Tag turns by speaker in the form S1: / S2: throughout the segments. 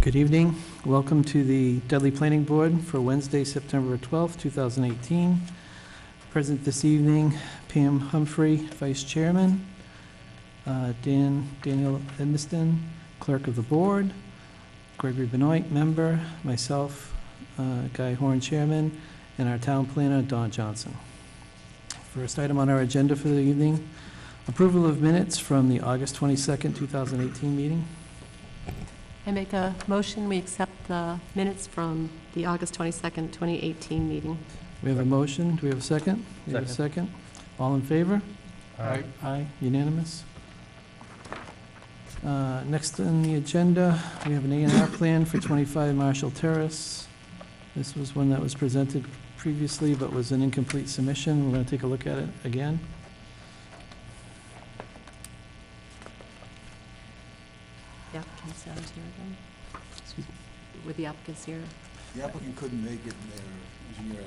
S1: Good evening. Welcome to the Dudley Planning Board for Wednesday, September 12th, 2018. Present this evening, Pam Humphrey, Vice Chairman, Daniel Edmiston, Clerk of the Board, Gregory Benoit, Member, myself, Guy Horn, Chairman, and our Town Planner, Don Johnson. First item on our agenda for the evening, approval of minutes from the August 22nd, 2018 meeting.
S2: I make a motion, we accept the minutes from the August 22nd, 2018 meeting.
S1: We have a motion. Do we have a second? We have a second. All in favor?
S3: Aye.
S1: Aye. Unanimous. Next on the agenda, we have an A&R plan for 25 Marshall Terrace. This was one that was presented previously but was an incomplete submission. We're going to take a look at it again.
S2: The applicant's down here again.
S1: Excuse me.
S2: With the applicants here.
S3: The applicant couldn't make it, and their engineer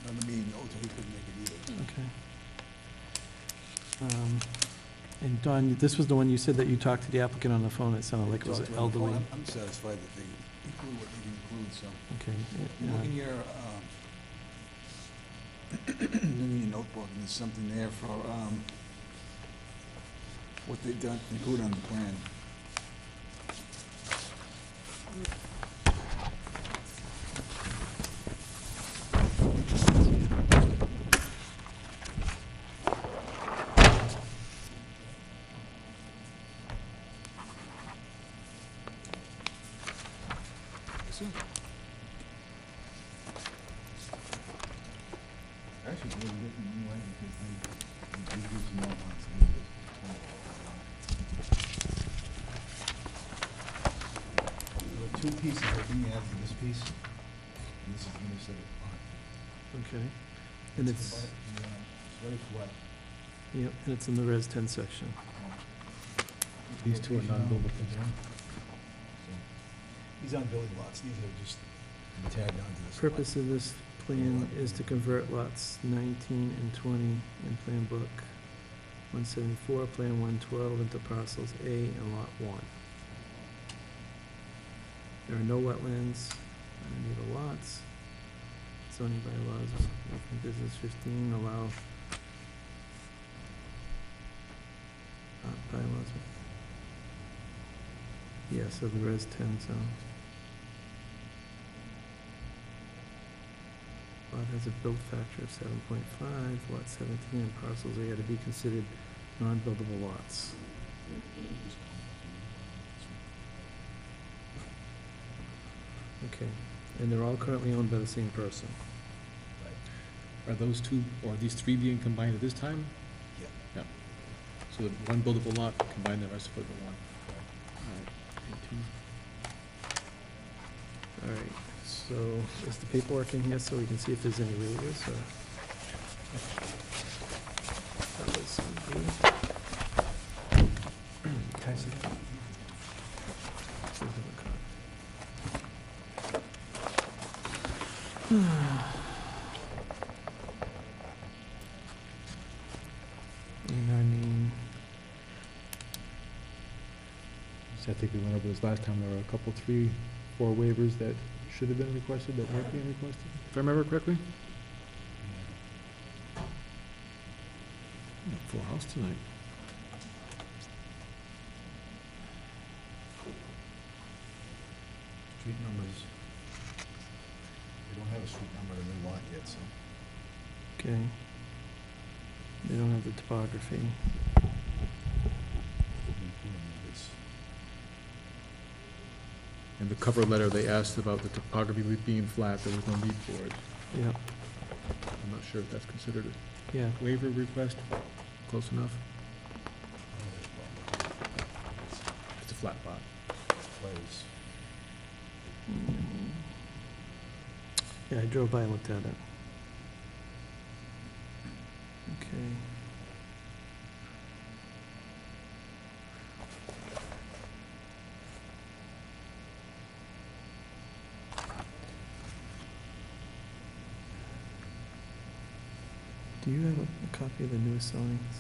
S3: on the meeting notes, he couldn't make it either.
S1: Okay. And Don, this was the one you said that you talked to the applicant on the phone. It sounded like it was
S3: Talked to him on the phone.
S1: elderly.
S3: I'm satisfied that they include what they can include, so.
S1: Okay.
S3: Look in your, in your notebook, and there's something there for, what they've done, include on the plan. Actually, it's a little different anyway, because they do some more ones. There were two pieces that we have in this piece, and this is the other side of
S1: Okay. And
S3: the
S1: it's,
S3: It's very flat.
S1: yep, and it's in the Res 10 section.
S4: These two are non-buildable.
S3: These aren't building lots, these are just tagged onto this.
S1: Purpose of this plan is to convert lots 19 and 20 in Plan Book 174, Plan 112 into parcels A and Lot 1. There are no wetlands on any of the lots. Zoning bylaws, open business 15 allow bylaws. Yeah, so the Res 10 zone. Lot has a build factor of 7.5, lot 17 and parcels A are to be considered non-buildable lots. Okay, and they're all currently owned by the same person.
S4: Are those two, or these three being combined at this time?
S3: Yeah.
S4: Yeah. So that one buildable lot, combine the rest of it with one.
S1: All right, so is the paperwork in here so we can see if there's any waivers, or? That was B.
S3: Can I see?
S1: So we have a copy. In our name.
S4: So I think we went over this last time, there were a couple, 3, 4 waivers that should have been requested, that weren't being requested, if I remember correctly? Full house tonight.
S3: Street numbers. They don't have a street number in the lot yet, so.
S1: Okay. They don't have the topography.
S4: In the cover letter, they asked about the topography being flat, there was no need for it.
S1: Yep,
S4: I'm not sure if that's considered
S1: yeah.
S4: a waiver request, close enough. It's a flat lot.
S3: Place.
S1: Yeah, I drove by and looked at it. Okay. Do you have a copy of the newest zonings?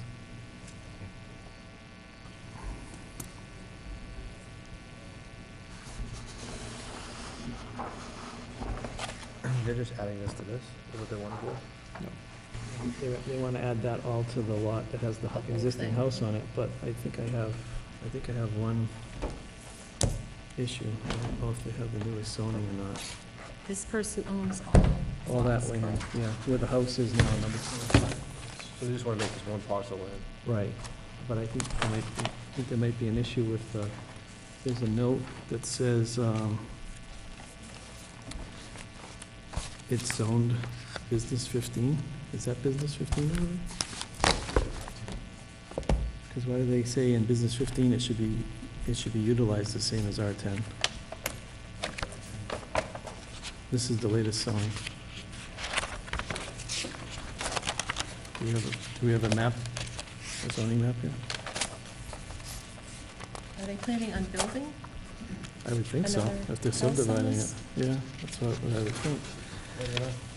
S5: just adding this to this, is what they want to do?
S1: They want to add that all to the lot that has the
S2: whole
S1: existing
S2: thing.
S1: house on it, but I think I have one issue. I don't know if they have the newest zoning or not.
S2: This person owns
S1: All that land, yeah, where the house is now, number 25.
S5: So they just want to make this one parcel land.
S1: Right, but I think there might be an issue with, there's a note that says, it's zoned business 15. Is that business 15 already? Because why do they say in business 15 it should be utilized the same as R10? This is the latest zoning. Do we have a map, a zoning map here?
S2: Are they planning on building?
S1: I would think so,
S2: Another
S1: if they're
S2: house on
S1: subdividing it.
S2: this?
S1: Yeah, that's what I would think.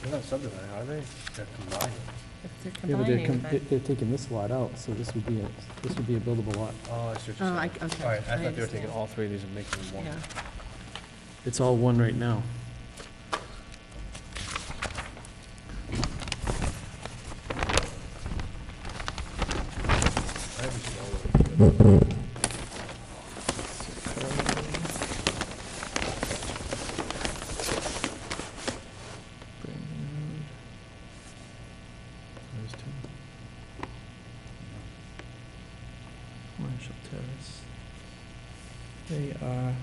S5: They're not subdividing, are they? They're combining.
S2: If they're
S1: Yeah, but
S2: combining, but...
S1: they're taking this lot out, so this would be a buildable lot.
S5: Oh, I see what
S2: Oh,
S5: you're
S2: I,
S5: saying.
S2: okay.
S5: All right, I thought they were
S2: understand.
S5: taking all three of these and making them one.
S2: Yeah.
S1: It's all one right now.
S5: I haven't seen all of them.
S1: There's two. Marshall Terrace. They are,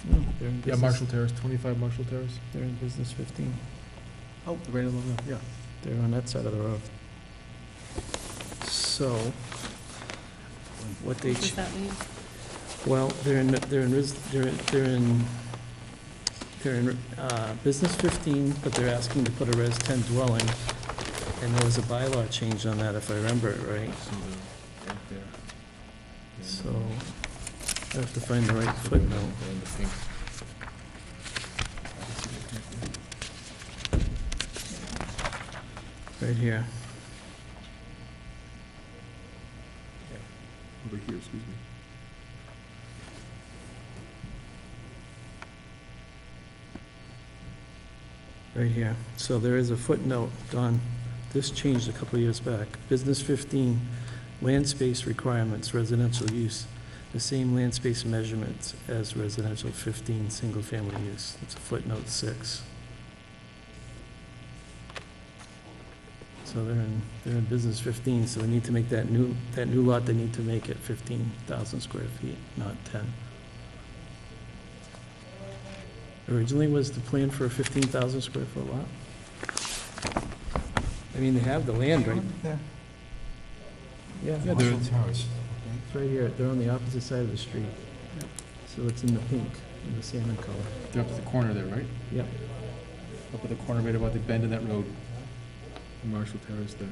S1: no, they're in
S4: Yeah,
S1: business.
S4: Marshall Terrace, 25 Marshall Terrace.
S1: They're in business 15.
S4: Oh, right along there, yeah.
S1: They're on that side of the road. So, what they,
S2: What does that mean?
S1: well, they're in business 15, but they're asking to put a res 10 dwelling, and there was a bylaw change on that, if I remember it right.
S4: Right there.
S1: So, I have to find the right footnote.
S4: And the pink.
S1: Right here.
S4: Over here, excuse me.
S1: Right here. So there is a footnote, Don. This changed a couple of years back. Business 15, land space requirements, residential use, the same land space measurements as residential 15, single-family use. It's a footnote 6. So they're in business 15, so they need to make that new lot, they need to make it 15,000 square feet, not 10. Originally was the plan for a 15,000 square foot lot? I mean, they have the land right
S3: There.
S1: Yeah,
S4: Yeah, they're-
S3: Marshall Terrace,
S1: it's right here, they're on the opposite side of the street. So it's in the pink, in the salmon color.
S4: They're up at the corner there, right?
S1: Yep.
S4: Up at the corner, right about the bend in that road. Marshall Terrace there.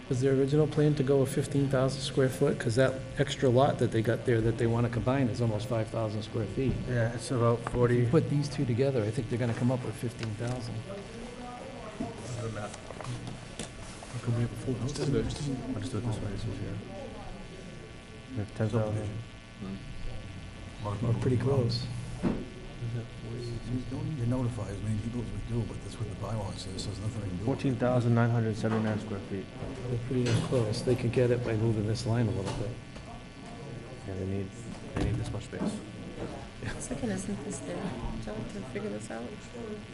S1: Was their original plan to go with 15,000 square foot? Because that extra lot that they got there that they want to combine is almost 5,000 square feet.
S5: Yeah, it's about 40.
S1: Put these two together, I think they're going to come up with 15,000.
S5: The map.
S4: How come we have a full house today?
S5: I'll just do it this way, it's easier. We have 10,000.
S1: We're pretty close.
S3: You don't need to notify as many people as we do, but that's what the bylaw says, so there's nothing I can do.
S5: 14,979 square feet.
S1: They're pretty damn close. They could get it by moving this line a little bit.
S5: Yeah, they need this much space.
S2: Second, isn't this their job to figure this out?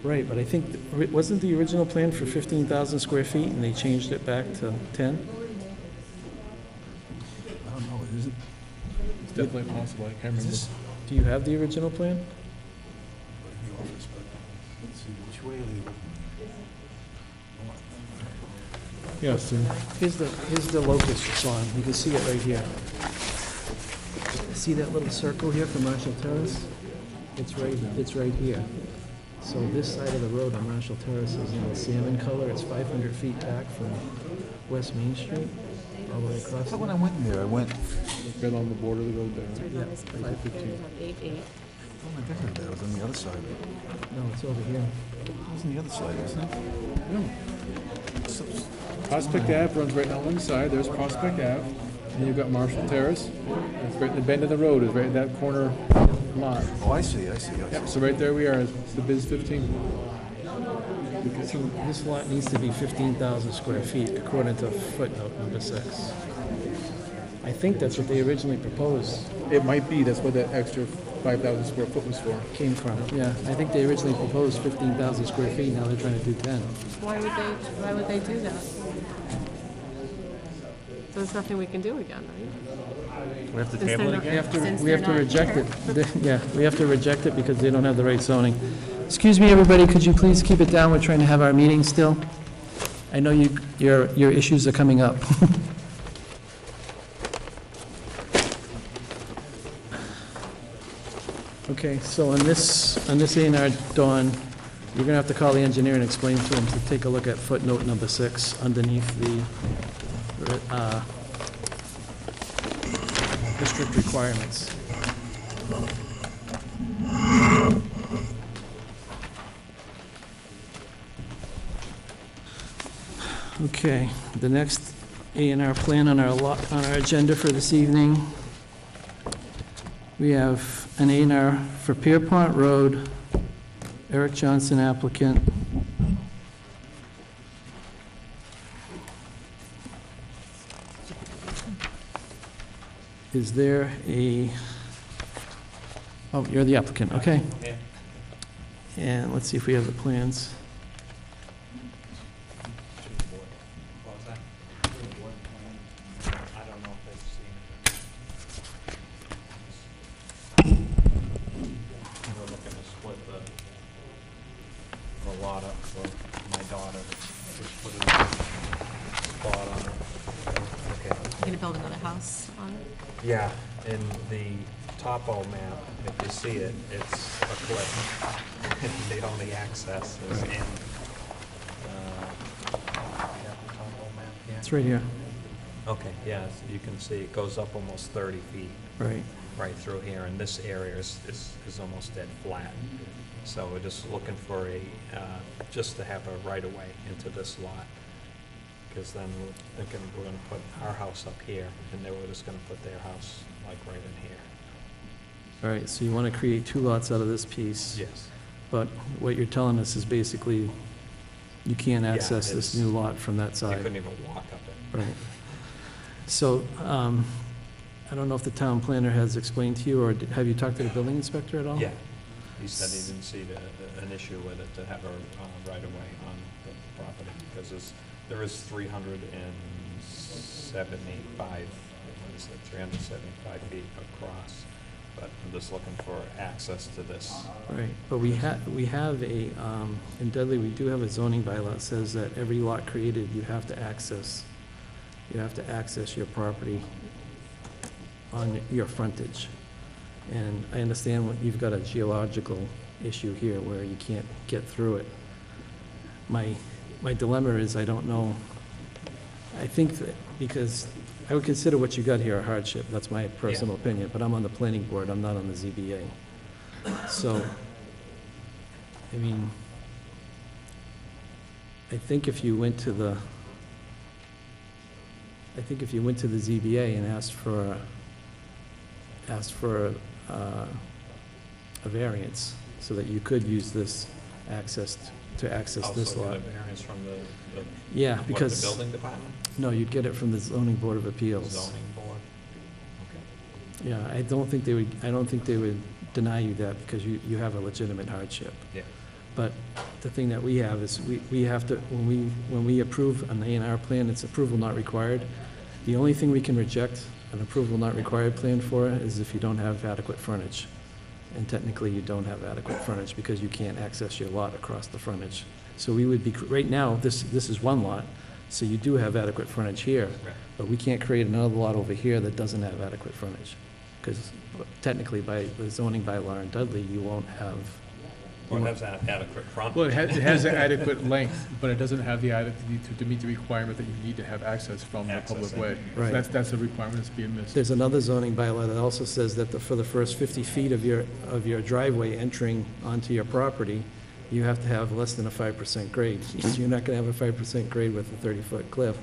S1: Right, but I think, wasn't the original plan for 15,000 square feet and they changed it back to 10?
S3: I don't know, is it,
S4: It's definitely possible, I can't
S3: is
S4: remember.
S3: this,
S1: Do you have the original plan?
S3: in the office, but, let's see, which way are they looking? North.
S4: Yeah, so,
S1: Here's the locus, Ron. You can see it right here. See that little circle here for Marshall Terrace? It's right here. So this side of the road on Marshall Terrace is in the salmon color. It's 500 feet back from West Main Street, all the way across.
S3: But when I went in there, I went,
S4: right along the border of the road there.
S1: Yeah,
S4: 515.
S2: 8-8.
S3: oh my God, that was on the other side. It
S1: No, it's over here.
S3: was on the other side, wasn't it?
S4: No. Prospect Ave runs right down one side, there's Prospect Ave, and you've got Marshall Terrace. It's right, the bend of the road is right at that corner lot.
S3: Oh, I see, I see, I
S4: Yep,
S3: see.
S4: so right there we are, the biz 15.
S1: So this lot needs to be 15,000 square feet, according to footnote number 6. I think that's what they originally proposed,
S4: It might be, that's what that extra 5,000 square foot was for.
S1: came from. Yeah, I think they originally proposed 15,000 square feet, now they're trying to do 10.
S2: Why would they do that? There's nothing we can do again, right?
S5: We have to
S2: Since
S5: table
S2: they're
S5: it
S2: not-
S5: again?
S1: We have to
S2: they're not
S1: reject
S2: here.
S1: it. Yeah, we have to reject it because they don't have the right zoning. Excuse me, everybody, could you please keep it down? We're trying to have our meeting still. I know your issues are coming up. Okay, so on this A&R, Dawn, you're gonna have to call the engineer and explain to him to take a look at footnote number 6 underneath the district requirements. Okay, the next A&R plan on our agenda for this evening, we have an A&R for Pierpont Road, Eric Johnson applicant. Is there oh, you're the applicant, okay.
S5: Yeah.
S1: And let's see if we have the plans.
S5: What was that? I don't know if they've seen it. We're looking to split the lot up for my daughter. Just put it in spot on it. Okay.
S2: You're gonna build another house on it?
S5: Yeah, in the topo map, if you see it, it's a cliff. The only access is in, we have the topo map here?
S1: It's right here,
S5: Okay, yeah, so you can see it goes up almost 30 feet
S1: right.
S5: right through here, and this area is almost dead flat. So we're just looking for just to have a right-of-way into this lot. Because then we're thinking we're gonna put our house up here, and they were just gonna put their house like right in here.
S1: All right, so you want to create 2 lots out of this piece.
S5: Yes.
S1: But what you're telling us is basically you can't
S5: Yeah,
S1: access this
S5: it's-
S1: new lot from that
S5: You
S1: side.
S5: couldn't even walk up it.
S1: Right. So, I don't know if the town planner has explained to you, or have you talked to the building inspector at all?
S5: Yeah, he said he didn't see an issue with it to have a right-of-way on the property, because there is 375, what is it, 375 feet across, but I'm just looking for access to this.
S1: Right, but we have a, in Dudley, we do have a zoning bylaw that says that every lot created, you have to access your property on your frontage. And I understand you've got a geological issue here where you can't get through it. My dilemma is I don't know, I think that, because I would consider what you got here a hardship, that's my personal opinion, but I'm on the planning board, I'm not on the ZBA. So, I mean, I think if you went to the ZBA and asked for a variance so that you could use this to access this
S5: Also
S1: lot.
S5: get a variance from the
S1: Yeah,
S5: what,
S1: because,
S5: the building department?
S1: no, you'd get it from the zoning board of appeals.
S5: Zoning board? Okay.
S1: Yeah, I don't think they would deny you that because you have a legitimate hardship.
S5: Yeah.
S1: But the thing that we have is we have to, when we approve an A&R plan, it's approval not required. The only thing we can reject an approval not required plan for is if you don't have adequate frontage. And technically, you don't have adequate frontage because you can't access your lot across the frontage. So we would be, right now, this is one lot, so you do have adequate frontage here.
S5: Right.
S1: But we can't create another lot over here that doesn't have adequate frontage. Because technically, by the zoning bylaw in Dudley, you won't have.
S5: Or it has adequate front.
S4: Well, it has an adequate length, but it doesn't have the to meet the requirement that you need to have access from the public
S5: Access,
S4: way.
S1: Right.
S4: That's a requirement that's being missed.
S1: There's another zoning bylaw that also says that for the first 50 feet of your driveway entering onto your property, you have to have less than a 5% grade. You're not going to have a 5% grade with a 30-foot cliff.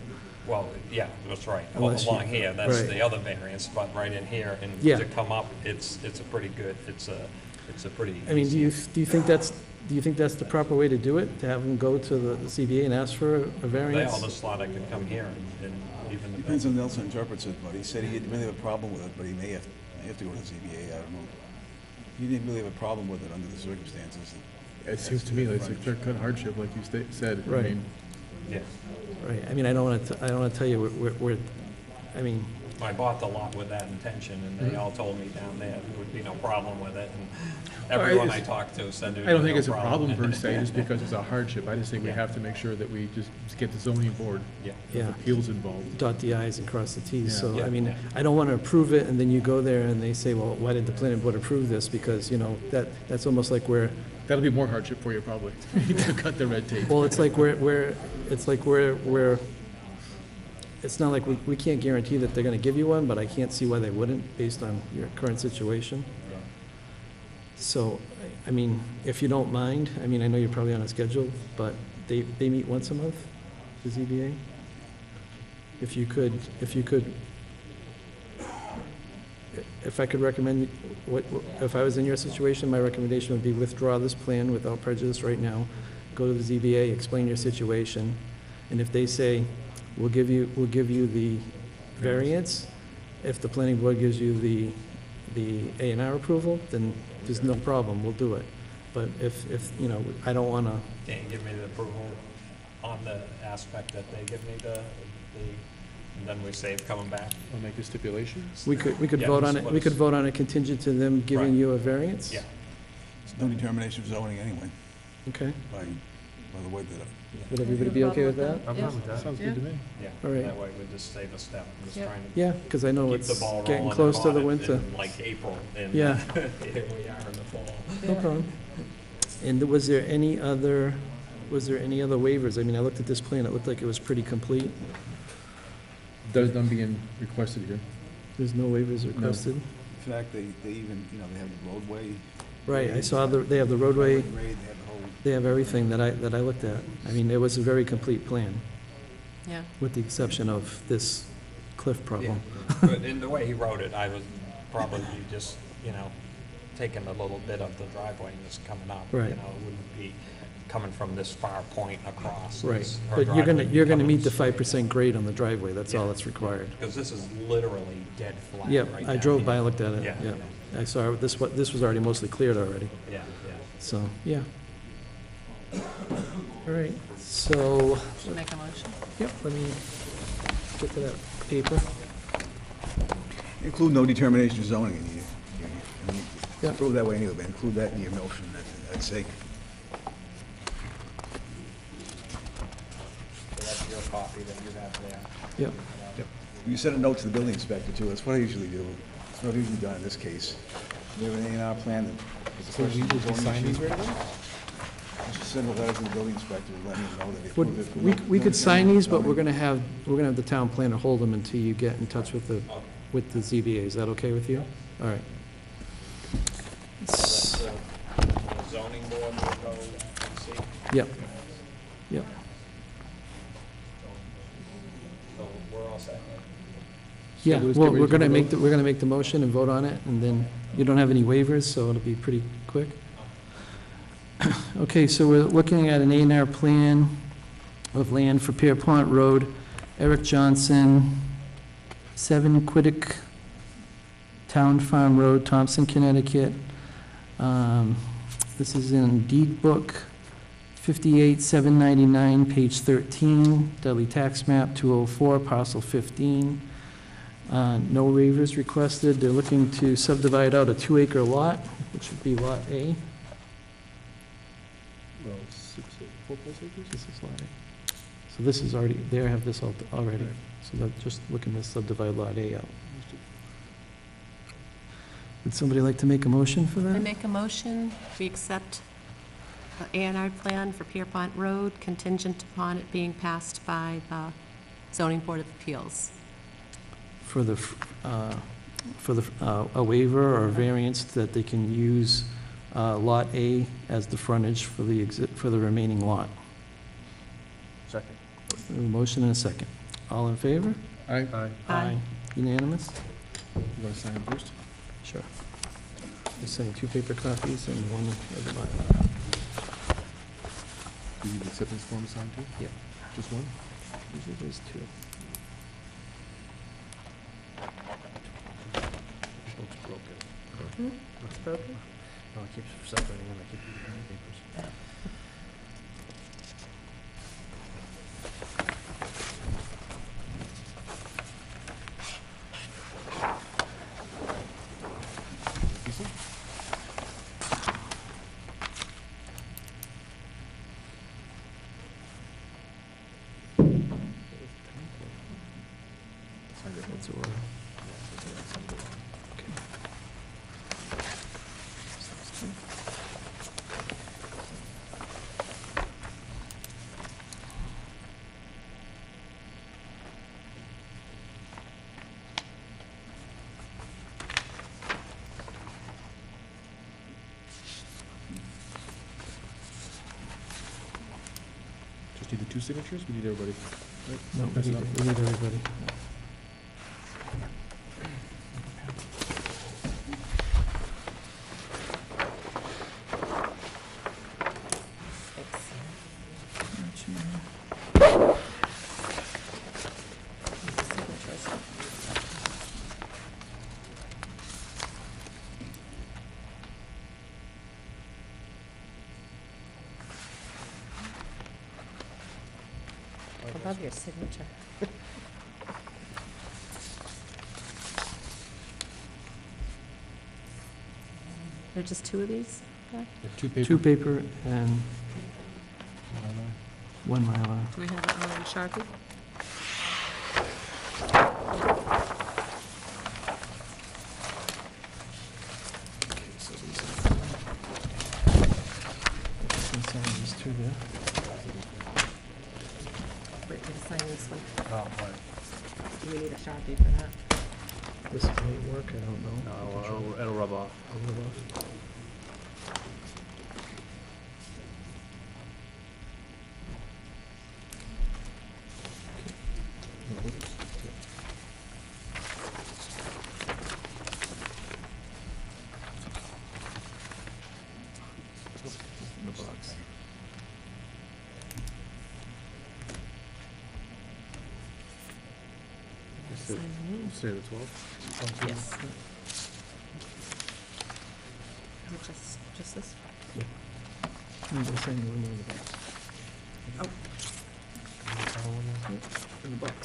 S5: Well, yeah, that's right.
S1: Unless you-
S5: Along here, that's
S1: right.
S5: the other variance, but right in here, and
S1: Yeah.
S5: to come up, it's a pretty good, it's a pretty.
S1: I mean, do
S5: easy-
S1: you think that's the proper way to do it? To have them go to the ZBA and ask for a
S5: They
S1: variance?
S5: all just thought I could come here and even.
S3: Depends on Nelson interprets it, but he said he didn't really have a problem with it, but he may have to go to the ZBA, I don't know. He didn't really have a problem with it under the circumstances.
S4: It seems to me like it's a clear-cut hardship, like you said. I
S1: Right.
S4: mean,
S5: Yeah,
S1: Right, I mean, I don't want to tell you, I mean,
S5: I bought the lot with that intention, and they all told me down there there would be no problem with it, and everyone I talked to said there'd be
S4: I don't
S5: no
S4: think it's a problem per
S5: problem.
S4: se, just because it's a hardship. I just think we
S5: Yeah.
S4: have to make sure that we just get the zoning board
S5: Yeah.
S1: yeah,
S4: of appeals involved.
S1: dot the i's and cross the t's.
S4: Yeah.
S1: So,
S5: Yeah.
S1: I mean,
S5: Yeah.
S1: I don't want to approve it, and then you go there and they say, well, why did the planning board approve this? Because, that's almost like
S4: That'll be more hardship for you, probably, to cut the red tape.
S1: well, it's like it's not like we can't guarantee that they're going to give you one, but I can't see why they wouldn't, based on your current situation. So, I mean, if you don't mind, I mean, I know you're probably on a schedule, but they meet once a month, the ZBA? If you could, if I could recommend, if I was in your situation, my recommendation would be withdraw this plan without prejudice right now, go to the ZBA, explain your situation, and if they say, we'll give you the variance, if the planning board gives you the A&R approval, then there's no problem, we'll do it. But if I don't want to,
S5: Can't give me the approval on the aspect that they give me and then we save coming back.
S4: I'll make a stipulation.
S1: we could
S5: Yeah,
S1: vote on
S5: just
S1: it,
S5: let
S1: we
S5: us-
S1: could vote on it contingent to them giving
S5: Right.
S1: you a variance?
S5: Yeah.
S3: It's no determination of zoning anyway,
S1: Okay,
S3: by the way that,
S1: would everybody be okay with that?
S2: Yeah.
S4: Sounds good to me.
S5: Yeah,
S1: All right.
S5: that way we just save a step. I'm just
S2: Yep.
S5: trying to
S1: Yeah, because I know
S5: keep the
S1: it's
S5: ball
S1: getting
S5: rolling
S1: close to
S5: on
S1: the
S5: it
S1: winter.
S5: in, like April, and
S1: Yeah.
S5: here we are in the fall.
S1: No problem. And was there any other waivers? I mean, I looked at this plan, it looked like it was pretty complete.
S4: There's none being requested here.
S1: There's no waivers requested?
S3: in fact, they even, they have the roadway.
S1: Right, I saw they have the roadway,
S3: Grade, they have the whole,
S1: they have everything that I looked at. I mean, it was a very complete plan,
S2: Yeah.
S1: with the exception of this cliff problem.
S5: But in the way he wrote it, I was probably just, taking a little bit of the driveway and just coming up.
S1: Right.
S5: It wouldn't be coming from this far point across.
S1: Right,
S5: Her
S1: but you're
S5: driveway
S1: gonna
S5: coming
S1: meet the
S5: straight.
S1: 5% grade on the driveway, that's all
S5: Yeah.
S1: that's required.
S5: Because this is literally dead flat
S1: Yep,
S5: right
S1: I
S5: down
S1: drove
S5: here.
S1: by, and looked at it,
S5: Yeah,
S1: yeah. I saw, this was already mostly cleared already,
S5: Yeah,
S1: so, yeah. All right, so,
S2: Should make a motion.
S1: yep, let me get to that paper.
S3: include no determination of zoning in
S1: Yeah.
S3: approve that way anyway, but include that in your motion, that's sake.
S5: So that's your copy that you have there.
S1: Yep,
S3: You send a note to the building inspector too, that's what I usually do. It's not usually done in this case. We have an A&R plan that.
S4: So we would sign these right away?
S3: Just send a letter to the building inspector and let him know that they
S1: Would-
S3: approve it.
S1: we could sign these, but we're gonna have the town planner hold them until you get in touch with the ZBA, is that okay with you? All right.
S5: That's the zoning board will go and see.
S1: Yep, yep.
S5: So we're all set.
S1: Yeah,
S4: we'll just
S1: well,
S4: get ready
S1: we're
S4: to
S1: gonna
S4: vote?
S1: we're gonna make the motion and vote on it, and then you don't have any waivers, so it'll be pretty quick. Okay, so we're looking at an A&R plan of land for Pierpont Road, Eric Johnson, 7 Quiddick Town Farm Road, Thompson, Connecticut. This is in deed book 58-799, page 13, Dudley Tax Map 204, parcel 15. No waivers requested. They're looking to subdivide out a 2-acre lot, which would be Lot A.
S4: Well, 4 acres?
S1: This is Lot A. So this is already, they have this already. So they're just looking to subdivide Lot A out. Would somebody like to make a motion for
S2: I
S1: that?
S2: make a motion, we accept the A&R plan for Pierpont Road contingent upon it being passed by the zoning board of appeals.
S1: For a waiver or a variance that they can use Lot A as the frontage for the remaining lot.
S3: Second.
S1: A motion and a second. All in favor?
S4: Aye.
S2: Aye.
S1: Unanimous?
S4: You want to sign them first?
S1: Sure. Just saying 2 paper copies and 1 of the Mylar.
S4: Do you need the acceptance form signed too?
S1: Yep.
S4: Just one?
S1: Usually there's 2.
S6: Looks broken.
S2: It's broken?
S6: No, it keeps separating when I keep reading the papers.
S4: This one?
S1: That's a order.
S4: Just need the 2 signatures? We need everybody. Right?
S1: No,
S4: Pass it up.
S1: we need everybody.
S2: I love your signature. There are just 2 of these? Okay.
S4: Yeah, 2 paper.
S1: 2 paper and
S4: Mylar.
S1: 1 Mylar.
S2: Do we have it on Sharpie?
S1: Can sign these 2 there.
S2: Wait, we sign this one.
S6: Oh, right.
S2: Do we need a Sharpie for that?
S1: This might work, I don't know.
S6: No, it'll rub off.
S1: I'll rub off.
S6: In the box.
S2: Sign the name.
S4: Say the 12th?
S2: Yes. Is it just this?
S1: I'm just saying we're in the box. In the box.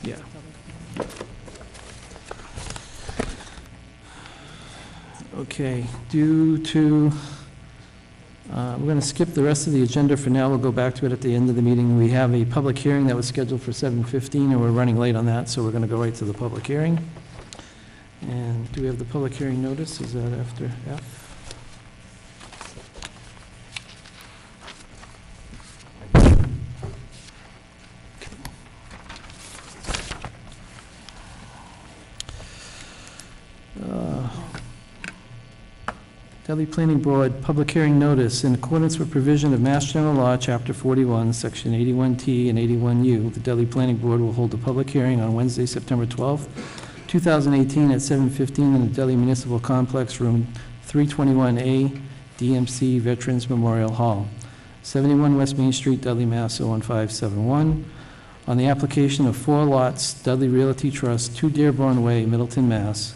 S1: Yeah. Okay, due to, we're going to skip the rest of the agenda for now. We'll go back to it at the end of the meeting. We have a public hearing that was scheduled for 7:15, and we're running late on that, so we're going to go right to the public hearing. And do we have the public hearing notice? Is that after F? Dudley Planning Board, public hearing notice. In accordance with provision of Mass General Law, Chapter 41, Section 81T and 81U, the Dudley Planning Board will hold a public hearing on Wednesday, September 12th, 2018, at 7:15 in the Dudley Municipal Complex, Room 321A, DMC Veterans Memorial Hall, 71 West Main Street, Dudley, Mass. 01571, on the application of 4 lots, Dudley Realty Trust, 2 Dearborn Way, Middleton, Mass.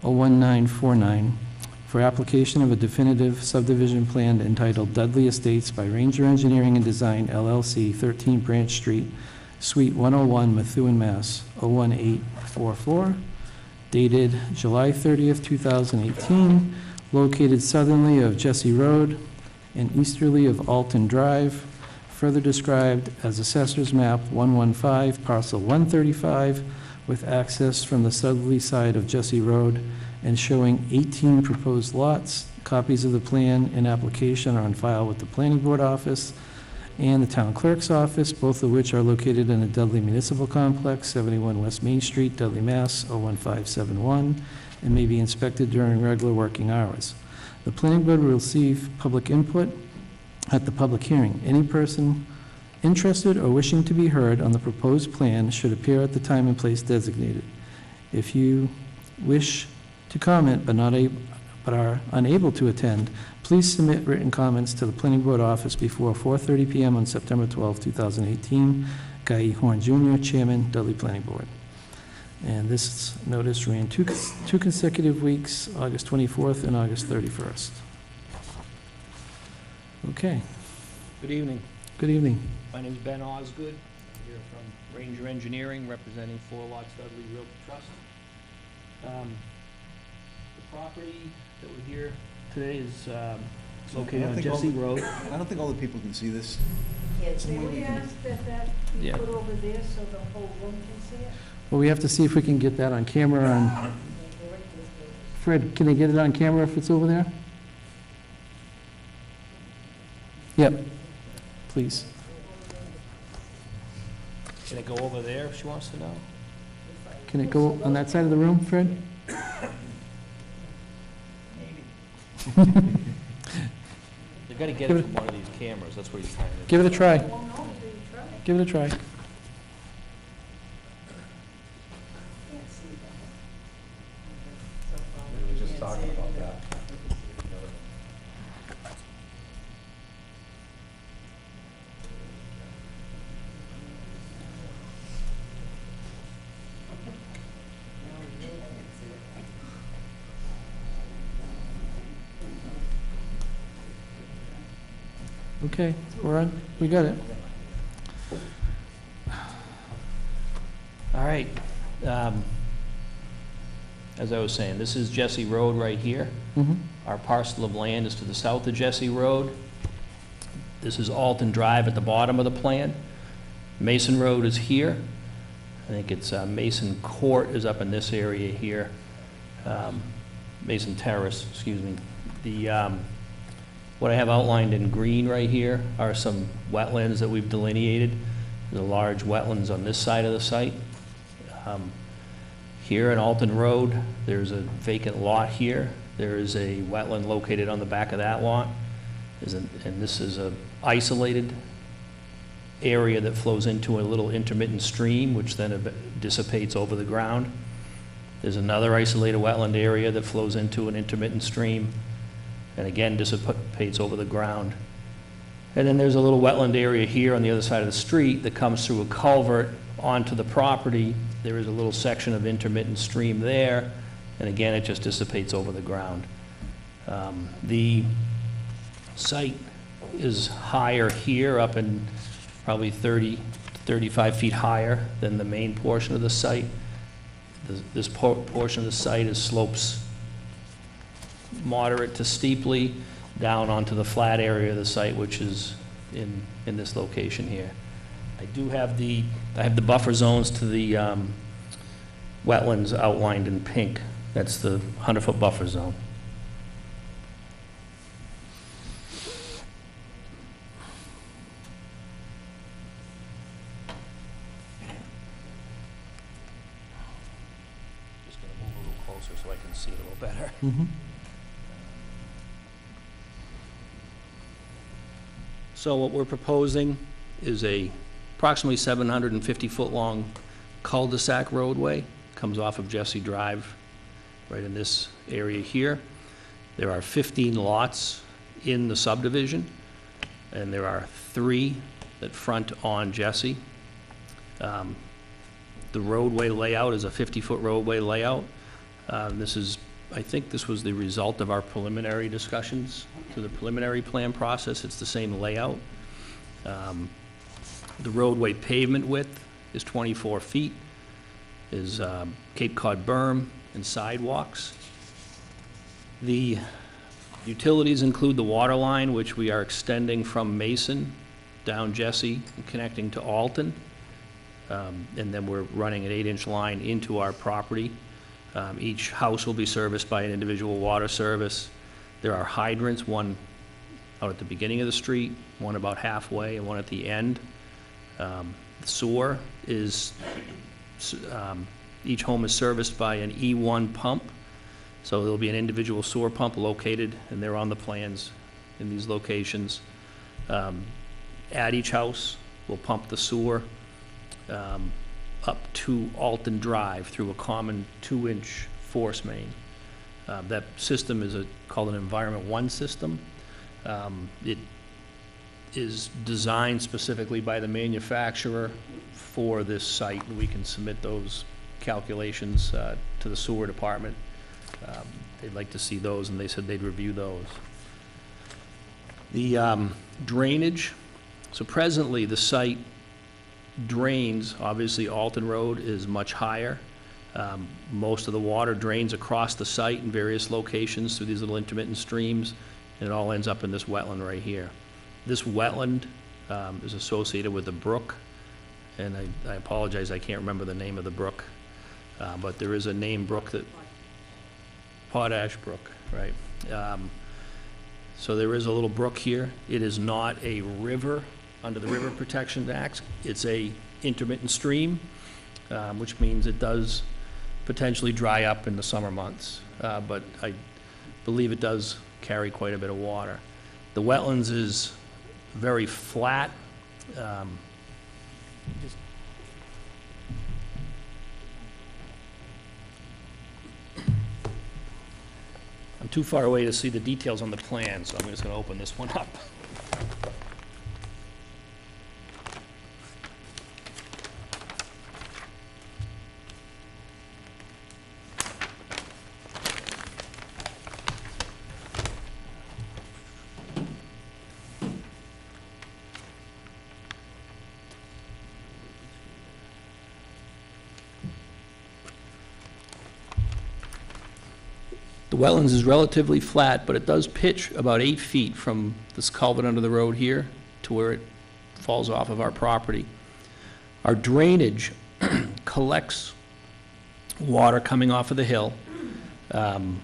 S1: 01949, for application of a definitive subdivision plan entitled Dudley Estates by Ranger Engineering and Design, LLC, 13 Branch Street, Suite 101, Methuen, Mass. 01844, dated July 30th, 2018, located southerly of Jesse Road and easterly of Alton Drive, further described as Assessor's Map 115, Parcel 135, with access from the southerly side of Jesse Road, and showing 18 proposed lots. Copies of the plan and application are on file with the Planning Board Office and the Town Clerk's Office, both of which are located in the Dudley Municipal Complex, 71 West Main Street, Dudley, Mass. 01571, and may be inspected during regular working hours. The Planning Board will receive public input at the public hearing. Any person interested or wishing to be heard on the proposed plan should appear at the time and place designated. If you wish to comment but are unable to attend, please submit written comments to the Planning Board Office before 4:30 PM on September 12, 2018. Guy E. Horn Jr., Chairman, Dudley Planning Board. And this notice ran two consecutive weeks, August 24th and August 31st. Okay,
S6: Good evening.
S1: good evening.
S6: My name is Ben Osgood. I'm here from Ranger Engineering, representing 4 Lots Dudley Realty Trust. The property that we're here today is located on Jesse Road.
S3: I don't think all the people can see this.
S7: Can we ask that be
S6: Yeah.
S7: put over there so the whole room can see it?
S1: Well, we have to see if we can get that on camera on, Fred, can they get it on camera if it's over there? Yep, please.
S6: Can it go over there if she wants to know?
S1: Can it go on that side of the room, Fred?
S6: They've got to get it from one of these cameras, that's what he's trying to do.
S1: Give it a try.
S7: Won't know until you try.
S1: Give it a try.
S7: Can't see that.
S5: We were just talking about that.
S1: Okay, we're on, we got it.
S6: All right. As I was saying, this is Jesse Road right here.
S1: Mm-hmm.
S6: Our parcel of land is to the south of Jesse Road. This is Alton Drive at the bottom of the plan. Mason Road is here. I think it's Mason Court is up in this area here. Mason Terrace, excuse me. What I have outlined in green right here are some wetlands that we've delineated. There's a large wetlands on this side of the site. Here in Alton Road, there's a vacant lot here. There is a wetland located on the back of that lot. And this is a isolated area that flows into a little intermittent stream, which then dissipates over the ground. There's another isolated wetland area that flows into an intermittent stream, and again dissipates over the ground. And then there's a little wetland area here on the other side of the street that comes through a culvert onto the property. There is a little section of intermittent stream there, and again, it just dissipates over the ground. The site is higher here, up in probably 30, 35 feet higher than the main portion of the site. This portion of the site is slopes moderate to steeply down onto the flat area of the site, which is in this location here. I have the buffer zones to the wetlands outlined in pink. That's the 100-foot buffer zone. Just gonna move a little closer so I can see it a little better.
S1: Mm-hmm.
S6: So what we're proposing is a approximately 750-foot-long cul-de-sac roadway. Comes off of Jesse Drive, right in this area here. There are 15 lots in the subdivision, and there are 3 that front on Jesse. The roadway layout is a 50-foot roadway layout. I think this was the result of our preliminary discussions through the preliminary plan process. It's the same layout. The roadway pavement width is 24 feet, is Cape Cod berm, and sidewalks. The utilities include the water line, which we are extending from Mason down Jesse and connecting to Alton. And then we're running an 8-inch line into our property. Each house will be serviced by an individual water service. There are hydrants, one out at the beginning of the street, one about halfway, and one at the end. The sewer is, each home is serviced by an E1 pump. So there'll be an individual sewer pump located, and they're on the plans in these locations. At each house, we'll pump the sewer up to Alton Drive through a common 2-inch force main. That system is called an Environment 1 system. It is designed specifically by the manufacturer for this site, and we can submit those calculations to the sewer department. They'd like to see those, and they said they'd review those. The drainage, so presently the site drains, obviously Alton Road is much higher. Most of the water drains across the site in various locations through these little intermittent streams, and it all ends up in this wetland right here. This wetland is associated with a brook, and I apologize, I can't remember the name of the brook, but there is a named brook that, Potash Brook, right? So there is a little brook here. It is not a river under the River Protection Act. It's a intermittent stream, which means it does potentially dry up in the summer months, but I believe it does carry quite a bit of water. The wetlands is very flat. I'm too far away to see the details on the plan, so I'm just going to open this one up. The wetlands is relatively flat, but it does pitch about 8 feet from this culvert under the road here to where it falls off of our property. Our drainage collects water coming off of the hill in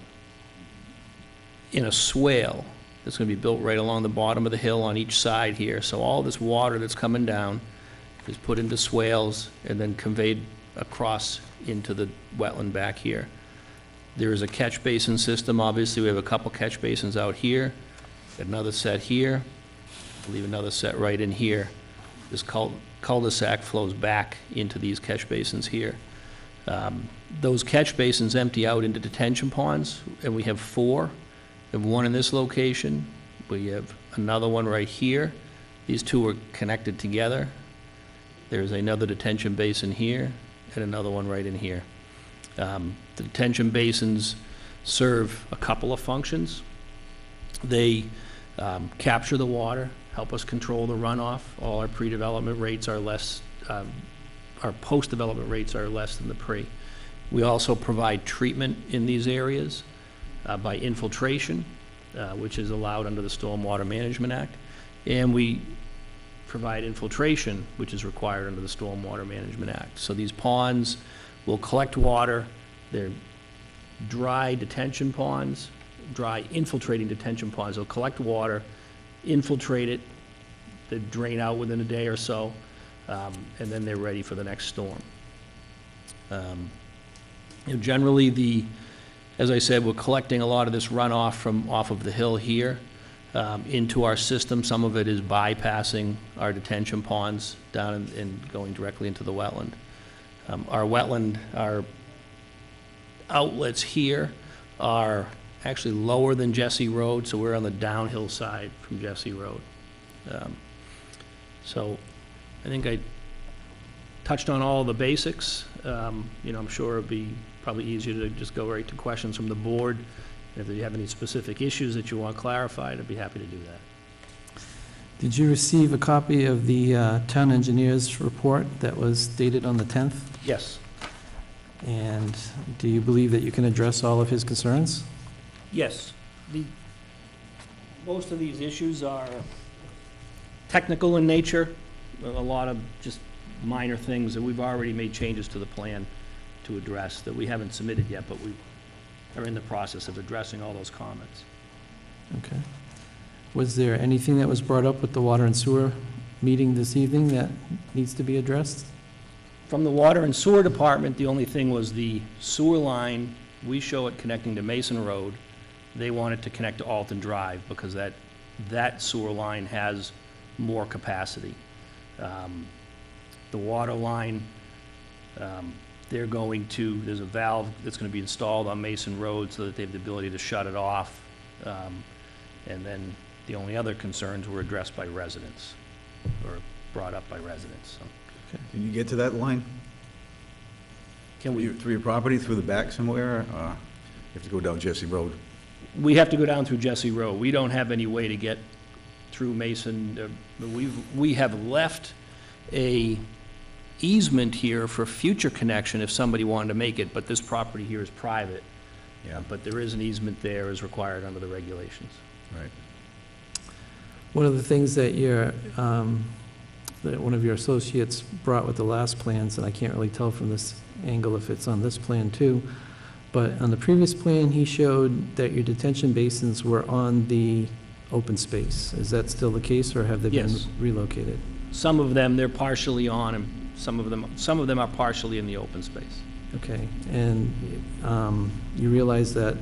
S6: a swale that's going to be built right along the bottom of the hill on each side here. So all this water that's coming down is put into swales and then conveyed across into the wetland back here. There is a catch basin system. Obviously, we have a couple catch basins out here, another set here, I believe another set right in here. This cul-de-sac flows back into these catch basins here. Those catch basins empty out into detention ponds, and we have 4. We have one in this location. We have another one right here. These two are connected together. There's another detention basin here, and another one right in here. The detention basins serve a couple of functions. They capture the water, help us control the runoff. All our pre-development rates are less, our post-development rates are less than the pre. We also provide treatment in these areas by infiltration, which is allowed under the Stormwater Management Act. And we provide infiltration, which is required under the Stormwater Management Act. So these ponds will collect water. They're dry detention ponds, dry infiltrating detention ponds. They'll collect water, infiltrate it, they drain out within a day or so, and then they're ready for the next storm. Generally, as I said, we're collecting a lot of this runoff from off of the hill here into our system. Some of it is bypassing our detention ponds down and going directly into the wetland. Our outlets here are actually lower than Jesse Road, so we're on the downhill side from Jesse Road. So I think I touched on all the basics. I'm sure it'd be probably easier to just go right to questions from the board. If you have any specific issues that you want clarified, I'd be happy to do that.
S1: Did you receive a copy of the town engineer's report that was dated on the 10th?
S6: Yes.
S1: And do you believe that you can address all of his concerns?
S6: Yes. Most of these issues are technical in nature, a lot of just minor things that we've already made changes to the plan to address that we haven't submitted yet, but we are in the process of addressing all those comments.
S1: Okay. Was there anything that was brought up with the water and sewer meeting this evening that needs to be addressed?
S6: From the Water and Sewer Department, the only thing was the sewer line, we show it connecting to Mason Road. They wanted to connect to Alton Drive because that sewer line has more capacity. The water line, there's a valve that's going to be installed on Mason Road so that they have the ability to shut it off. And then the only other concerns were addressed by residents, or brought up by residents. So,
S3: Can you get to that line?
S6: can we?
S3: Through your property, through the back somewhere? You have to go down Jesse Road.
S6: We have to go down through Jesse Road. We don't have any way to get through Mason. We have left a easement here for future connection if somebody wanted to make it, but this property here is private.
S3: Yeah.
S6: But there is an easement there as required under the regulations.
S3: Right.
S1: One of the things that that one of your associates brought with the last plans, and I can't really tell from this angle if it's on this plan too, but on the previous plan, he showed that your detention basins were on the open space. Is that still the case, or have they been
S6: Yes.
S1: relocated?
S6: Some of them, they're partially on, and some of them are partially in the open space.
S1: Okay, and you realize that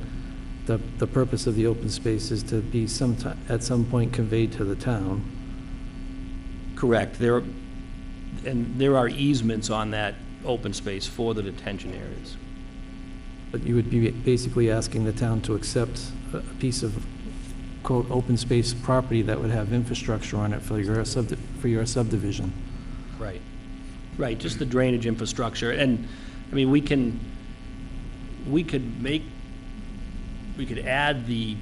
S1: the purpose of the open space is to be at some point conveyed to the town?
S6: Correct. There are easements on that open space for the detention areas.
S1: But you would be basically asking the town to accept a piece of, quote, open space property that would have infrastructure on it for your subdivision.
S6: Right. Right, just the drainage infrastructure. And, I mean, we could add the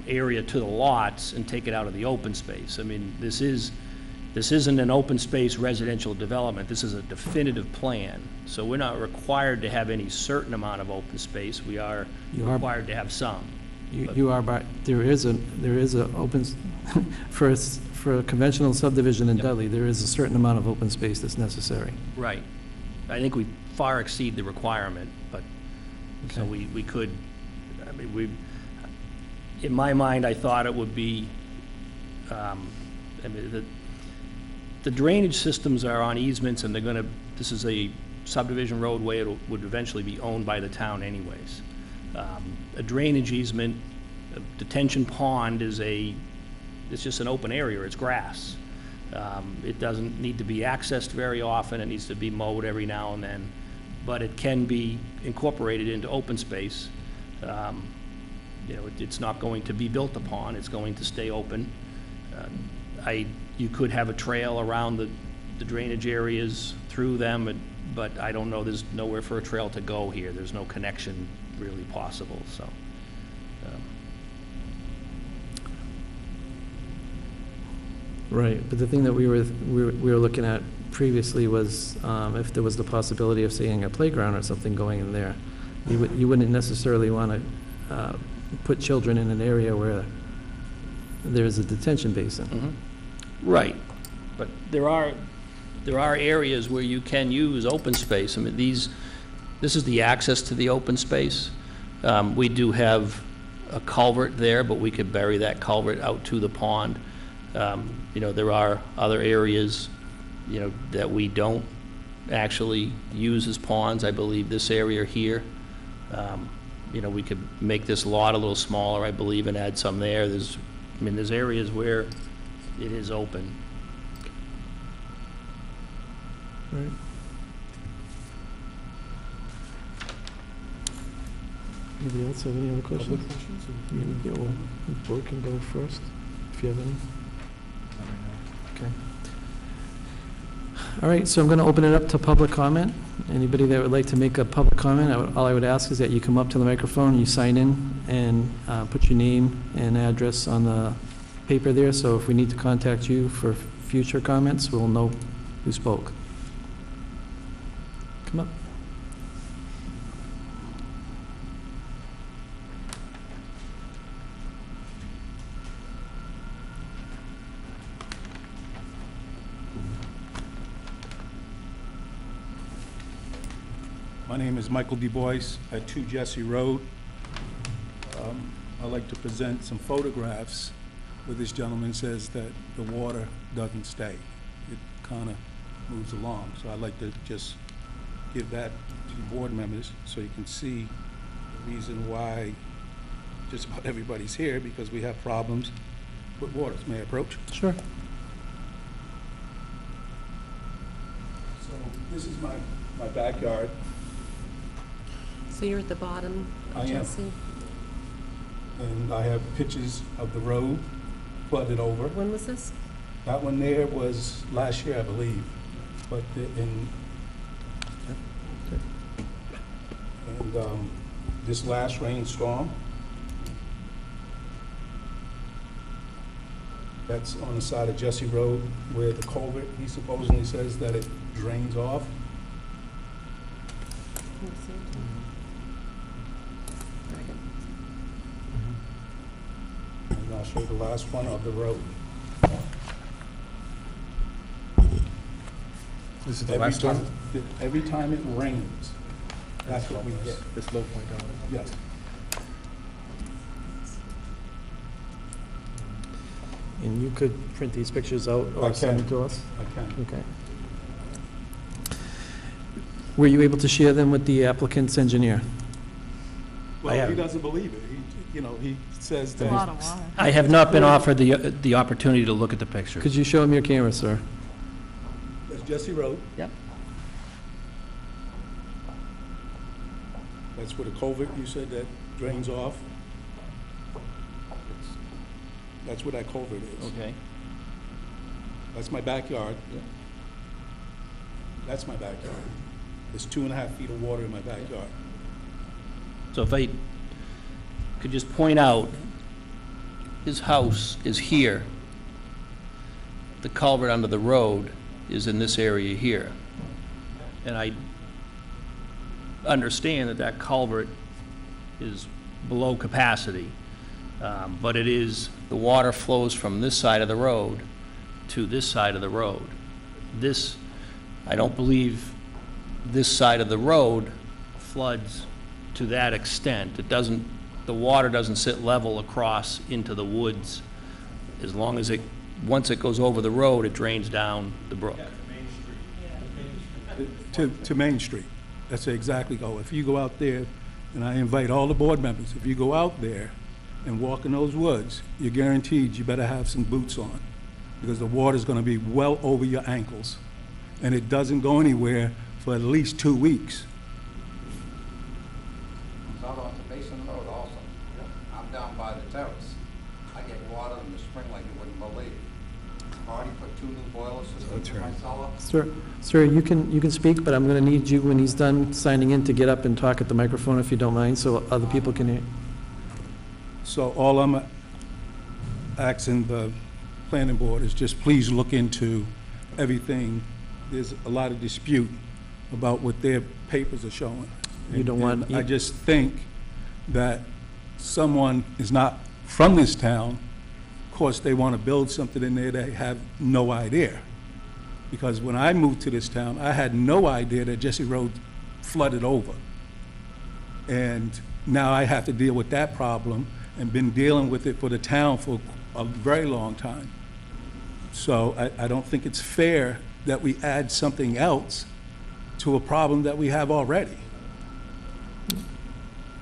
S6: area to the lots and take it out of the open space. I mean, this isn't an open space residential development. This is a definitive plan. So we're not required to have any certain amount of open space. We are required to have some.
S1: You are, but there is a open, for a conventional subdivision in
S6: Yep.
S1: Dudley, there is a certain amount of open space that's necessary.
S6: Right. I think we far exceed the requirement, but, so
S1: Okay.
S6: we could, I mean, in my mind, I thought it would be, the drainage systems are on easements, and this is a subdivision roadway, it would eventually be owned by the town anyways. A drainage easement, a detention pond it's just an open area, it's grass. It doesn't need to be accessed very often, it needs to be mowed every now and then, but it can be incorporated into open space. It's not going to be built upon, it's going to stay open. You could have a trail around the drainage areas through them, but I don't know, there's nowhere for a trail to go here, there's no connection really possible, so.
S1: Right, but the thing that we were looking at previously was if there was the possibility of seeing a playground or something going in there. You wouldn't necessarily want to put children in an area where there's a detention basin.
S6: Right, but there are areas where you can use open space. I mean, this is the access to the open space. We do have a culvert there, but we could bury that culvert out to the pond. There are other areas, that we don't actually use as ponds. I believe this area here, we could make this lot a little smaller, I believe, and add some there. There's areas where it is open.
S1: Right. Anybody else have any other questions?
S4: Public questions?
S1: Yeah, well, the board can go first, if you have any. Okay. All right, so I'm going to open it up to public comment. Anybody that would like to make a public comment, all I would ask is that you come up to the microphone, you sign in, and put your name and address on the paper there, so if we need to contact you for future comments, we'll know who spoke. Come up.
S8: My name is Michael Du Bois at 2 Jesse Road. I'd like to present some photographs where this gentleman says that the water doesn't stay. It kind of moves along. So I'd like to just give that to the board members so you can see the reason why just about everybody's here, because we have problems with waters. May I approach?
S1: Sure.
S8: So this is my backyard.
S2: So you're at the bottom,
S8: I am.
S2: Jesse?
S8: And I have pictures of the road flooded over.
S2: When was this?
S8: That one there was last year, I believe, but this last rainstorm, that's on the side of Jesse Road where the culvert, he supposedly says that it drains off.
S2: Can you see it? Very good.
S8: And I'll show you the last one of the road.
S4: This is the last one?
S8: Every time it rains, that's what we get.
S4: This low point down.
S8: Yes.
S1: And you could print these pictures out
S8: I
S1: or send
S8: can.
S1: them to us?
S8: I can.
S1: Okay. Were you able to share them with the applicant's engineer?
S8: Well, he
S1: have-
S8: doesn't believe it. He says that.
S7: of water.
S6: I have not been offered the opportunity to look at the pictures.
S1: Could you show him your camera, sir?
S8: That's Jesse Road.
S6: Yep.
S8: That's where the culvert, you said, that drains off. That's where that culvert is.
S6: Okay.
S8: That's my backyard. That's my backyard. There's 2.5 feet of water in my backyard.
S6: So if I could just point out, his house is here. The culvert under the road is in this area here. And I understand that that culvert is below capacity, but it is, the water flows from this side of the road to this side of the road. This, I don't believe this side of the road floods to that extent. It doesn't, the water doesn't sit level across into the woods. As long as it, once it goes over the road, it drains down the brook.
S8: To Main Street. That's exactly go. If you go out there, and I invite all the board members, if you go out there and walk in those woods, you're guaranteed you better have some boots on, because the water's gonna be well over your ankles. And it doesn't go anywhere for at least 2 weeks.
S9: It's out on the Basin Road also. I'm down by the terrace. I get water in the spring like you wouldn't believe. I've already put 2 new boiler systems in my cellar.
S1: Sir, you can speak, but I'm going to need you, when he's done signing in, to get up and talk at the microphone if you don't mind, so other people can hear.
S8: So all I'm asking the planning board is just please look into everything. There's a lot of dispute about what their papers are showing.
S1: You don't want-
S8: And I just think that someone is not from this town. Of course, they want to build something in there they have no idea. Because when I moved to this town, I had no idea that Jesse Road flooded over. And now I have to deal with that problem, and been dealing with it for the town for a very long time. So I don't think it's fair that we add something else to a problem that we have already.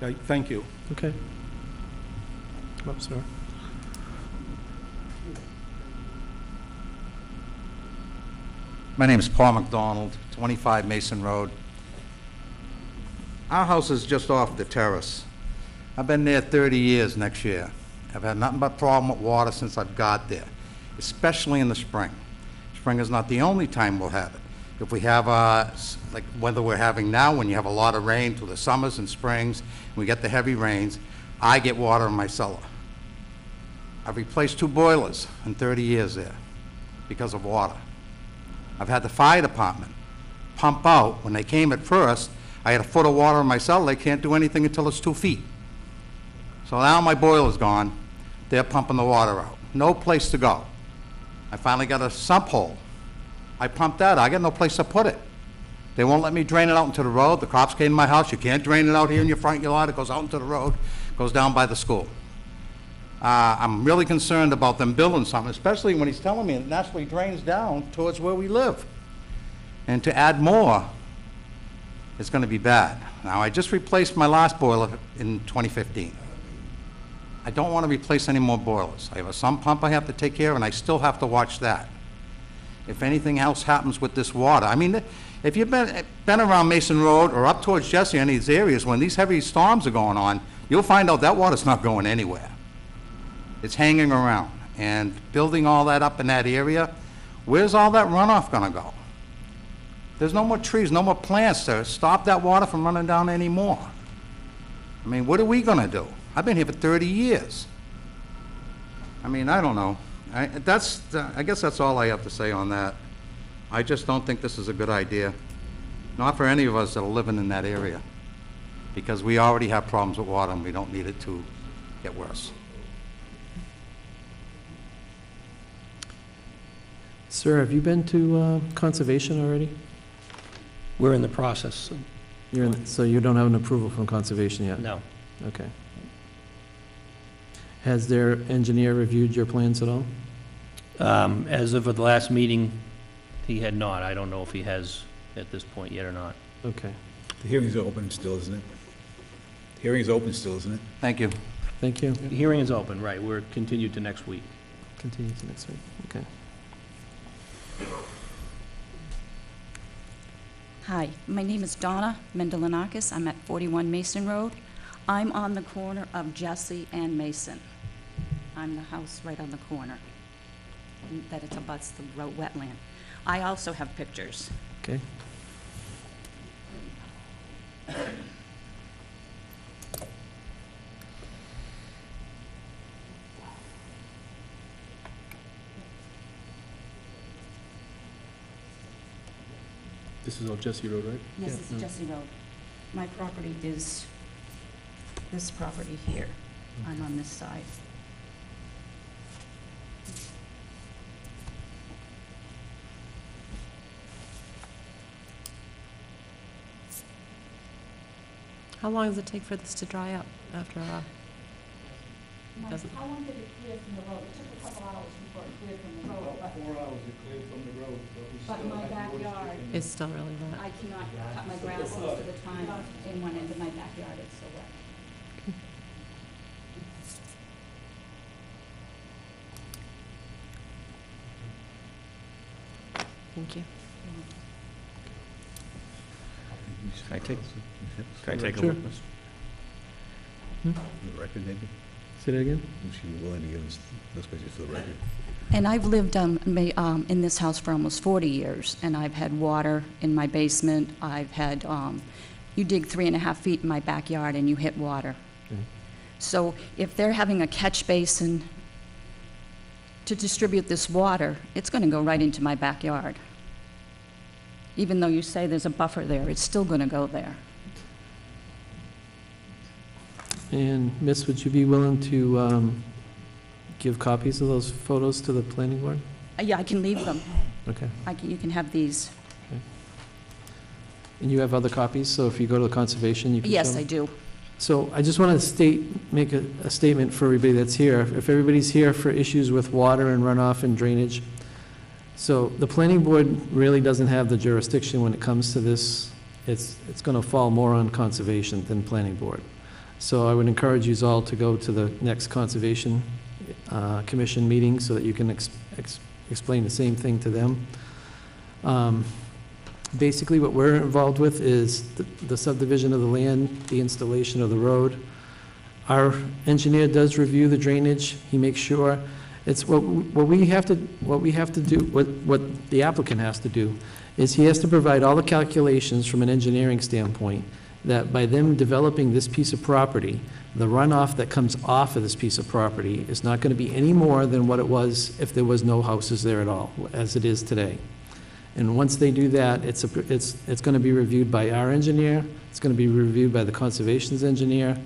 S8: Okay, thank you.
S1: Okay. Come up, sir.
S9: My name is Paul McDonald, 25 Mason Road. Our house is just off the terrace. I've been there 30 years next year. I've had nothing but problem with water since I've got there, especially in the spring. Spring is not the only time we'll have it. If we have, like weather we're having now, when you have a lot of rain through the summers and springs, and we get the heavy rains, I get water in my cellar. I've replaced 2 boilers in 30 years there because of water. I've had the fire department pump out. When they came at first, I had a foot of water in my cellar. They can't do anything until it's 2 feet. So now my boiler's gone. They're pumping the water out. No place to go. I finally got a sump hole. I pumped that. I got no place to put it. They won't let me drain it out into the road. The cops came to my house, you can't drain it out here in your front yard, it goes out into the road, goes down by the school. I'm really concerned about them building something, especially when he's telling me it naturally drains down towards where we live. And to add more, it's gonna be bad. Now, I just replaced my last boiler in 2015. I don't wanna replace any more boilers. I have a sump pump I have to take care of, and I still have to watch that. If anything else happens with this water, I mean, if you've been around Mason Road or up towards Jesse, any of these areas, when these heavy storms are going on, you'll find out that water's not going anywhere. It's hanging around, and building all that up in that area, where's all that runoff gonna go? There's no more trees, no more plants to stop that water from running down anymore. I mean, what are we gonna do? I've been here for 30 years. I mean, I don't know. I guess that's all I have to say on that. I just don't think this is a good idea, not for any of us that are living in that area, because we already have problems with water and we don't need it to get worse.
S1: Sir, have you been to Conservation already?
S6: We're in the process.
S1: So you don't have an approval from Conservation yet?
S6: No.
S1: Okay. Has their engineer reviewed your plans at all?
S6: As of the last meeting, he had not. I don't know if he has at this point yet or not.
S1: Okay,
S3: The hearing's open still, isn't it? The hearing's open still, isn't it?
S9: Thank you.
S1: thank you.
S6: The hearing is open, right. We're continued to next week.
S1: Continue to next week, okay.
S10: Hi, my name is Donna Mendelinakis. I'm at 41 Mason Road. I'm on the corner of Jesse and Mason. I'm the house right on the corner, and that it abuts the road wetland. I also have pictures.
S1: Okay.
S6: This is on Jesse Road, right?
S10: Yes, this is Jesse Road. My property is this property here. I'm on this side.
S2: How long does it take for this to dry up after, Doesn't-
S10: How long did it clear from the road? It took a couple hours before it cleared from the road, but
S8: 4 hours it cleared from the road,
S10: but my backyard,
S2: it's still really wet?
S10: I cannot cut my grass most of the time in one end of my backyard, it's so wet.
S2: Thank you.
S3: Can I take a
S1: Sure.
S3: look, Miss? The record, maybe?
S1: Say that again?
S3: If she be willing to give us those pictures for the record.
S10: And I've lived in this house for almost 40 years, and I've had water in my basement. I've had, you dig 3.5 feet in my backyard and you hit water.
S1: Okay.
S10: So if they're having a catch basin to distribute this water, it's going to go right into my backyard. Even though you say there's a buffer there, it's still going to go there.
S1: And Miss, would you be willing to give copies of those photos to the planning board?
S10: Yeah, I can leave them.
S1: Okay.
S10: You can have these.
S1: And you have other copies, so if you go to the conservation, you can show
S10: Yes,
S1: them?
S10: I do.
S1: So I just want to make a statement for everybody that's here. If everybody's here for issues with water and runoff and drainage, so the planning board really doesn't have the jurisdiction when it comes to this. It's going to fall more on conservation than planning board. So I would encourage you all to go to the next Conservation Commission meeting so that you can explain the same thing to them. Basically, what we're involved with is the subdivision of the land, the installation of the road. Our engineer does review the drainage. He makes sure it's what we have to do, what the applicant has to do, is he has to provide all the calculations from an engineering standpoint that by them developing this piece of property, the runoff that comes off of this piece of property is not going to be any more than what it was if there was no houses there at all, as it is today. And once they do that, it's going to be reviewed by our engineer, it's going to be reviewed by the conservation's engineer,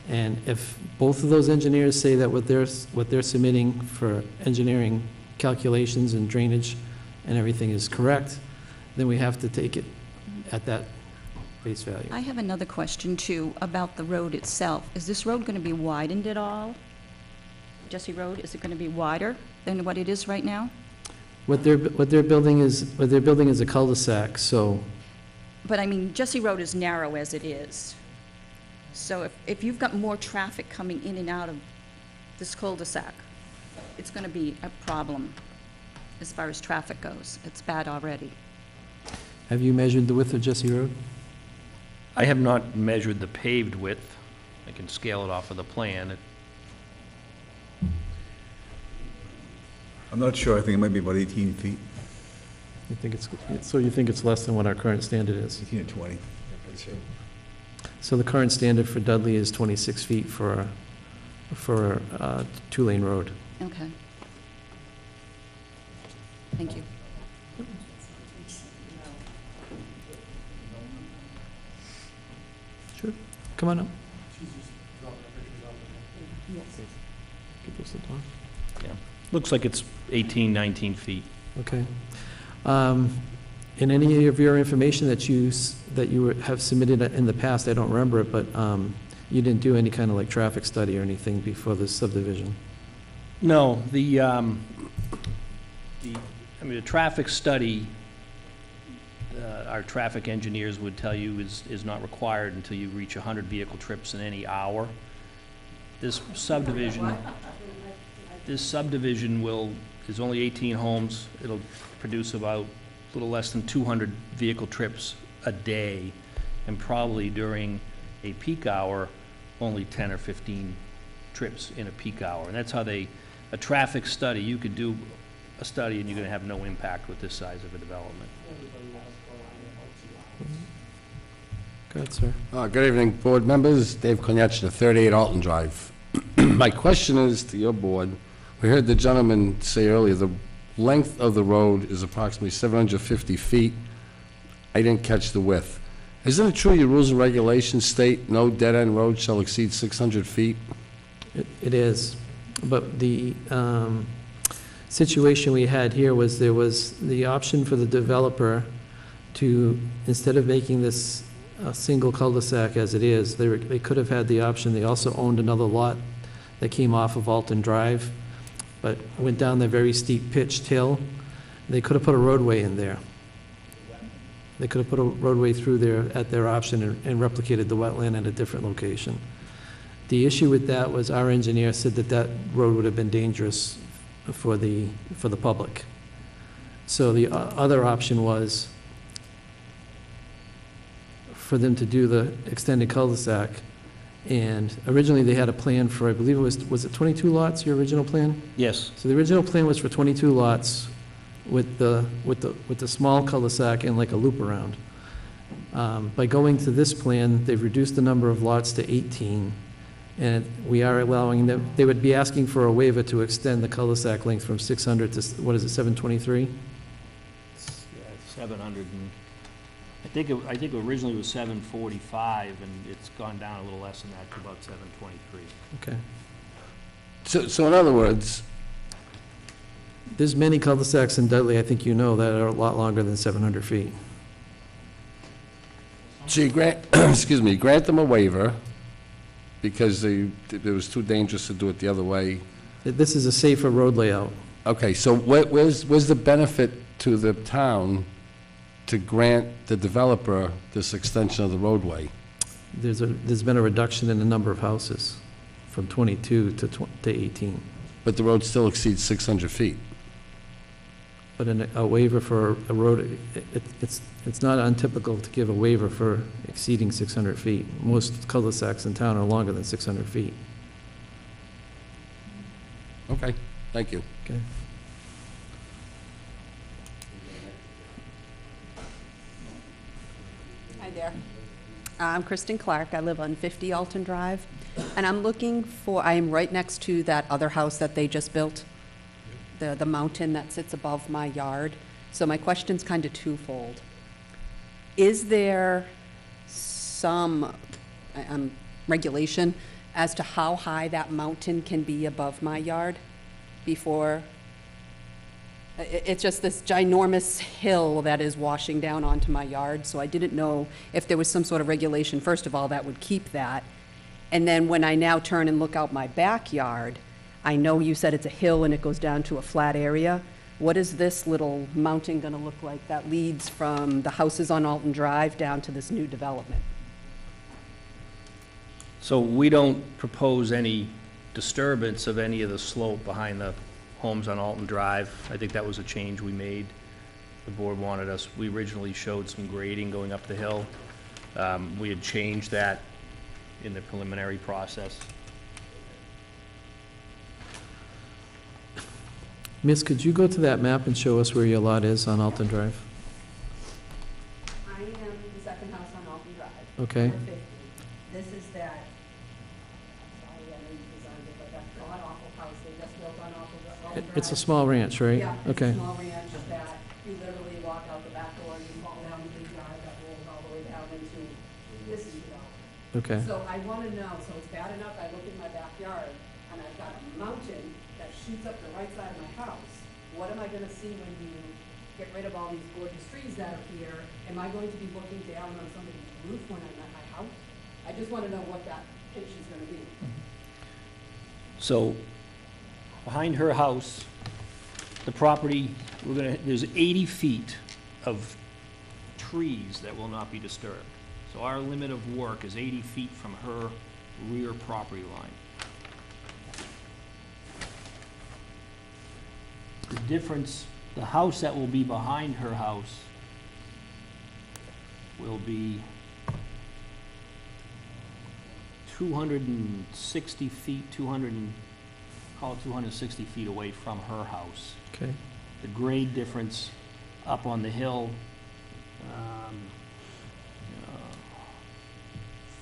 S1: and if both of those engineers say that what they're submitting for engineering calculations and drainage and everything is correct, then we have to take it at that base value.
S10: I have another question, too, about the road itself. Is this road going to be widened at all? Jesse Road, is it going to be wider than what it is right now?
S1: What they're building is a cul-de-sac, so
S10: But I mean, Jesse Road is narrow as it is. So if you've got more traffic coming in and out of this cul-de-sac, it's going to be a problem as far as traffic goes. It's bad already.
S1: have you measured the width of Jesse Road?
S6: I have not measured the paved width. I can scale it off of the plan.
S3: I'm not sure, I think it might be about 18 feet,
S1: You think so you think it's less than what our current standard is?
S3: 18 or 20.
S1: So the current standard for Dudley is 26 feet for a two-lane road.
S10: Okay. Thank you.
S1: Sure, come on up.
S10: Yes.
S1: Give us the door.
S6: Looks like it's 18, 19 feet.
S1: Okay. In any of your information that you have submitted in the past, I don't remember it, but you didn't do any kind of like traffic study or anything before this subdivision?
S6: No, the traffic study, our traffic engineers would tell you is not required until you reach 100 vehicle trips in any hour. This subdivision is only 18 homes. It'll produce about a little less than 200 vehicle trips a day, and probably during a peak hour, only 10 or 15 trips in a peak hour. And that's how a traffic study, you could do a study and you're gonna have no impact with this size of a development.
S1: Go ahead, sir.
S11: Good evening, board members. Dave Konyachna, 38 Alton Drive. My question is to your board. We heard the gentleman say earlier the length of the road is approximately 750 feet. I didn't catch the width. Isn't it true your rules and regulations state no dead-end road shall exceed 600 feet?
S1: It is, but the situation we had here was there was the option for the developer to, instead of making this a single cul-de-sac as it is, they could have had the option, they also owned another lot that came off of Alton Drive, but went down the very steep pitched hill. They could have put a roadway in there. They could have put a roadway through there at their option and replicated the wetland at a different location. The issue with that was our engineer said that that road would have been dangerous for the public. So the other option was for them to do the extended cul-de-sac. And originally, they had a plan for, I believe it was it 22 lots, your original plan?
S6: Yes.
S1: So the original plan was for 22 lots with the small cul-de-sac and like a loop around. By going to this plan, they've reduced the number of lots to 18, and we are allowing them, they would be asking for a waiver to extend the cul-de-sac length from 600 to, what is it, 723?
S6: 700 and, I think originally it was 745, and it's gone down a little less than that to about 723.
S1: Okay.
S11: So in other words,
S1: There's many cul-de-sacs in Dudley, I think you know, that are a lot longer than 700 feet.
S11: so you grant, excuse me, grant them a waiver because it was too dangerous to do it the other way.
S1: This is a safer road layout.
S11: Okay, so where's the benefit to the town to grant the developer this extension of the roadway?
S1: There's been a reduction in the number of houses from 22 to 18.
S11: But the road still exceeds 600 feet.
S1: But a waiver for a road, it's not untypical to give a waiver for exceeding 600 feet. Most cul-de-sacs in town are longer than 600 feet.
S11: Okay, thank you.
S1: Okay.
S12: Hi there. I'm Kristen Clark. I live on 50 Alton Drive, and I'm looking for, I am right next to that other house that they just built, the mountain that sits above my yard. So my question's kind of twofold. Is there some regulation as to how high that mountain can be above my yard before It's just this ginormous hill that is washing down onto my yard, so I didn't know if there was some sort of regulation, first of all, that would keep that. And then when I now turn and look out my backyard, I know you said it's a hill and it goes down to a flat area. What is this little mountain gonna look like that leads from the houses on Alton Drive down to this new development?
S6: So we don't propose any disturbance of any of the slope behind the homes on Alton Drive. I think that was a change we made. The board wanted us, we originally showed some grading going up the hill. We had changed that in the preliminary process.
S1: Miss, could you go to that map and show us where your lot is on Alton Drive?
S12: I am the second house on Alton Drive.
S1: Okay.
S12: Number 50. This is that, sorry, I know you designed it, but that god-awful house they just built on Alton Drive.
S1: It's a small ranch, right?
S12: Yeah, it's
S1: Okay.
S12: a small ranch that you literally walk out the back door and you fall down the yard that rolls all the way down into this development.
S1: Okay.
S12: So I want to know, so it's bad enough, I look in my backyard and I've got a mountain that shoots up the right side of my house. What am I going to see when you get rid of all these gorgeous trees that are here? Am I going to be looking down on somebody's roof when I'm at my house? I just want to know what that picture's going to be.
S6: So, behind her house, the property, there's 80 feet of trees that will not be disturbed. So our limit of work is 80 feet from her rear property line. The difference, the house that will be behind her house will be 260 feet, call it 260 feet away from her house.
S1: Okay.
S6: The grade difference up on the hill,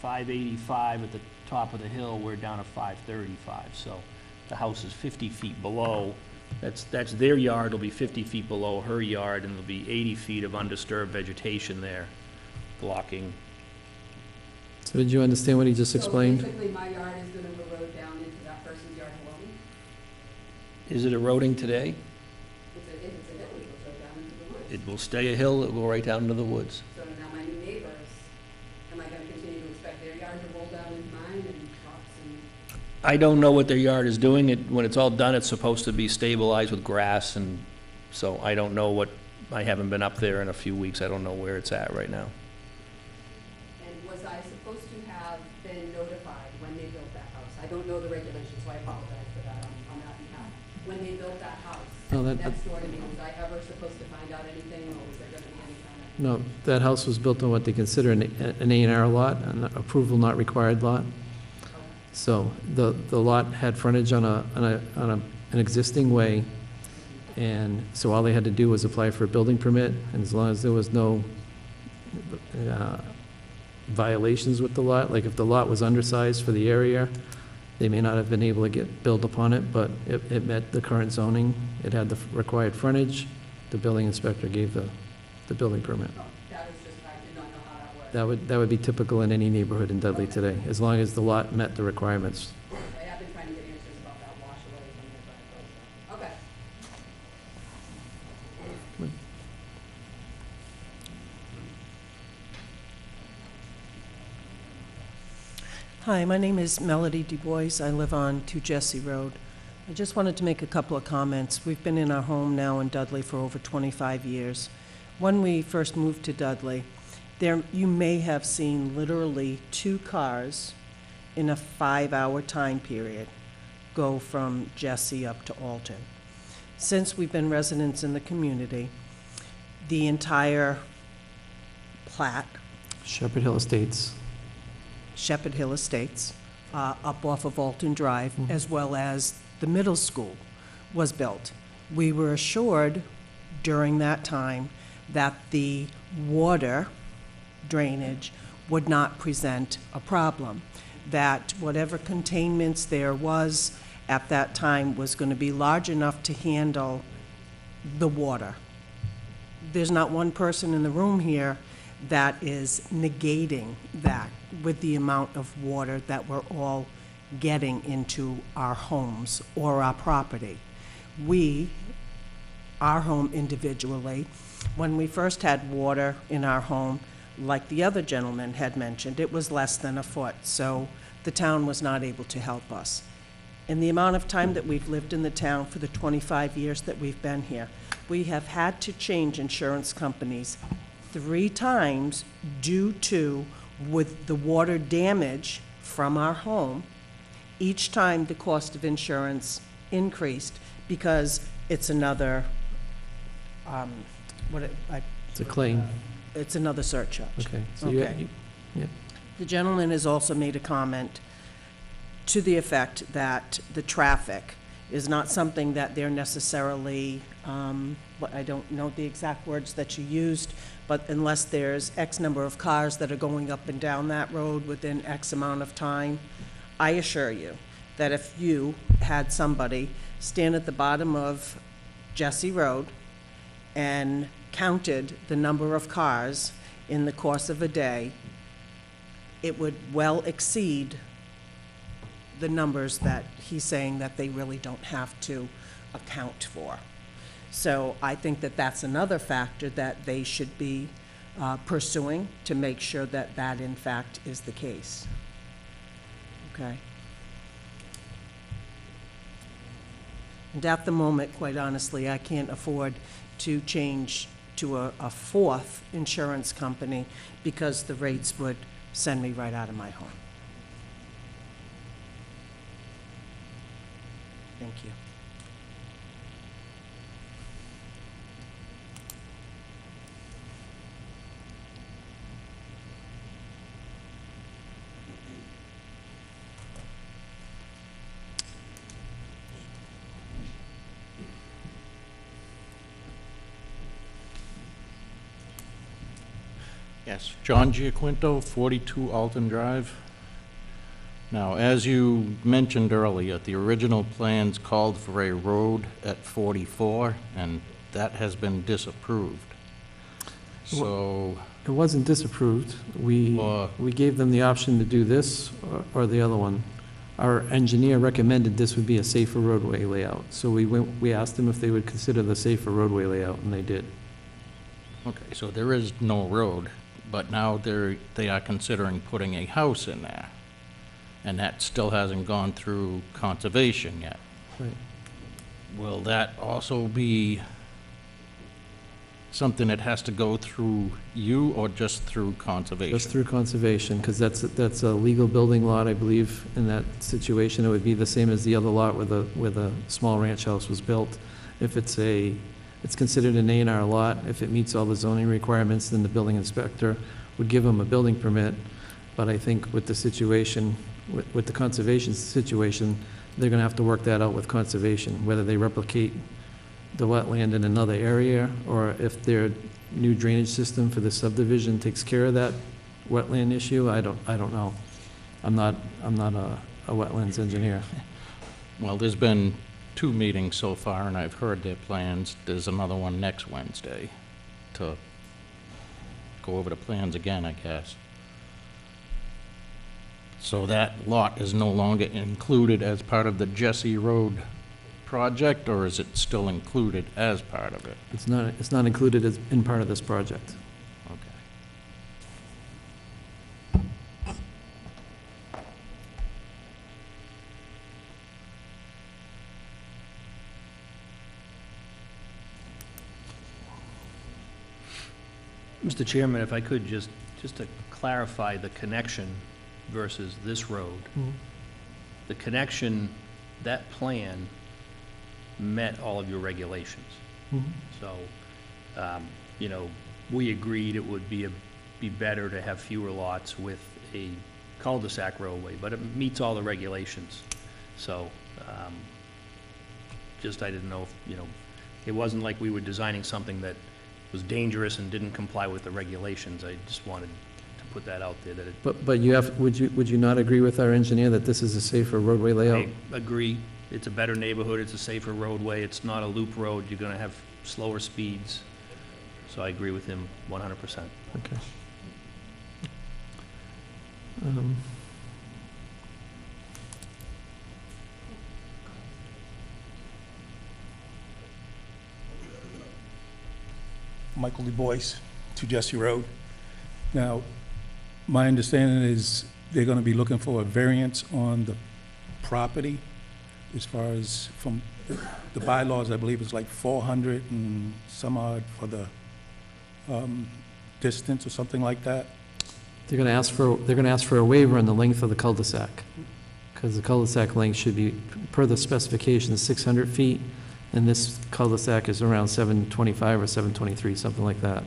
S6: 585 at the top of the hill, we're down to 535. So the house is 50 feet below. That's their yard, it'll be 50 feet below her yard, and there'll be 80 feet of undisturbed vegetation there, blocking.
S1: So did you understand what he just explained?
S12: So basically my yard is going to erode down into that person's yard below me?
S6: Is it eroding today?
S12: If it's a hill, it goes right down into the woods.
S6: It will stay a hill, it'll go right down into the woods.
S12: So now my new neighbors, am I going to continue to expect their yard to roll down into mine and trucks and?
S6: I don't know what their yard is doing. When it's all done, it's supposed to be stabilized with grass, and so I don't know I haven't been up there in a few weeks. I don't know where it's at right now.
S12: And was I supposed to have been notified when they built that house? I don't know the regulations, so I apologize for that on that behalf. When they built that house,
S1: No, that-
S12: next door to me, was I ever supposed to find out anything, or was there going to be any kind of?
S1: No, that house was built on what they consider an A&R lot, an approval not required lot. So the lot had frontage on an existing way, and so all they had to do was apply for a building permit, and as long as there was no violations with the lot, like if the lot was undersized for the area, they may not have been able to build upon it, but it met the current zoning, it had the required frontage, the building inspector gave the building permit.
S12: That was just, I did not know how that worked.
S1: That would be typical in any neighborhood in Dudley today, as long as the lot met the requirements.
S12: I have been trying to get answers about that wash away from the driveway, so, okay.
S13: Hi, my name is Melody DuBois. I live on 2 Jesse Road. I just wanted to make a couple of comments. We've been in our home now in Dudley for over 25 years. When we first moved to Dudley, you may have seen literally 2 cars in a 5-hour time period go from Jesse up to Alton. Since we've been residents in the community, the entire plat,
S1: Shepherd Hill Estates.
S13: Shepherd Hill Estates, up off of Alton Drive, as well as the middle school was built. We were assured during that time that the water drainage would not present a problem, that whatever containments there was at that time was going to be large enough to handle the water. There's not one person in the room here that is negating that with the amount of water that we're all getting into our homes or our property. We, our home individually. When we first had water in our home, like the other gentleman had mentioned, it was less than a foot, so the town was not able to help us. In the amount of time that we've lived in the town for the 25 years that we've been here, we have had to change insurance companies 3 times due to, with the water damage from our home, each time the cost of insurance increased because it's another,
S1: It's a claim.
S13: it's another surcharge.
S1: Okay. So you-
S13: Okay.
S1: yeah.
S13: The gentleman has also made a comment to the effect that the traffic is not something that they're necessarily, what, I don't know the exact words that you used, but unless there's X number of cars that are going up and down that road within X amount of time, I assure you that if you had somebody stand at the bottom of Jesse Road and counted the number of cars in the course of a day, it would well exceed the numbers that he's saying that they really don't have to account for. So I think that that's another factor that they should be pursuing to make sure that that in fact is the case. Okay? And at the moment, quite honestly, I can't afford to change to a fourth insurance company because the rates would send me right out of my home. Thank you.
S14: Yes, John Giaquinto, 42 Alton Drive. Now, as you mentioned earlier, the original plans called for a road at 44, and that has been disapproved. So,
S1: It wasn't disapproved. We gave them the option to do this or the other one. Our engineer recommended this would be a safer roadway layout. So we asked them if they would consider the safer roadway layout, and they did.
S14: okay, so there is no road, but now they are considering putting a house in there. And that still hasn't gone through conservation yet.
S1: Right.
S14: Will that also be something that has to go through you or just through conservation?
S1: Just through conservation, because that's a legal building lot, I believe. In that situation, it would be the same as the other lot where the small ranch house was built. If it's considered an A&R lot, if it meets all the zoning requirements, then the building inspector would give them a building permit. But I think with the situation, with the conservation situation, they're gonna have to work that out with conservation, whether they replicate the wetland in another area, or if their new drainage system for the subdivision takes care of that wetland issue. I don't know. I'm not a wetlands engineer.
S14: Well, there's been 2 meetings so far, and I've heard their plans. There's another one next Wednesday to go over the plans again, I guess. So that lot is no longer included as part of the Jesse Road project, or is it still included as part of it?
S1: It's not included as in part of this project.
S14: Okay.
S6: Mr. Chairman, if I could just to clarify the connection versus this road. The connection, that plan met all of your regulations. So, you know, we agreed it would be better to have fewer lots with a cul-de-sac roadway, but it meets all the regulations. So, just I didn't know if, you know, it wasn't like we were designing something that was dangerous and didn't comply with the regulations. I just wanted to put that out there that it.
S1: But you have, would you not agree with our engineer that this is a safer roadway layout?
S6: I agree. It's a better neighborhood. It's a safer roadway. It's not a loop road. You're gonna have slower speeds. So I agree with him 100%.
S1: Okay.
S8: Michael Du Bois, 2 Jesse Road. Now, my understanding is they're going to be looking for a variance on the property as far as from the bylaws, I believe it's like 400 and some odd for the distance or something like that.
S1: They're going to ask for a waiver on the length of the cul-de-sac, because the cul-de-sac length should be, per the specifications, 600 feet, and this cul-de-sac is around 725 or 723, something like that.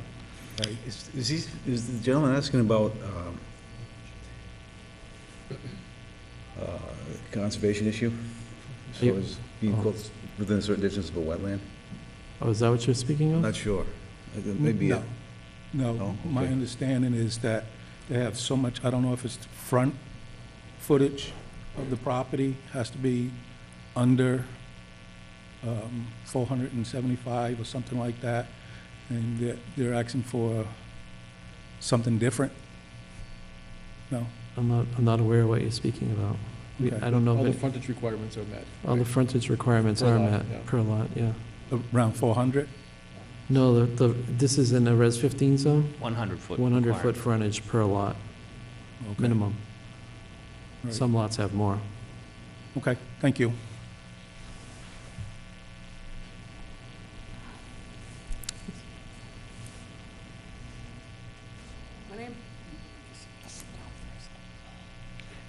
S3: Right. Is the gentleman asking about conservation issue? As far as being close, within a certain distance of a wetland?
S1: Oh, is that what you're speaking
S3: I'm
S1: of?
S3: not sure. Maybe.
S8: No. No,
S3: No?
S8: my
S3: Okay.
S8: understanding is that they have so much, I don't know if it's the front footage of the property has to be under 475 or something like that, and they're asking for something different? No?
S1: I'm not aware of what you're speaking about.
S8: Okay.
S1: I don't know.
S4: All
S1: if
S4: the
S1: it-
S4: frontage requirements are met.
S1: All the frontage requirements
S4: Per
S1: are
S4: lot,
S1: met
S4: yeah.
S1: per lot, yeah.
S8: Around 400?
S1: No, this is in a Res 15 zone,
S6: 100-foot
S1: 100-foot frontage per lot,
S8: Okay.
S1: minimum.
S8: Right.
S1: Some lots have more.
S8: Okay, thank you.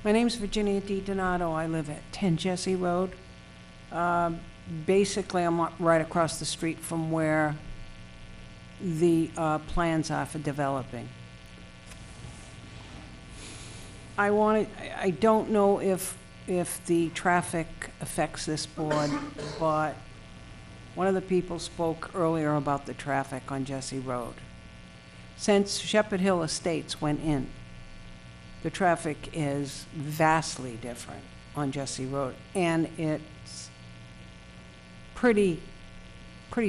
S7: My name's Virginia D. Donato. I live at 10 Jesse Road. Basically, I'm right across the street from where the plans are for developing. I don't know if the traffic affects this board, but one of the people spoke earlier about the traffic on Jesse Road. Since Shepherd Hill Estates went in, the traffic is vastly different on Jesse Road, and it's pretty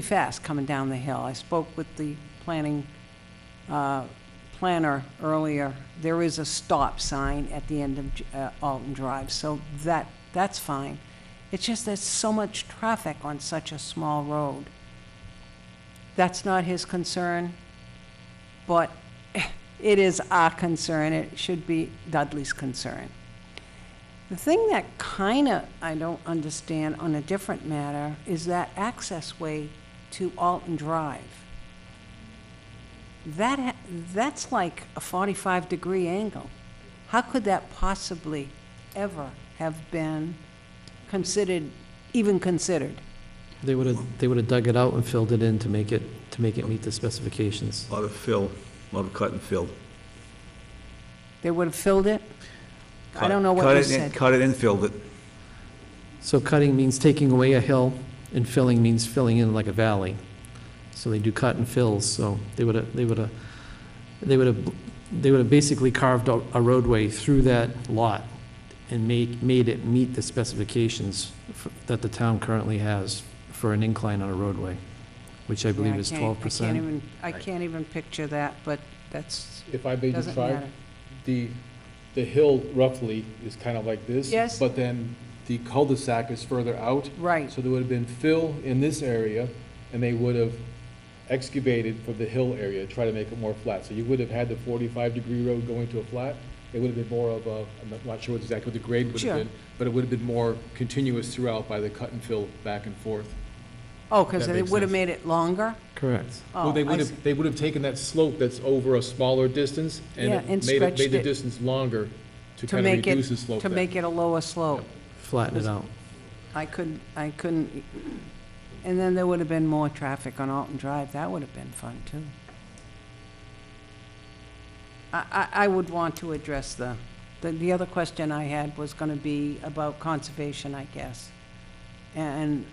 S7: fast coming down the hill. I spoke with the planner earlier. There is a stop sign at the end of Alton Drive, so that's fine. It's just there's so much traffic on such a small road. That's not his concern, but it is our concern. It should be Dudley's concern. The thing that I don't understand on a different matter is that access way to Alton Drive. That's like a 45-degree angle. How could that possibly ever have been even considered?
S1: They would have dug it out and filled it in to make it meet the specifications.
S3: A lot of fill, a lot of cut and fill.
S7: They would have filled it? I don't know what you said.
S3: Cut it and filled it.
S1: So cutting means taking away a hill, and filling means filling in like a valley. So they do cut and fills, so they would have basically carved out a roadway through that lot and made it meet the specifications that the town currently has for an incline on a roadway, which I believe is 12%.
S7: I can't even picture that, but that's,
S4: If I may just
S7: doesn't
S4: try,
S7: matter.
S4: the hill roughly is kind of like this.
S7: Yes.
S4: But then the cul-de-sac is further out.
S7: Right.
S4: So there would have been fill in this area, and they would have excavated for the hill area to try to make it more flat. So you would have had the 45-degree road going to a flat. It would have been more of I'm not sure exactly what the grade would
S7: Sure.
S4: have been, but it would have been more continuous throughout by the cut and fill back and forth.
S7: Oh, because
S4: That
S7: they
S4: makes
S7: would have
S4: sense.
S7: made it longer?
S1: Correct.
S7: Oh,
S4: Well, they
S7: I
S4: would
S7: see.
S4: have, they would have taken that slope that's over a smaller distance and
S7: Yeah,
S4: it
S7: and
S4: made
S7: stretched
S4: the
S7: it
S4: distance longer to
S7: To
S4: kind of
S7: make
S4: reduce the
S7: it,
S4: slope.
S7: to make it a lower slope.
S1: Flatten it out.
S7: I couldn't, and then there would have been more traffic on Alton Drive. That would have been fun, too. I would want to address the other question I had was going to be about conservation, I guess. And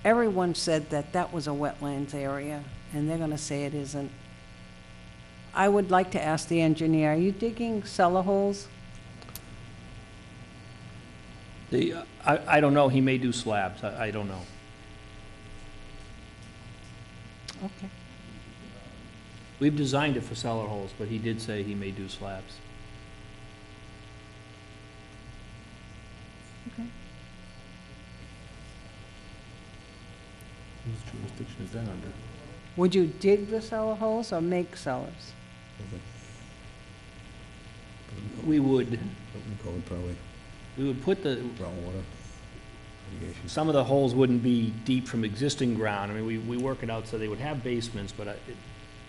S7: everyone said that was a wetlands area, and they're going to say it isn't. I would like to ask the engineer, are you digging cellar holes?
S6: I don't know, he may do slabs, I don't know.
S7: Okay.
S6: We've designed it for cellar holes, but he did say he may do slabs.
S4: Whose jurisdiction is that under?
S7: Would you dig the cellar holes or make cellars?
S6: We would,
S3: Building code, probably,
S6: we would put the,
S3: groundwater, irrigation.
S6: some of the holes wouldn't be deep from existing ground. I mean, we work it out so they would have basements, but,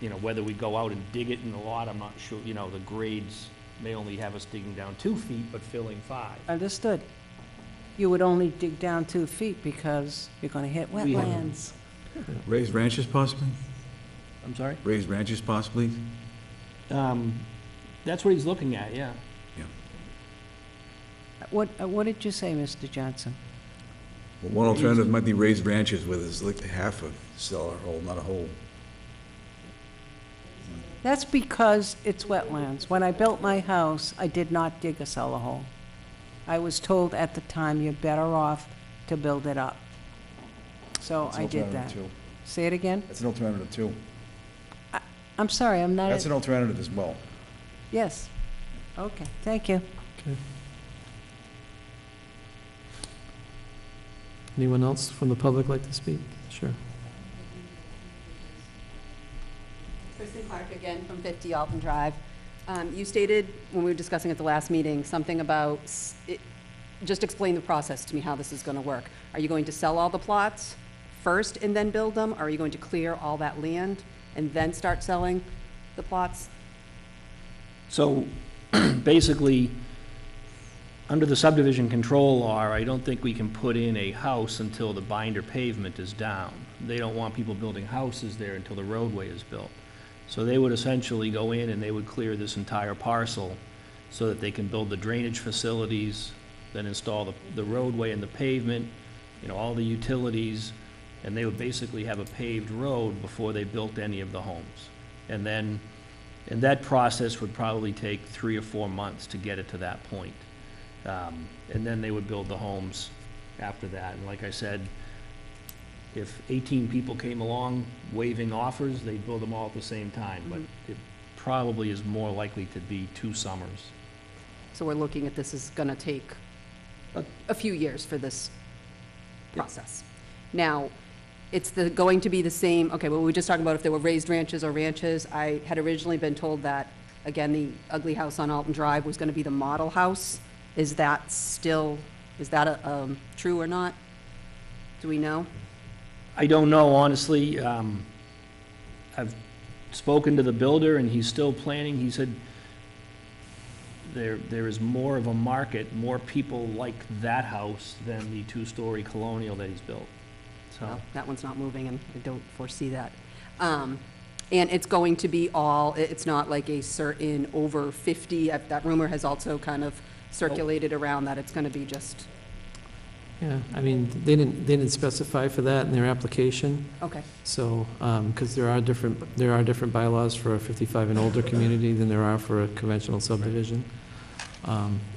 S6: you know, whether we go out and dig it in the lot, I'm not sure. You know, the grades may only have us digging down 2 feet, but filling 5.
S7: Understood. You would only dig down 2 feet because you're gonna hit
S6: We have-
S7: wetlands.
S3: Raised ranches possibly?
S6: I'm sorry?
S3: Raised ranches possibly?
S6: That's what he's looking at, yeah.
S7: What did you say, Mr. Johnson?
S3: Well, one alternative might be raised ranches where there's like half a cellar hole, not a hole.
S7: That's because it's wetlands. When I built my house, I did not dig a cellar hole. I was told at the time, you're better off to build it up. So
S3: That's
S7: I
S3: an
S7: did
S3: alternative,
S7: that.
S3: too.
S7: Say it again?
S3: That's an alternative too.
S7: I'm sorry, I'm not...
S3: That's an alternative as well.
S7: Yes. Okay, thank you.
S1: Okay. Anyone else from the public like to speak? Sure.
S12: Kristen Clark again from 50 Alton Drive. You stated, when we were discussing at the last meeting, something about, just explain the process to me, how this is going to work. Are you going to sell all the plots first and then build them? Or are you going to clear all that land and then start selling the plots?
S6: So basically, under the subdivision control law, I don't think we can put in a house until the binder pavement is down. They don't want people building houses there until the roadway is built. So they would essentially go in and they would clear this entire parcel so that they can build the drainage facilities, then install the roadway and the pavement, you know, all the utilities, and they would basically have a paved road before they built any of the homes. And that process would probably take 3 or 4 months to get it to that point. And then they would build the homes after that. And like I said, if 18 people came along waiving offers, they'd build them all at the same time. But it probably is more likely to be 2 summers.
S12: So we're looking at this is going to take a few years for this process. Now, it's going to be the same, okay, well, we were just talking about if there were raised ranches or ranches. I had originally been told that, again, the ugly house on Alton Drive was going to be the model house. Is that still, is that true or not? Do we know?
S6: I don't know, honestly. I've spoken to the builder, and he's still planning. He said there is more of a market, more people like that house than the 2-story colonial that he's built. So
S12: Well, that one's not moving, and I don't foresee that. And it's going to be all, it's not like a certain over 50, that rumor has also kind of circulated around that it's going to be just,
S1: Yeah, I mean, they didn't specify for that in their application.
S12: okay.
S1: So, because there are different bylaws for a 55 and older community than there are for a conventional subdivision.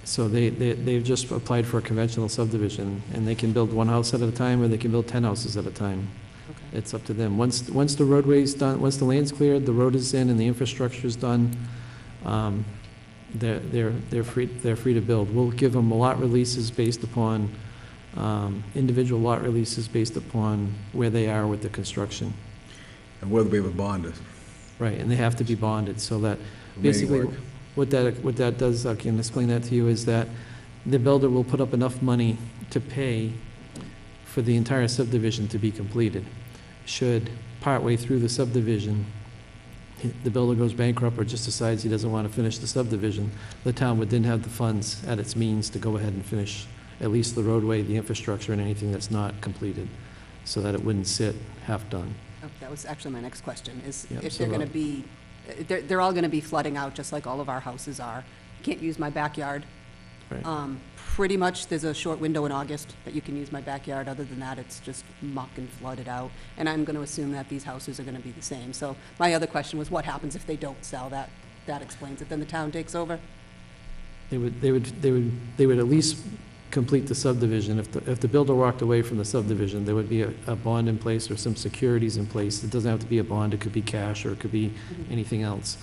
S1: So they've just applied for a conventional subdivision, and they can build 1 house at a time, or they can build 10 houses at a time.
S12: Okay.
S1: It's up to them. Once the roadway's done, once the land's cleared, the road is in, and the infrastructure's done, they're free to build. We'll give them lot releases based upon individual lot releases based upon where they are with the construction.
S3: And whether we have a bond.
S1: Right, and they have to be bonded, so that,
S3: Remaining
S1: basically,
S3: work.
S1: what that does, I can explain that to you, is that the builder will put up enough money to pay for the entire subdivision to be completed. Should partway through the subdivision, the builder goes bankrupt or just decides he doesn't want to finish the subdivision, the town would then have the funds at its means to go ahead and finish at least the roadway, the infrastructure, and anything that's not completed, so that it wouldn't sit half-done.
S12: Oh, that was actually my next question, is
S1: Yep,
S12: if
S1: so
S12: they're going to
S1: that-
S12: be, they're all going to be flooding out, just like all of our houses are. Can't use my backyard.
S1: Right.
S12: Pretty much, there's a short window in August that you can use my backyard. Other than that, it's just muck and flooded out. And I'm going to assume that these houses are going to be the same. So my other question was, what happens if they don't sell? That explains it. Then the town takes over?
S1: They would at least complete the subdivision. If the builder walked away from the subdivision, there would be a bond in place or some securities in place. It doesn't have to be a bond, it could be cash, or it could be anything else.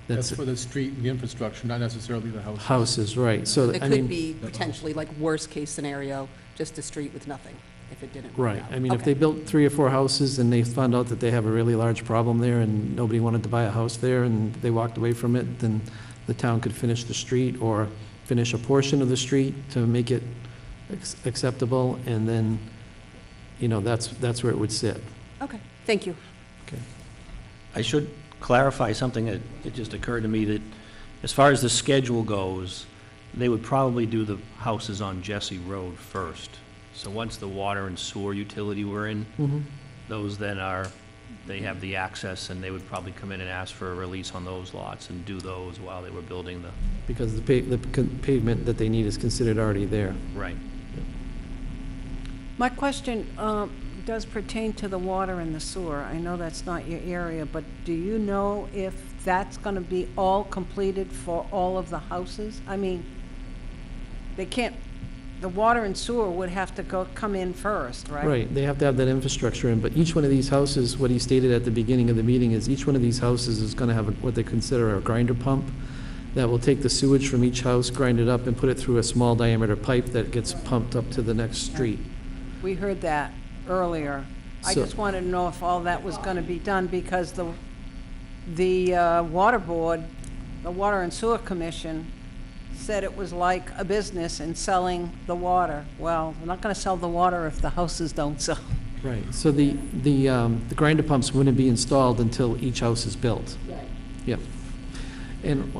S4: That's for the street and the infrastructure, not necessarily the house.
S1: Houses, right, so,
S12: It
S1: I
S12: could
S1: mean,
S12: be potentially, like, worst-case scenario, just a street with nothing. if it didn't work
S1: Right.
S12: out.
S1: I mean, if
S12: Okay.
S1: they built 3 or 4 houses and they found out that they have a really large problem there and nobody wanted to buy a house there and they walked away from it, then the town could finish the street or finish a portion of the street to make it acceptable, and then, that's where it would sit.
S12: Okay, thank you.
S6: I should clarify something that it just occurred to me, that as far as the schedule goes, they would probably do the houses on Jesse Road first. So once the water and sewer utility were in, those then they have the access, and they would probably come in and ask for a release on those lots and do those while they were building the,
S1: Because the pavement that they need is considered already there.
S6: right.
S7: My question does pertain to the water and the sewer. I know that's not your area, but do you know if that's going to be all completed for all of the houses? I mean, they can't, the water and sewer would have to come in first, right?
S1: Right, they have to have that infrastructure in, but each one of these houses, what he stated at the beginning of the meeting is each one of these houses is gonna have what they consider a grinder pump that will take the sewage from each house, grind it up, and put it through a small diameter pipe that gets pumped up to the next street.
S7: We heard that earlier. I
S1: So-
S7: just wanted to know if all that was going to be done, because the water board, the Water and Sewer Commission, said it was like a business in selling the water. Well, we're not going to sell the water if the houses don't sell.
S1: Right, so the grinder pumps wouldn't be installed until each house is built.
S7: Right.
S1: Yep. And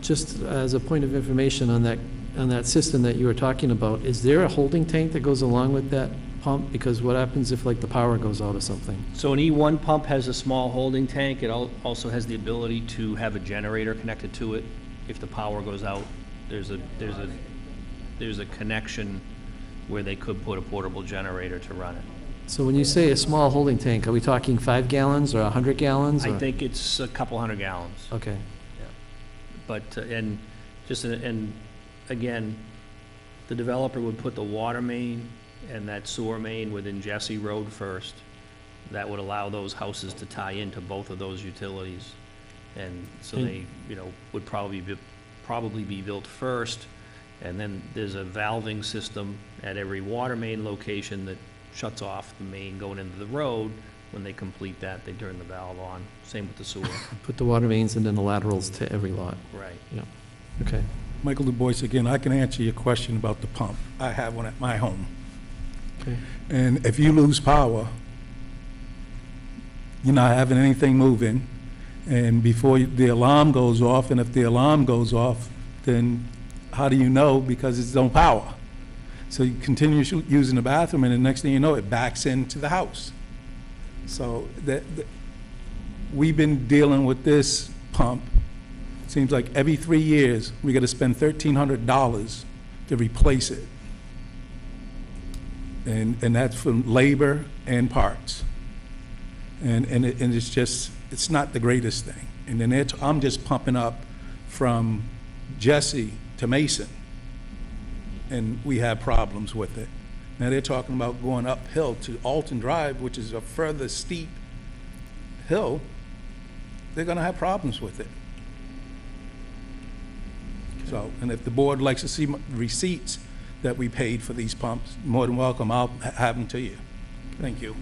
S1: just as a point of information on that system that you were talking about, is there a holding tank that goes along with that pump? Because what happens if, like, the power goes out or something?
S6: So an E1 pump has a small holding tank. It also has the ability to have a generator connected to it. If the power goes out, there's a connection where they could put a portable generator to run it.
S1: So when you say a small holding tank, are we talking 5 gallons or 100 gallons?
S6: I
S1: or-
S6: think it's a couple hundred gallons.
S1: Okay.
S6: But, and again, the developer would put the water main and that sewer main within Jesse Road first. That would allow those houses to tie into both of those utilities. And so they, would probably be built first. And then there's a valving system at every water main location that shuts off the main going into the road. When they complete that, they turn the valve on. Same with the sewer.
S1: Put the water mains and then the laterals to every lot.
S6: Right.
S1: Yeah, okay.
S8: Michael Du Bois again. I can answer your question about the pump. I have one at my home.
S1: Okay.
S8: And if you lose power, you're not having anything moving, and before the alarm goes off, and if the alarm goes off, then how do you know? Because it's no power. So you continue using the bathroom, and the next thing you know, it backs into the house. So we've been dealing with this pump. Seems like every 3 years, we got to spend $1,300 to replace it. And that's from labor and parts. And it's just, it's not the greatest thing. And then I'm just pumping up from Jesse to Mason, and we have problems with it. Now they're talking about going uphill to Alton Drive, which is a further steep hill. They're gonna have problems with it. So, and if the board likes to see receipts that we paid for these pumps, more than welcome, I'll have them to you. Thank you.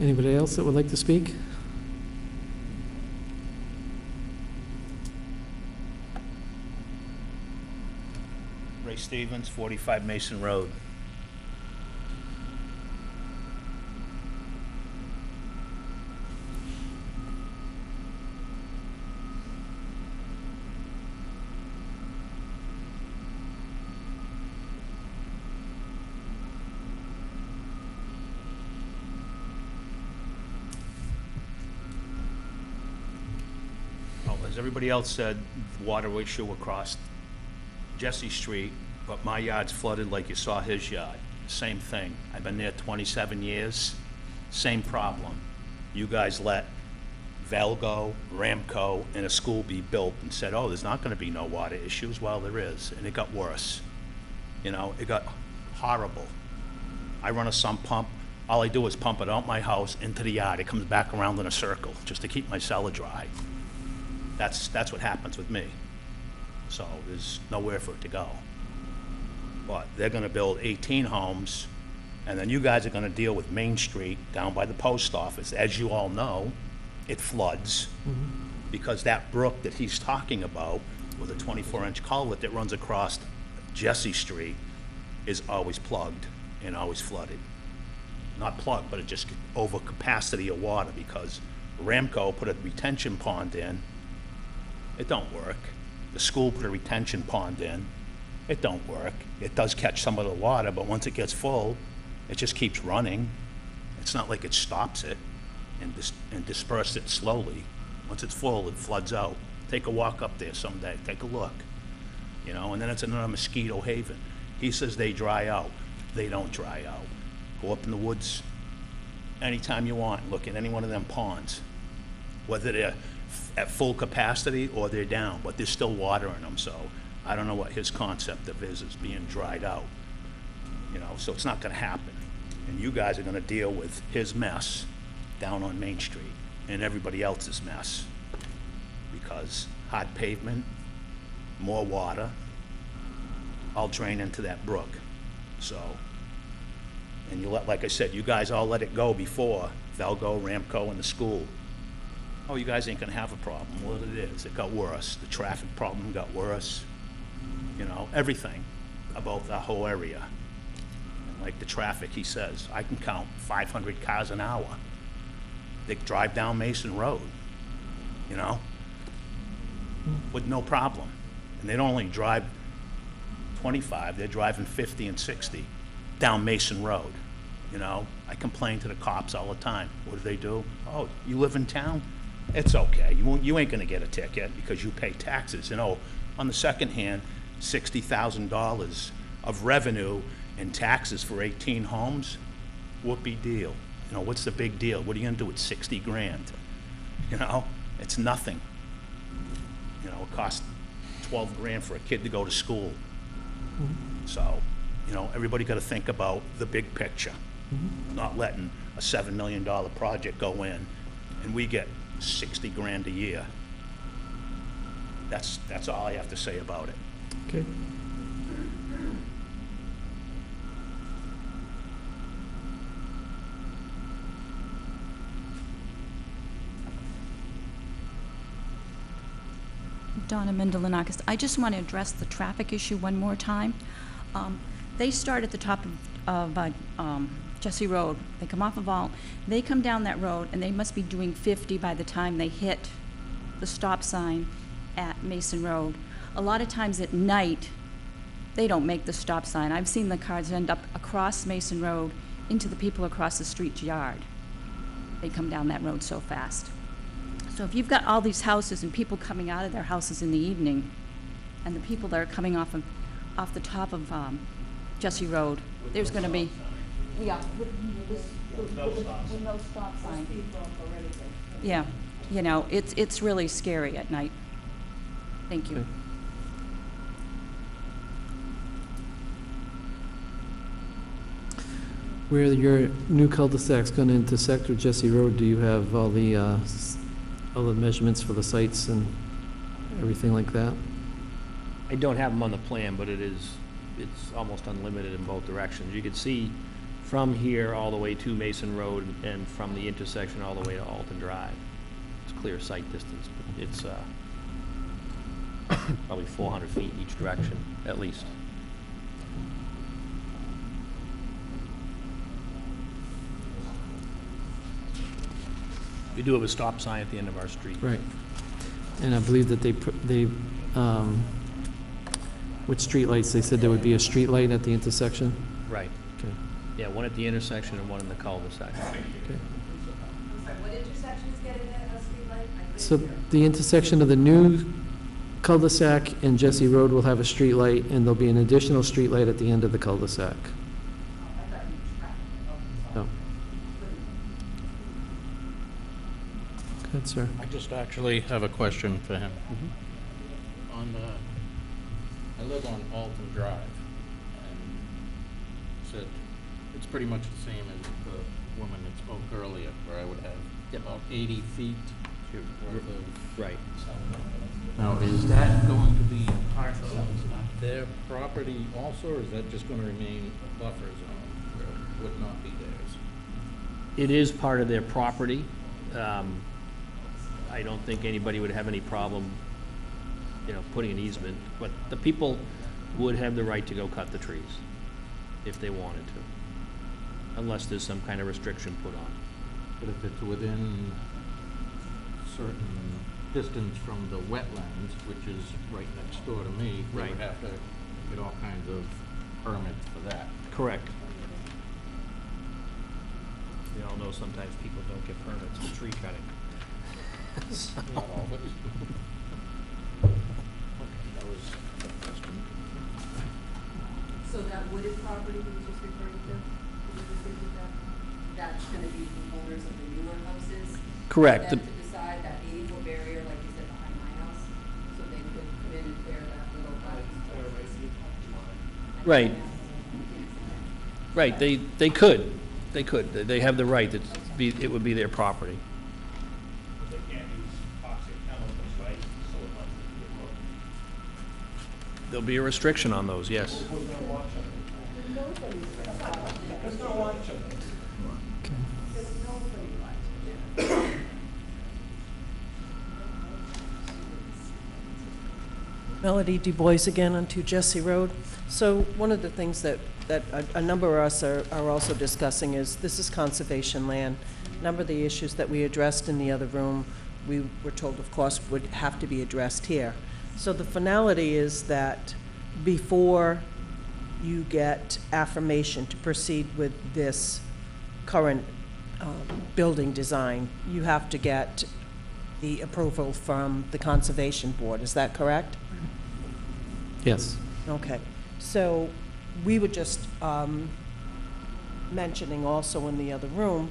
S1: Anybody else that would like to speak?
S15: Ray Stevens, 45 Mason Road. As everybody else said, the water issue across Jesse Street, but my yard's flooded like you saw his yard. Same thing. I've been there 27 years, same problem. You guys let Valgo, Ramco, and a school be built and said, oh, there's not gonna be no water issues. Well, there is, and it got worse. It got horrible. I run a sump pump. All I do is pump it out my house into the yard. It comes back around in a circle just to keep my cellar dry. That's what happens with me. So there's nowhere for it to go. But they're gonna build 18 homes, and then you guys are gonna deal with Main Street down by the post office. As you all know, it floods because that brook that he's talking about with a 24-inch culvert that runs across Jesse Street is always plugged and always flooded. Not plugged, but it just over capacity of water because Ramco put a retention pond in. It don't work. The school put a retention pond in. It don't work. It does catch some of the water, but once it gets full, it just keeps running. It's not like it stops it and disperses it slowly. Once it's full, it floods out. Take a walk up there someday, take a look. You know, and then it's another mosquito haven. He says they dry out. They don't dry out. Go up in the woods anytime you want, look at any one of them ponds, whether they're at full capacity or they're down, but there's still water in them, so I don't know what his concept of is being dried out. You know, so it's not gonna happen. And you guys are gonna deal with his mess down on Main Street and everybody else's mess. Because hard pavement, more water, all drain into that brook. So, and you let, like I said, you guys all let it go before, Valgo, Ramco, and the school. Oh, you guys ain't gonna have a problem. Well, it is. It got worse. The traffic problem got worse. You know, everything about that whole area. And like the traffic, he says, I can count 500 cars an hour. They drive down Mason Road, you know, with no problem. And they don't only drive 25, they're driving 50 and 60 down Mason Road, you know. I complain to the cops all the time. What do? Oh, you live in town? It's okay. You ain't gonna get a ticket because you pay taxes. You know, on the second hand, $60,000 of revenue and taxes for 18 homes, whoopee deal. You know, what's the big deal? What are you gonna do with 60 grand? You know, it's nothing. You know, it costs 12 grand for a kid to go to school. So, you know, everybody gotta think about the big picture, not letting a $7 million project go in and we get 60 grand a year. That's all I have to say about it.
S1: Okay.
S10: Donna Mendelinakis. I just want to address the traffic issue one more time. They start at the top of Jesse Road. They come off of Alt. They come down that road, and they must be doing 50 by the time they hit the stop sign at Mason Road. A lot of times at night, they don't make the stop sign. I've seen the cars end up across Mason Road into the people across the street's yard. They come down that road so fast. So if you've got all these houses and people coming out of their houses in the evening, and the people that are coming off the top of Jesse Road, there's going to be, yeah, with no stop sign. Yeah, you know, it's really scary at night. Thank you.
S1: Okay. Where your new cul-de-sac's going to intersect with Jesse Road, do you have all the measurements for the sites and everything like that?
S6: I don't have them on the plan, but it's almost unlimited in both directions. You can see from here all the way to Mason Road and from the intersection all the way to Alton Drive. It's clear sight distance, but it's probably 400 feet in each direction, at least. We do have a stop sign at the end of our street.
S1: Right. And I believe that with streetlights, they said there would be a street light at the intersection?
S6: Right.
S1: Okay.
S6: Yeah, one at the intersection and one in the cul-de-sac.
S1: Okay.
S12: What intersection is getting a street light?
S1: So the intersection of the new cul-de-sac and Jesse Road will have a street light, and there'll be an additional street light at the end of the cul-de-sac. No. Good, sir.
S14: I just actually have a question for him. I live on Alton Drive, and said it's pretty much the same as the woman that spoke earlier, where I would have about 80 feet
S6: Right.
S14: Now, is that going to be part of their property also, or is that just going to remain a buffer zone where it would not be theirs?
S6: It is part of their property. I don't think anybody would have any problem, putting an easement, but the people would have the right to go cut the trees if they wanted to, unless there's some kind of restriction put on.
S14: But if it's within certain distance from the wetlands, which is right next door to me, they
S6: Right.
S14: would have to get all kinds of permits for that.
S6: Correct. We all know sometimes people don't get permits for tree cutting.
S14: Not all of it. That was a question.
S12: So that wooded property he was just referring to, that's going to be the owners of the newer houses?
S6: Correct.
S12: For them to decide that 80-foot barrier, like you said, behind my house, so they could come in and clear that little
S6: Right. Right, they could. They have the right, it would be their property.
S15: They can't use toxic chemicals, right? So it must be
S6: There'll be a restriction on those, yes.
S13: Melody Du Bois again on 2 Jesse Road. So one of the things that a number of us are also discussing is this is conservation land. A number of the issues that we addressed in the other room, we were told, of course, would have to be addressed here. So the finality is that before you get affirmation to proceed with this current building design, you have to get the approval from the Conservation Board. Is that correct?
S1: Yes.
S13: Okay. So we were just mentioning also in the other room,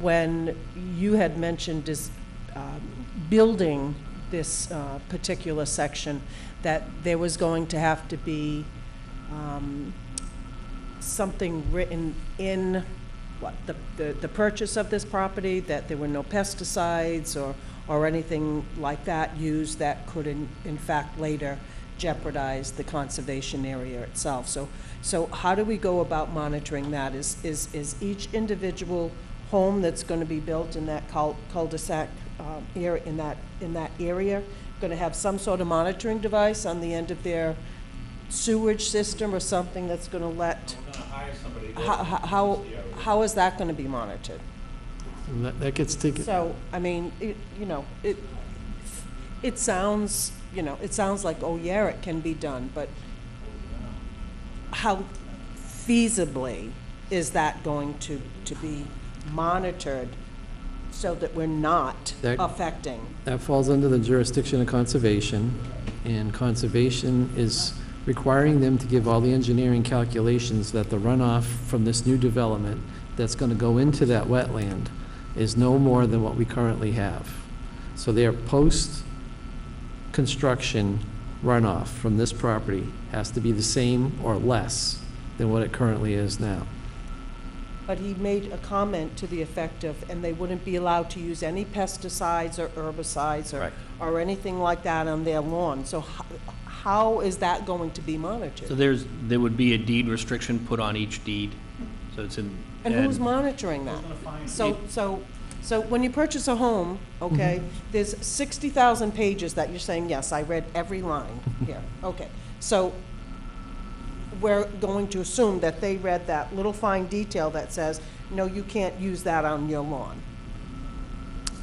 S13: when you had mentioned building this particular section, that there was going to have to be something written in the purchase of this property, that there were no pesticides or anything like that used that could in fact later jeopardize the conservation area itself. So how do we go about monitoring that? Is each individual home that's going to be built in that cul-de-sac area, in that area, going to have some sort of monitoring device on the end of their sewage system or something that's going to let?
S15: We're going to hire somebody.
S13: How is that going to be monitored?
S1: And that gets taken.
S13: So, I mean, it sounds, it sounds like, oh yeah, it can be done, but how feasibly is that going to be monitored so that we're not affecting?
S1: That falls under the jurisdiction of conservation, and conservation is requiring them to give all the engineering calculations that the runoff from this new development that's going to go into that wetland is no more than what we currently have. So their post-construction runoff from this property has to be the same or less than what it currently is now.
S13: But he made a comment to the effect of, and they wouldn't be allowed to use any pesticides or herbicides or anything like that on their lawn. So how is that going to be monitored?
S6: So there would be a deed restriction put on each deed, so it's in.
S13: And who's monitoring that? So when you purchase a home, okay, there's 60,000 pages that you're saying, yes, I read every line here. Okay, so we're going to assume that they read that little fine detail that says, no, you can't use that on your lawn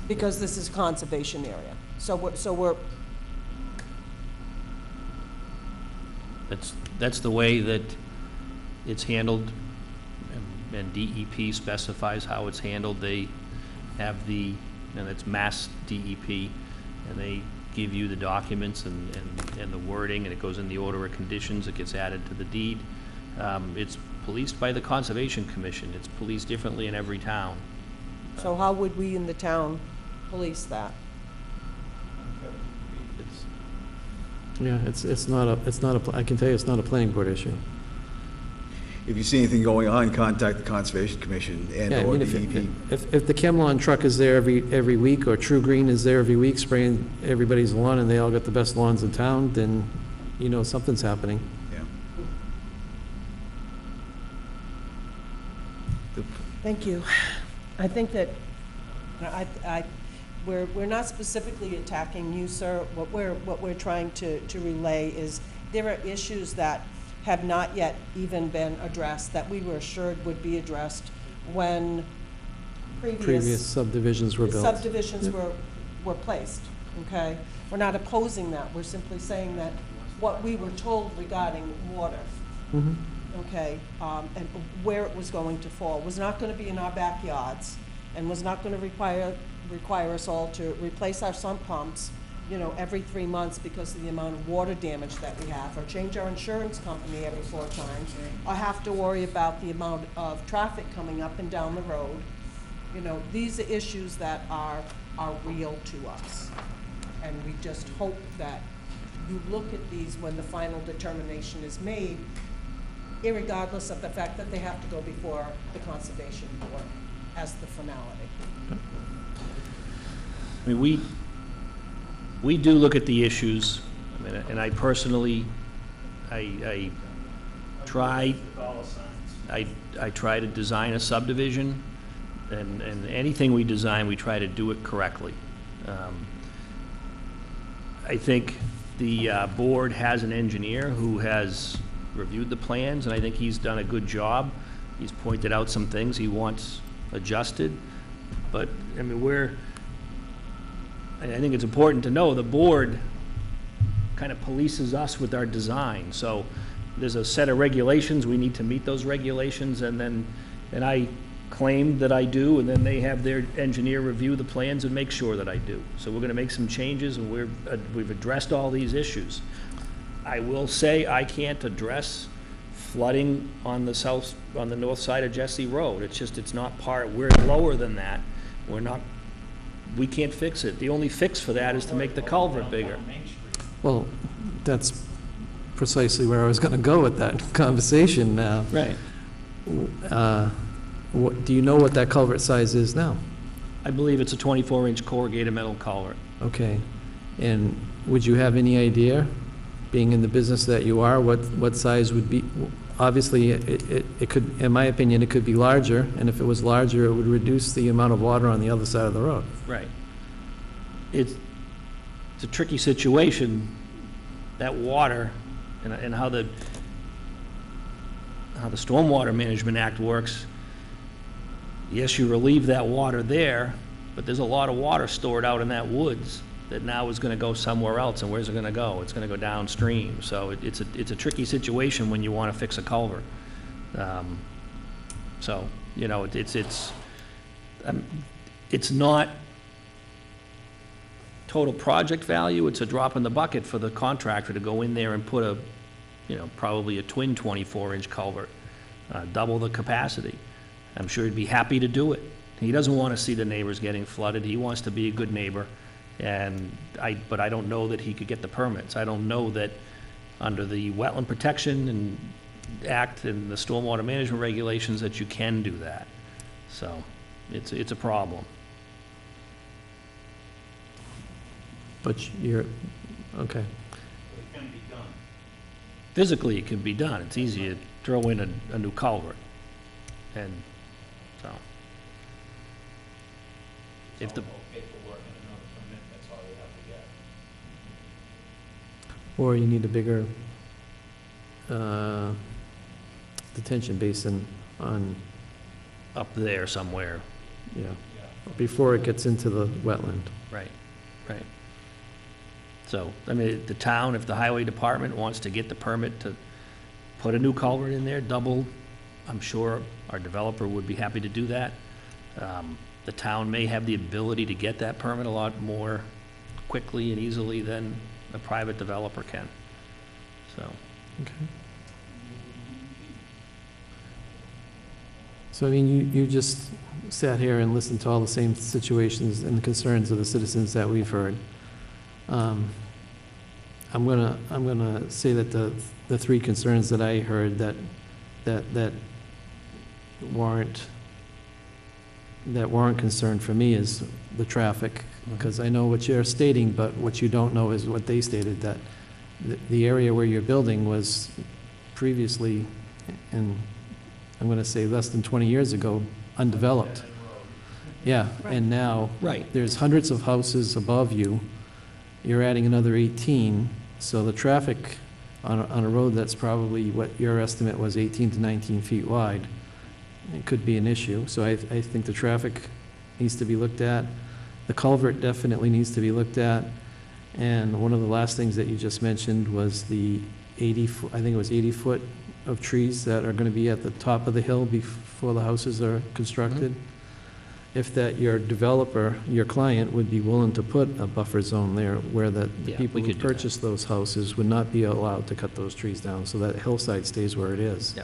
S13: because this is conservation area. So we're
S6: That's the way that it's handled, and DEP specifies how it's handled. They have and it's Mass DEP, and they give you the documents and the wording, and it goes in the order of conditions. It gets added to the deed. It's policed by the Conservation Commission. It's policed differently in every town.
S13: So how would we in the town police that?
S1: Yeah, it's not a, I can tell you it's not a planning board issue.
S3: if you see anything going on, contact the Conservation Commission
S1: Yeah, I
S3: and/or
S1: mean,
S3: DEP.
S1: if the Chemlon truck is there every week, or True Green is there every week spraying everybody's lawn, and they all got the best lawns in town, then you know something's happening.
S13: Thank you. I think that, we're not specifically attacking you, sir. What we're trying to relay is there are issues that have not yet even been addressed, that we were assured would be addressed when
S1: Previous subdivisions were built.
S13: subdivisions
S1: Yep.
S13: were placed, okay? We're not opposing that. We're simply saying that what we were told regarding water,
S1: Mhm.
S13: okay, and where it was going to fall, was not gonna be in our backyards, and was not gonna require us all to replace our sump pumps, you know, every 3 months because of the amount of water damage that we have, or change our insurance company every 4 times, or have to worry about the amount of traffic coming up and down the road. You know, these are issues that are real to us. And we just hope that you look at these when the final determination is made, irregardless of the fact that they have to go before the Conservation Board as the finality.
S6: I mean, we do look at the issues, I mean, and I personally, I try to design a subdivision, and anything we design, we try to do it correctly. I think the board has an engineer who has reviewed the plans, and I think he's done a good job. He's pointed out some things he wants adjusted, but, I mean, I think it's important to know, the board kind of polices us with our design. So there's a set of regulations, we need to meet those regulations, and I claim that I do, and then they have their engineer review the plans and make sure that I do. So we're gonna make some changes, and we've addressed all these issues. I will say I can't address flooding on the north side of Jesse Road. It's not we're lower than that. We can't fix it. The only fix for that is to make the culvert bigger.
S1: Well, that's precisely where I was gonna go with that conversation now.
S6: Right.
S1: Do you know what that culvert size is now?
S6: I believe it's a 24-inch corrugated metal culvert.
S1: Okay. And would you have any idea, being in the business that you are, what size would be? Obviously, it could, in my opinion, it could be larger, and if it was larger, it would reduce the amount of water on the other side of the road.
S6: Right. It's a tricky situation, that water, and how the Stormwater Management Act works. Yes, you relieve that water there, but there's a lot of water stored out in that woods that now is gonna go somewhere else, and where's it gonna go? It's gonna go downstream, so it's a tricky situation when you wanna fix a culvert. So, you know, it's not total project value, it's a drop in the bucket for the contractor to go in there and put probably a twin 24-inch culvert, double the capacity. I'm sure he'd be happy to do it. He doesn't want to see the neighbors getting flooded. He wants to be a good neighbor. But I don't know that he could get the permits. I don't know that under the Wetland Protection Act and the Stormwater Management regulations that you can do that. So it's a problem.
S1: But you're, okay.
S15: It can be done.
S6: Physically, it can be done. It's easy to throw in a new culvert. And so, if the,
S15: Paperwork and another permit, that's all you have to get.
S1: Or you need a bigger detention basin on,
S6: up there somewhere.
S1: yeah, before it gets into the wetland.
S6: Right, right. So, I mean, the town, if the highway department wants to get the permit to put a new culvert in there, double, I'm sure our developer would be happy to do that. The town may have the ability to get that permit a lot more quickly and easily than a private developer can. So,
S1: Okay. So, I mean, you just sat here and listened to all the same situations and concerns of the citizens that we've heard. I'm gonna say that the three concerns that I heard that that warrant concern for me is the traffic, because I know what you're stating, but what you don't know is what they stated, that the area where you're building was previously, and I'm going to say less than 20 years ago, undeveloped. Yeah, and now, there's hundreds of houses above you, you're adding another 18, so the traffic on a road that's probably what your estimate was, 18 to 19 feet wide, it could be an issue. So I think the traffic needs to be looked at. The culvert definitely needs to be looked at. And one of the last things that you just mentioned was the 80, I think it was 80 foot of trees that are going to be at the top of the hill before the houses are constructed. If that your developer, your client would be willing to put a buffer zone there where the
S6: Yeah,
S1: people
S6: we
S1: who
S6: could do that.
S1: purchase those houses would not be allowed to cut those trees down, so that hillside stays where it is.
S6: Yeah.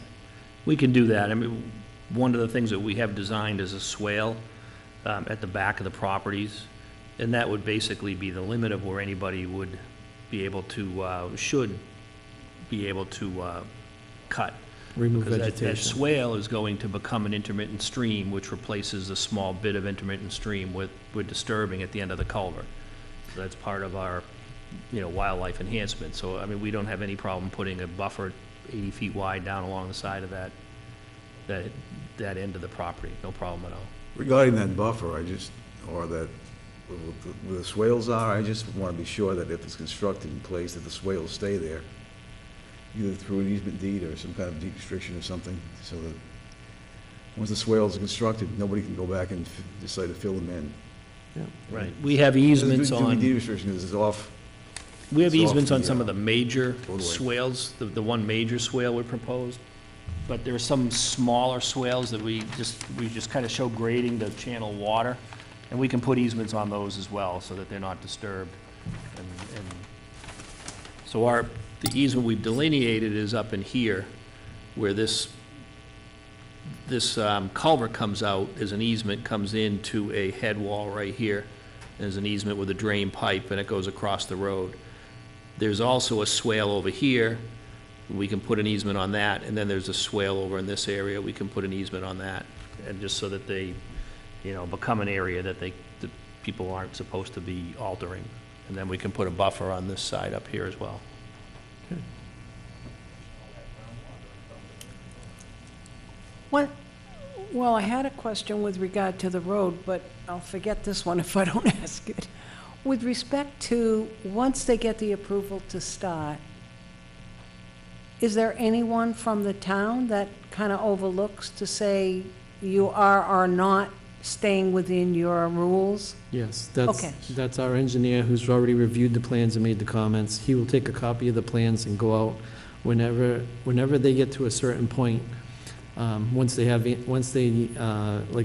S6: We can do that. I mean, one of the things that we have designed is a swale at the back of the properties, and that would basically be the limit of where anybody would be able to, should be able to cut.
S1: Remove
S6: Because that
S1: vegetation.
S6: swale is going to become an intermittent stream, which replaces a small bit of intermittent stream we're disturbing at the end of the culvert. So that's part of our, wildlife enhancement. So, I mean, we don't have any problem putting a buffer 80 feet wide down along the side of that end of the property, no problem at all.
S3: Regarding that buffer, or that, where the swales are, I just want to be sure that if it's constructed in place, that the swales stay there, either through an easement deed or some kind of deed restriction or something, so that once the swales are constructed, nobody can go back and decide to fill them in.
S6: Right. We have easements
S3: Doing
S6: on.
S3: deed restriction is off.
S6: We have
S3: It's off
S6: easements on
S3: the,
S6: some of the major
S3: roadway.
S6: swales, the one major swale we proposed, but there are some smaller swales that we just kind of show grading to channel water, and we can put easements on those as well, so that they're not disturbed. And so the easement we've delineated is up in here, where this culvert comes out, as an easement comes into a head wall right here. There's an easement with a drain pipe, and it goes across the road. There's also a swale over here. We can put an easement on that, and then there's a swale over in this area. We can put an easement on that, and just so that they, become an area that that people aren't supposed to be altering. And then we can put a buffer on this side up here as well.
S7: Well, I had a question with regard to the road, but I'll forget this one if I don't ask it. With respect to, once they get the approval to start, is there anyone from the town that kind of overlooks to say you are or not staying within your rules?
S1: Yes,
S7: Okay.
S1: that's our engineer who's already reviewed the plans and made the comments. He will take a copy of the plans and go out whenever they get to a certain point. Like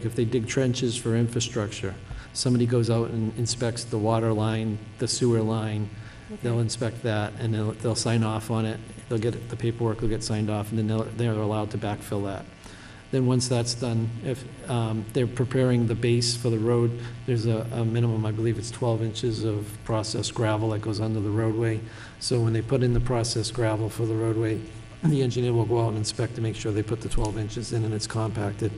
S1: if they dig trenches for infrastructure, somebody goes out and inspects the water line, the sewer line, they'll inspect that, and they'll sign off on it. They'll get, the paperwork will get signed off, and then they're allowed to backfill that. Then once that's done, if they're preparing the base for the road, there's a minimum, I believe it's 12 inches of processed gravel that goes under the roadway. So when they put in the processed gravel for the roadway, the engineer will go out and inspect to make sure they put the 12 inches in and it's compacted.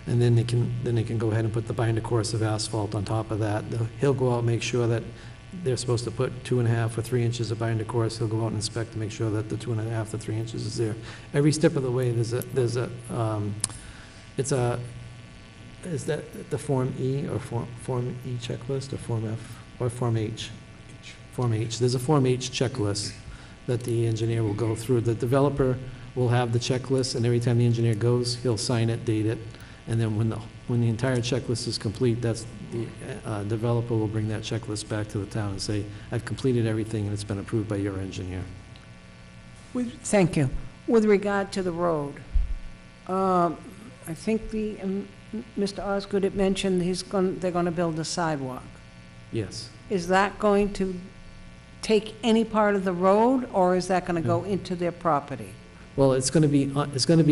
S1: And then they can go ahead and put the binder course of asphalt on top of that. He'll go out and make sure that they're supposed to put 2.5 or 3 inches of binder course. He'll go out and inspect to make sure that the 2.5 to 3 inches is there. Every step of the way, is that the Form E or Form E checklist, or Form F, or Form H? Form H. There's a Form H checklist that the engineer will go through. The developer will have the checklist, and every time the engineer goes, he'll sign it, date it, and then when the entire checklist is complete, that's the developer will bring that checklist back to the town and say, I've completed everything and it's been approved by your engineer.
S7: Thank you. With regard to the road, I think Mr. Osgood had mentioned they're going to build a sidewalk.
S1: Yes.
S7: Is that going to take any part of the road, or is that going to go into their property?
S1: Well, it's going to be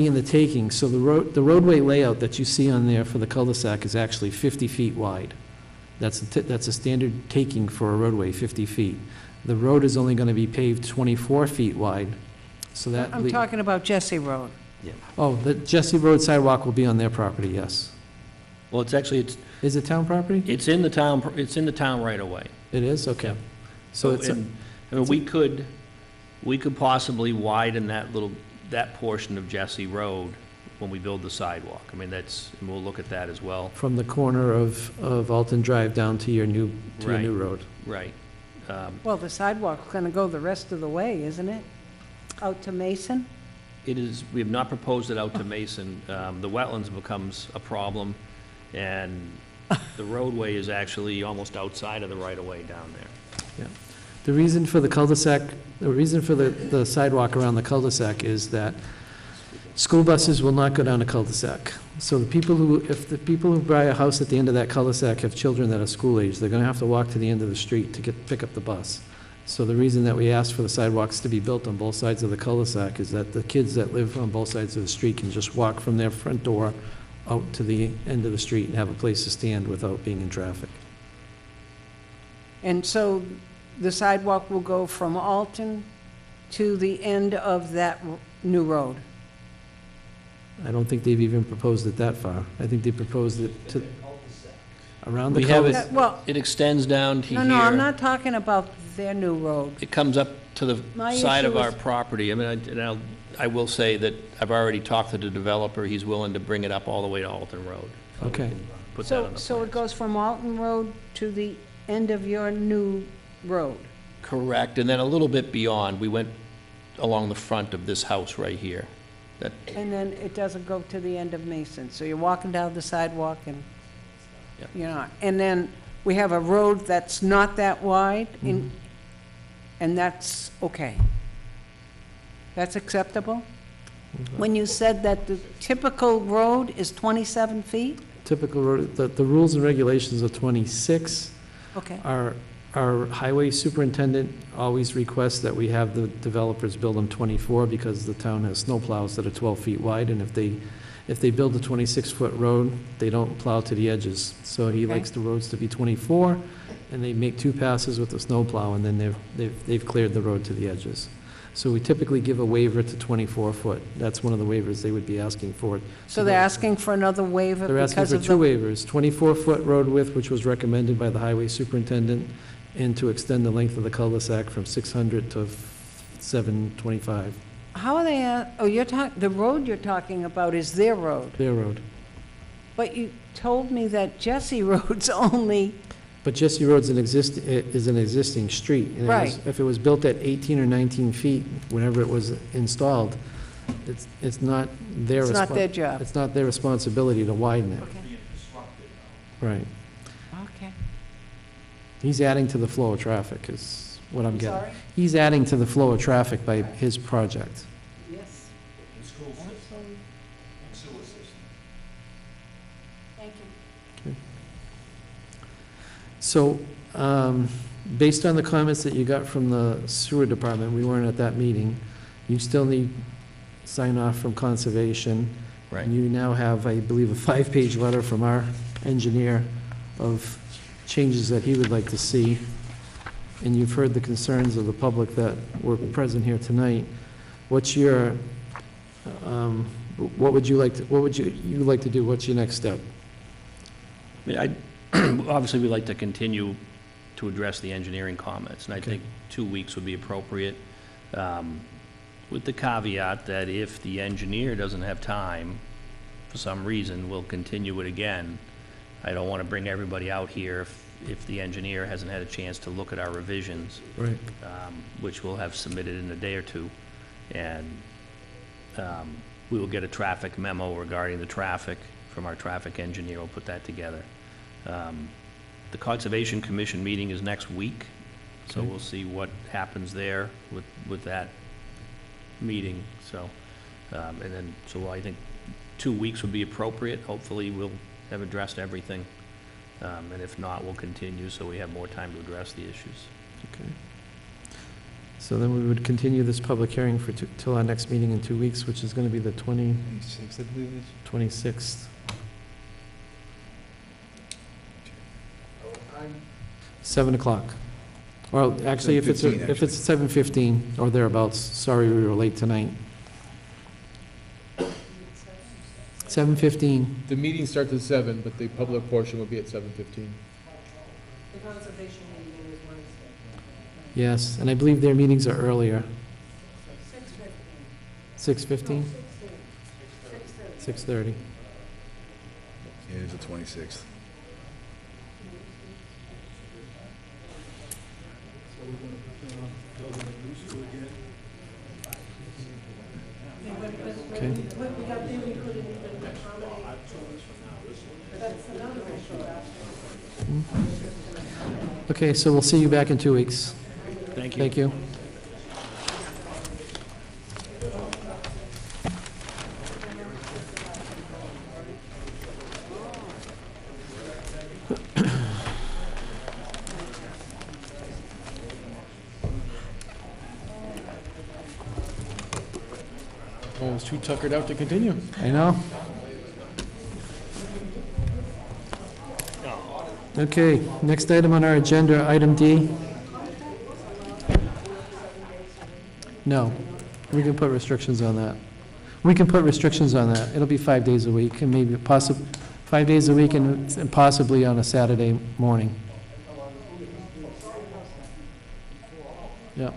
S1: in the taking, so the roadway layout that you see on there for the cul-de-sac is actually 50 feet wide. That's a standard taking for a roadway, 50 feet. The road is only going to be paved 24 feet wide, so that...
S7: I'm talking about Jesse Road.
S1: Oh, the Jesse Road sidewalk will be on their property, yes.
S6: Well, it's actually, it's,
S1: Is it town property?
S6: it's in the town right away.
S1: It is, okay. So it's,
S6: and, I mean, we could possibly widen that portion of Jesse Road when we build the sidewalk. I mean, and we'll look at that as well.
S1: from the corner of Alton Drive down to your new
S6: Right.
S1: road.
S6: Right.
S7: Well, the sidewalk's gonna go the rest of the way, isn't it? Out to Mason?
S6: It is, we have not proposed it out to Mason. The wetlands becomes a problem, and the roadway is actually almost outside of the right-of-way down there.
S1: The reason for the cul-de-sac, the reason for the sidewalk around the cul-de-sac is that school buses will not go down a cul-de-sac. So if the people who buy a house at the end of that cul-de-sac have children that are school age, they're gonna have to walk to the end of the street to pick up the bus. So the reason that we asked for the sidewalks to be built on both sides of the cul-de-sac is that the kids that live on both sides of the street can just walk from their front door out to the end of the street and have a place to stand without being in traffic.
S7: And so the sidewalk will go from Alton to the end of that new road?
S1: I don't think they've even proposed it that far. I think they proposed it to, around the
S6: We have
S1: cul-de-sac.
S6: it,
S7: Well,
S6: it extends down to
S7: no,
S6: here.
S7: no, I'm not talking about their new road.
S6: It comes up to the
S7: My
S6: side of
S7: issue
S6: our
S7: is-
S6: property. I mean, I will say that I've already talked to the developer. He's willing to bring it up all the way to Alton Road. So we
S1: Okay.
S6: can Put that on the
S7: So it
S6: plans.
S7: goes from Alton Road to the end of your new road?
S6: Correct, and then a little bit beyond, we went along the front of this house right here. That,
S7: And then it doesn't go to the end of Mason, so you're walking down the sidewalk and,
S6: Yep.
S7: you know, and then we have a road that's not that wide, and that's okay. That's acceptable? When you said that the typical road is 27 feet?
S1: Typical road, the rules and regulations are 26.
S7: Okay.
S1: Our highway superintendent always requests that we have the developers build them 24 because the town has snowplows that are 12 feet wide, and if they build a 26-foot road, they don't plow to the edges. So he
S7: Okay.
S1: likes the roads to be 24, and they make 2 passes with the snowplow, and then they've cleared the road to the edges. So we typically give a waiver to 24-foot. That's one of the waivers they would be asking for.
S7: So they're asking for another waiver
S1: They're asking
S7: because
S1: for
S7: of
S1: 2
S7: the...
S1: waivers, 24-foot road width, which was recommended by the highway superintendent, and to extend the length of the cul-de-sac from 600 to 725,
S7: How are they, the road you're talking about is their road,
S1: their road.
S7: but you told me that Jesse Road's only,
S1: But Jesse Road's is an existing street. and it was-
S7: Right.
S1: If it was built at 18 or 19 feet, whenever it was installed, it's not their...
S7: It's not their job.
S1: It's not their responsibility to widen it. Right.
S7: okay.
S1: He's adding to the flow of traffic, is what I'm getting.
S7: Sorry?
S1: He's adding to the flow of traffic by his project.
S7: Yes. Thank you.
S1: So, based on the comments that you got from the sewer department, we weren't at that meeting, you still need sign off from conservation.
S6: Right.
S1: And you now have, I believe, a 5-page letter from our engineer of changes that he would like to see. And you've heard the concerns of the public that were present here tonight. What's your, what would you like to do? What's your next step?
S6: I mean, obviously, we'd like to continue to address the engineering comments, and I think 2 weeks would be appropriate, with the caveat that if the engineer doesn't have time, for some reason, we'll continue it again. I don't want to bring everybody out here if the engineer hasn't had a chance to look at our revisions,
S1: Right.
S6: which we'll have submitted in a day or two. And we will get a traffic memo regarding the traffic from our traffic engineer. We'll put that together. The Conservation Commission meeting is next week, so
S1: Okay.
S6: we'll see what happens there with that meeting. So, and then, so I think 2 weeks would be appropriate. Hopefully, we'll have addressed everything. And if not, we'll continue so we have more time to address the issues.
S1: Okay. So then we would continue this public hearing till our next meeting in 2 weeks, which is going to be the
S8: 26th, I believe it is.
S1: 26th. 7 o'clock. Well, actually, if it's
S3: 7:15,
S1: 7:15 or thereabouts, sorry we were late tonight. 7:15.
S4: The meeting starts at 7, but the public portion will be at 7:15.
S13: The conservation meeting is Wednesday.
S1: Yes, and I believe their meetings are earlier. 6:15? 6:30.
S3: Yeah, it's the 26th.
S1: Okay. Okay, so we'll see you back in 2 weeks.
S15: Thank you.
S1: Thank you.
S4: I was too tuckered out to continue.
S1: I know. Okay, next item on our agenda, item D. No, we can put restrictions on that. We can put restrictions on that. It'll be 5 days a week, and maybe 5 days a week and possibly on a Saturday morning. Yeah.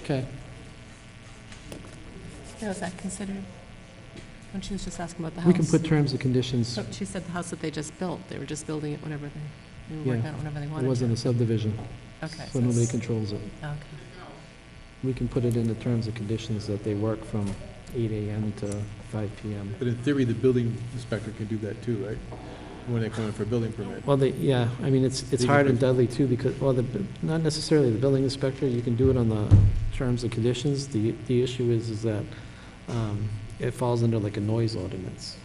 S1: Okay.
S2: Now, is that considered, when she was just asking about the house?
S1: We can put terms and conditions.
S2: So she said the house that they just built, they were just building it whenever they were
S1: Yeah.
S2: working on it whenever they wanted
S1: It
S2: to.
S1: wasn't a subdivision,
S2: Okay.
S1: so nobody controls it.
S2: Okay.
S1: We can put it in the terms and conditions that they work from 8 AM to 5 PM.
S4: But in theory, the building inspector can do that too, right? When they come in for a building permit.
S1: Well, yeah, I mean, it's
S4: They can
S1: hard
S4: put-
S1: in Dudley too, because, well, not necessarily the building inspector, you can do it on the terms and conditions. The issue is that it falls under like a noise ordinance,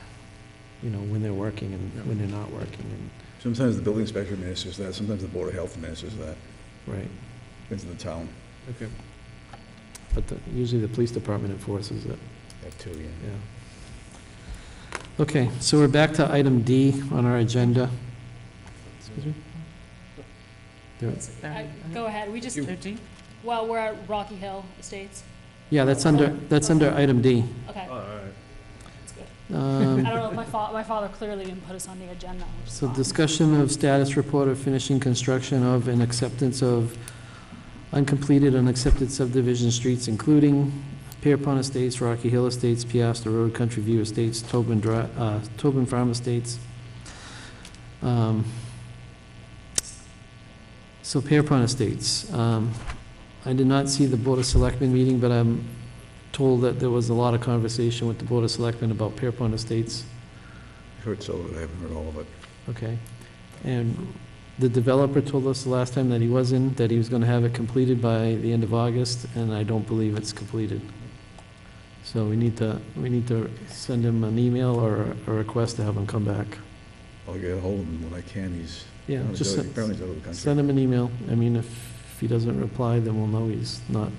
S1: you know, when they're working and when they're not working, and,
S3: Sometimes the building inspector administers that, sometimes the Board of Health administers that,
S1: right.
S3: into the town.
S4: Okay.
S1: But usually the police department enforces it,
S3: That too, yeah.
S1: yeah. Okay, so we're back to item D on our agenda. Excuse me? There-
S16: Go ahead, we just,
S2: Thirteen?
S16: well, we're at Rocky Hill Estates.
S1: Yeah, that's under item D.
S16: Okay. I
S1: Um,
S16: don't know if my father clearly didn't put us on the agenda. which is
S1: So
S16: fine.
S1: discussion of status report of finishing construction of and acceptance of uncompleted unaccepted subdivision streets, including Pierpont Estates, Rocky Hill Estates, Piasta Road, Country View Estates, Tobin Farm Estates. So Pierpont Estates, I did not see the Board of Selectmen meeting, but I'm told that there was a lot of conversation with the Board of Selectmen about Pierpont Estates.
S3: I heard some of it, I haven't heard all of it.
S1: Okay. And the developer told us the last time that he was in, that he was gonna have it completed by the end of August, and I don't believe it's completed. So we need to send him an email or a request to have him come back.
S3: I'll get a hold of him when I can,
S1: Yeah, just
S3: apparently he's out of the country.
S1: send him an email. I mean, if he doesn't reply, then we'll know he's not,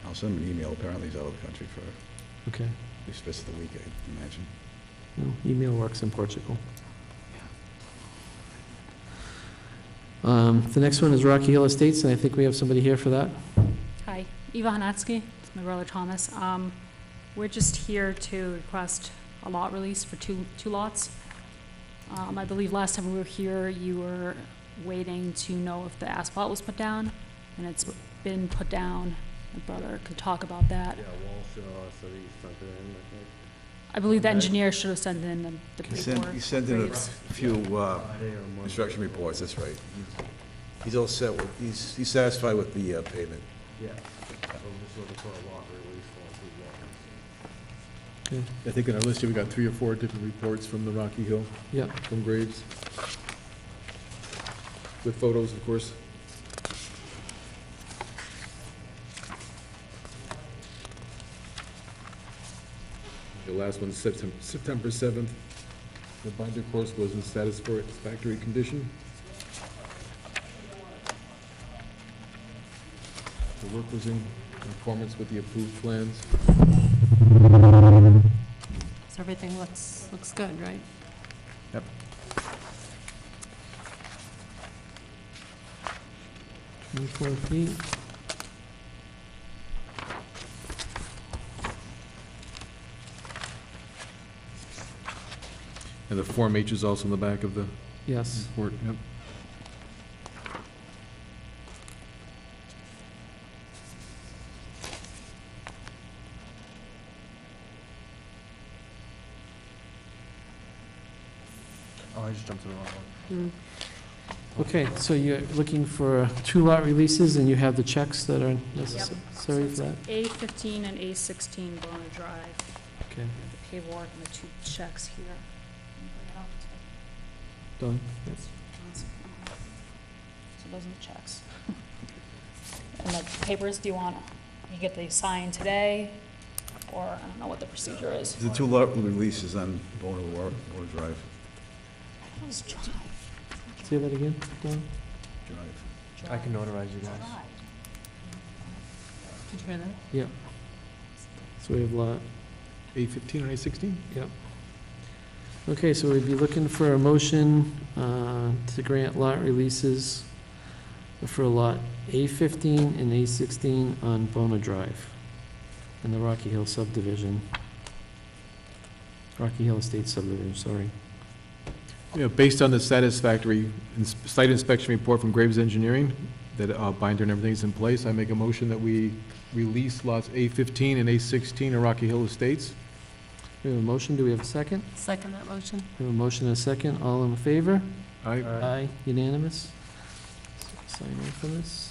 S3: I'll send him an email, apparently he's out of the country for
S1: okay.
S3: at least the rest of the week, I imagine.
S1: No, email works in Portugal. The next one is Rocky Hill Estates, and I think we have somebody here for that.
S16: Hi, Eva Hanatsky, it's my brother Thomas. We're just here to request a lot release for two lots. I believe last time we were here, you were waiting to know if the asphalt was put down, and it's been put down. My brother could talk about that.
S11: Yeah, Walsh, so he sent it in, I think.
S16: I believe the engineer should have sent in the
S3: He
S16: paperwork.
S3: sent in a
S16: Graves.
S3: few construction reports, that's right. He's all set with, he's satisfied with the pavement.
S11: Yeah. So I'm just looking for a lot release for
S1: Okay.
S4: I think on our list here, we got 3 or 4 different reports from the Rocky Hill,
S1: Yeah.
S4: from Graves. With photos, of course. The last one's September 7th. The binder course was in satisfactory condition. The work was in conformance with the approved plans.
S2: So everything looks good, right?
S3: Yep.
S1: Feet.
S4: And the Form H is also in the back of the
S1: Yes.
S4: report, yep.
S6: Oh, I just jumped to the wrong one.
S1: Okay, so you're looking for 2 lot releases, and you have the checks that are necessary for that?
S16: A15 and A16 Bona Drive,
S1: Okay,
S16: the paperwork and the 2 checks here. Bring it up to-
S1: done.
S16: So those are the checks. And the papers, do you want, you get the signed today, or I don't know what the procedure is.
S3: The 2 lot releases on Bona Drive.
S16: What was Drive?
S1: Say that again, Don?
S3: Drive.
S6: I can notarize you guys.
S2: Did you hear that?
S1: Yep. So we have lot,
S4: A15 and A16?
S1: yep. Okay, so we'd be looking for a motion to grant lot releases for lot A15 and A16 on Bona Drive in the Rocky Hill subdivision. Rocky Hill Estate subdivision, sorry.
S4: Yeah, based on the satisfactory site inspection report from Graves Engineering, that binder and everything's in place, I make a motion that we release lots A15 and A16 in Rocky Hill Estates.
S1: We have a motion, do we have a second?
S2: Second that motion?
S1: We have a motion and a second, all in favor?
S4: Aye.
S1: Aye, unanimous. Sign off on this.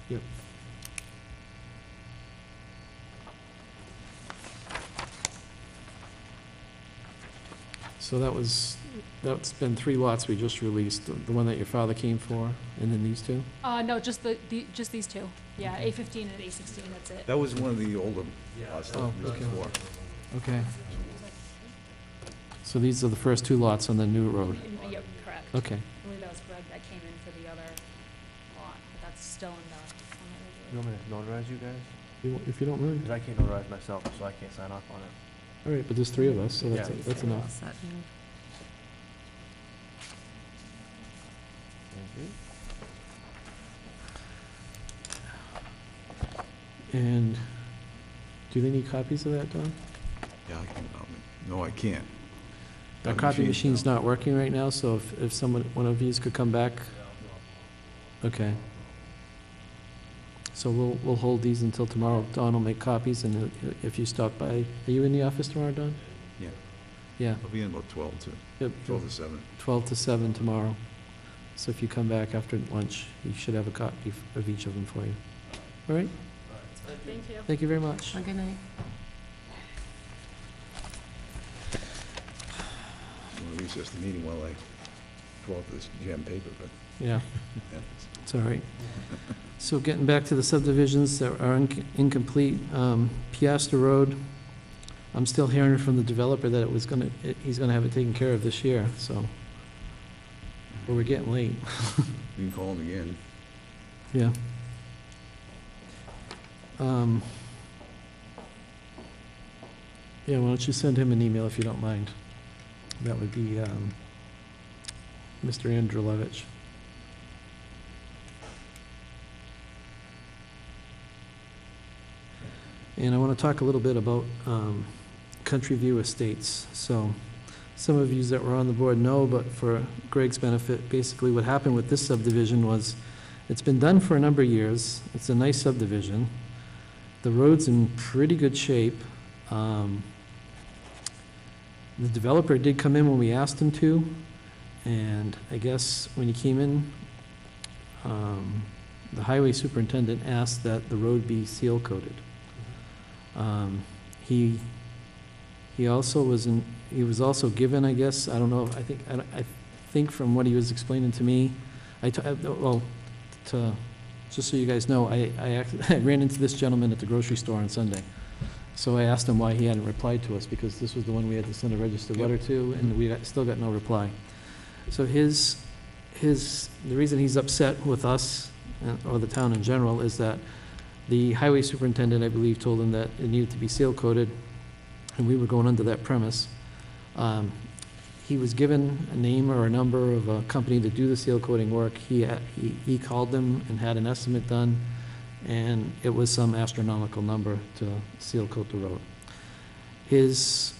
S1: Yep. So that's been 3 lots we just released, the one that your father came for, and then these 2?
S16: No, just just these 2. Yeah, A15 and A16, that's it.
S3: That was one of the older lots that
S1: Oh,
S3: was
S1: okay.
S3: before.
S1: Okay. So these are the first 2 lots on the new road?
S16: Yep, correct.
S1: Okay.
S16: I believe that was Greg that came in for the other lot, but that's still in the.
S6: You want me to notarize you guys?
S1: If you don't mind.
S6: Because I can't notarize myself, so I can't sign off on it.
S1: All right, but there's 3 of us, so
S6: Yeah.
S1: that's enough.
S2: All set, yeah.
S1: And do they need copies of that, Don?
S3: Yeah, I can, no, I can't.
S1: Our copy machine's not working right now, so if someone, one of yous could come back. Okay. So we'll hold these until tomorrow. Don will make copies, and if you stop by, are you in the office tomorrow, Don?
S3: Yeah.
S1: Yeah.
S3: I'll be in about 12 to,
S1: Yep.
S3: 12 to 7.
S1: 12 to 7 tomorrow. So if you come back after lunch, you should have a copy of each of them for you. All right?
S16: Thank you.
S1: Thank you very much.
S2: Well, good night.
S3: I'm going to recess the meeting while I draw up this jam paper, but
S1: Yeah,
S3: yeah.
S1: it's all right. So getting back to the subdivisions that are incomplete, Piastra Road, I'm still hearing from the developer that he's gonna have it taken care of this year, so. But we're getting late.
S3: You can call him again.
S1: Yeah. Yeah, why don't you send him an email if you don't mind? That would be Mr. Andrulevich. And I want to talk a little bit about Country View Estates. So some of you that were on the board know, but for Greg's benefit, basically what happened with this subdivision was it's been done for a number of years. It's a nice subdivision. The road's in pretty good shape. The developer did come in when we asked him to, and I guess when he came in, the highway superintendent asked that the road be seal coated. He also was also given, I guess, I don't know, I think from what he was explaining to me, just so you guys know, I ran into this gentleman at the grocery store on Sunday. So I asked him why he hadn't replied to us, because this was the one we had to send a registered letter to, and we still got no reply. So the reason he's upset with us, or the town in general, is that the highway superintendent, I believe, told him that it needed to be seal coated, and we were going under that premise. he was given a name or a number of a company to do the seal coating work. He called them and had an estimate done, and it was some astronomical number to seal coat the road. He's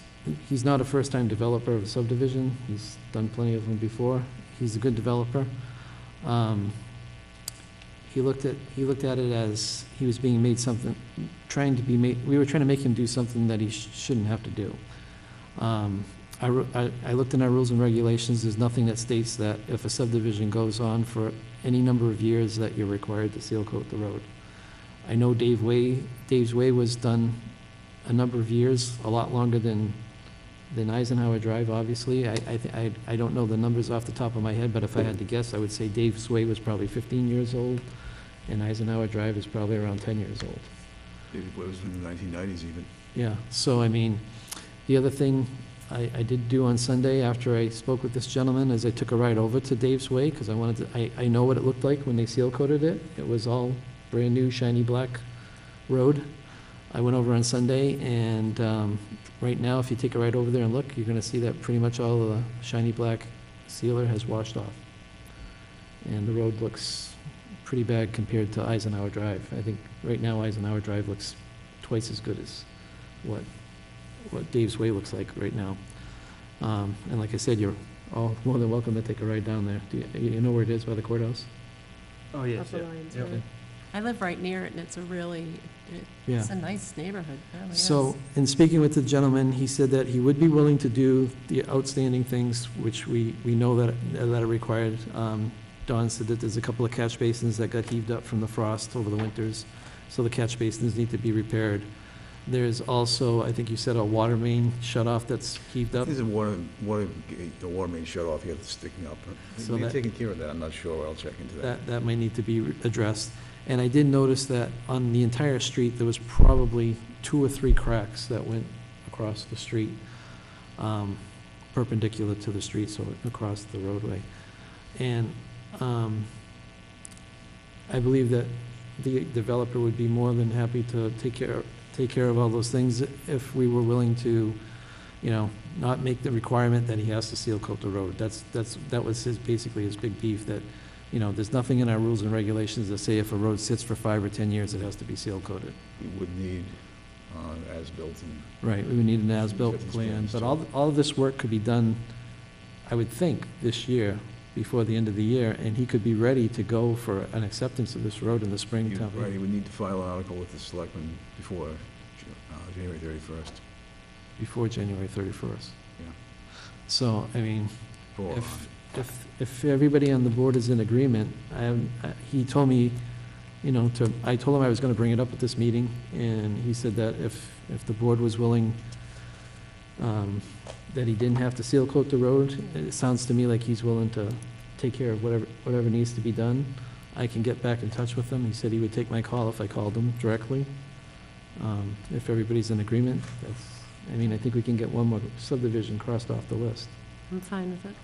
S1: not a first-time developer of a subdivision. He's done plenty of them before. He's a good developer. He looked at it as he was being made something, we were trying to make him do something that he shouldn't have to do. I looked in our rules and regulations. There's nothing that states that if a subdivision goes on for any number of years that you're required to seal coat the road. I know Dave's Way was done a number of years, a lot longer than Eisenhower Drive, obviously. I don't know the numbers off the top of my head, but if I had to guess, I would say Dave's Way was probably 15 years old, and Eisenhower Drive is probably around 10 years old.
S3: It was in the 1990s even.
S1: Yeah, so I mean, the other thing I did do on Sunday after I spoke with this gentleman is I took a ride over to Dave's Way, because I know what it looked like when they seal coated it. It was all brand-new, shiny black road. I went over on Sunday, and right now, if you take a ride over there and look, you're gonna see that pretty much all of the shiny black sealer has washed off. And the road looks pretty bad compared to Eisenhower Drive. I think right now Eisenhower Drive looks twice as good as what Dave's Way looks like right now. And like I said, you're all more than welcome to take a ride down there. Do you know where it is by the courthouse?
S5: Oh, yes,
S2: Upper Lions Road. I live right near it, and it's
S1: Yeah.
S2: a nice neighborhood, it really is.
S1: So, in speaking with the gentleman, he said that he would be willing to do the outstanding things, which we know that are required. Don said that there's a couple of catch basins that got heaved up from the frost over the winters, so the catch basins need to be repaired. There's also, I think you said, a water main shut-off that's heaved up.
S3: There's a water main shut off here that's sticking up.
S1: So
S3: They're
S1: that-
S3: taking care of that, I'm not sure, I'll check into that.
S1: That might need to be addressed. And I did notice that on the entire street, there was probably 2 or 3 cracks that went across the street, perpendicular to the street, so across the roadway. And I believe that the developer would be more than happy to take care of all those things if we were willing to, not make the requirement that he has to seal coat the road. That was basically his big beef, that, there's nothing in our rules and regulations that say if a road sits for 5 or 10 years, it has to be seal coated.
S3: We would need as-built and...
S1: Right, we would need an as-built plan, but all of this work could be done, I would think, this year, before the end of the year, and he could be ready to go for an acceptance of this road in the springtime.
S3: Right, he would need to file an article with the selectmen before January 31st.
S1: Before January 31st.
S3: Yeah.
S1: So, I mean,
S3: For-
S1: if everybody on the board is in agreement, he told me, I told him I was gonna bring it up at this meeting, and he said that if the board was willing, that he didn't have to seal coat the road, it sounds to me like he's willing to take care of whatever needs to be done. I can get back in touch with him. He said he would take my call if I called him directly. If everybody's in agreement, I think we can get one more subdivision crossed off the list.
S2: I'm fine with it.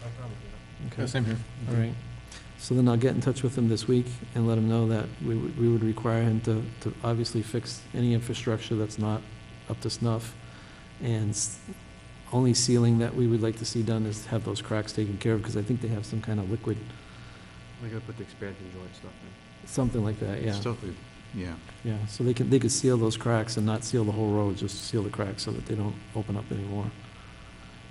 S1: Okay.
S4: Same here.
S1: All right. So then I'll get in touch with him this week and let him know that we would require him to obviously fix any infrastructure that's not up to snuff. And only sealing that we would like to see done is have those cracks taken care of, because I think they have some kind of liquid,
S17: We gotta put the expansion joint stuff in.
S1: something like that, yeah.
S3: Stuff that, yeah.
S1: Yeah, so they could seal those cracks and not seal the whole road, just seal the cracks so that they don't open up anymore.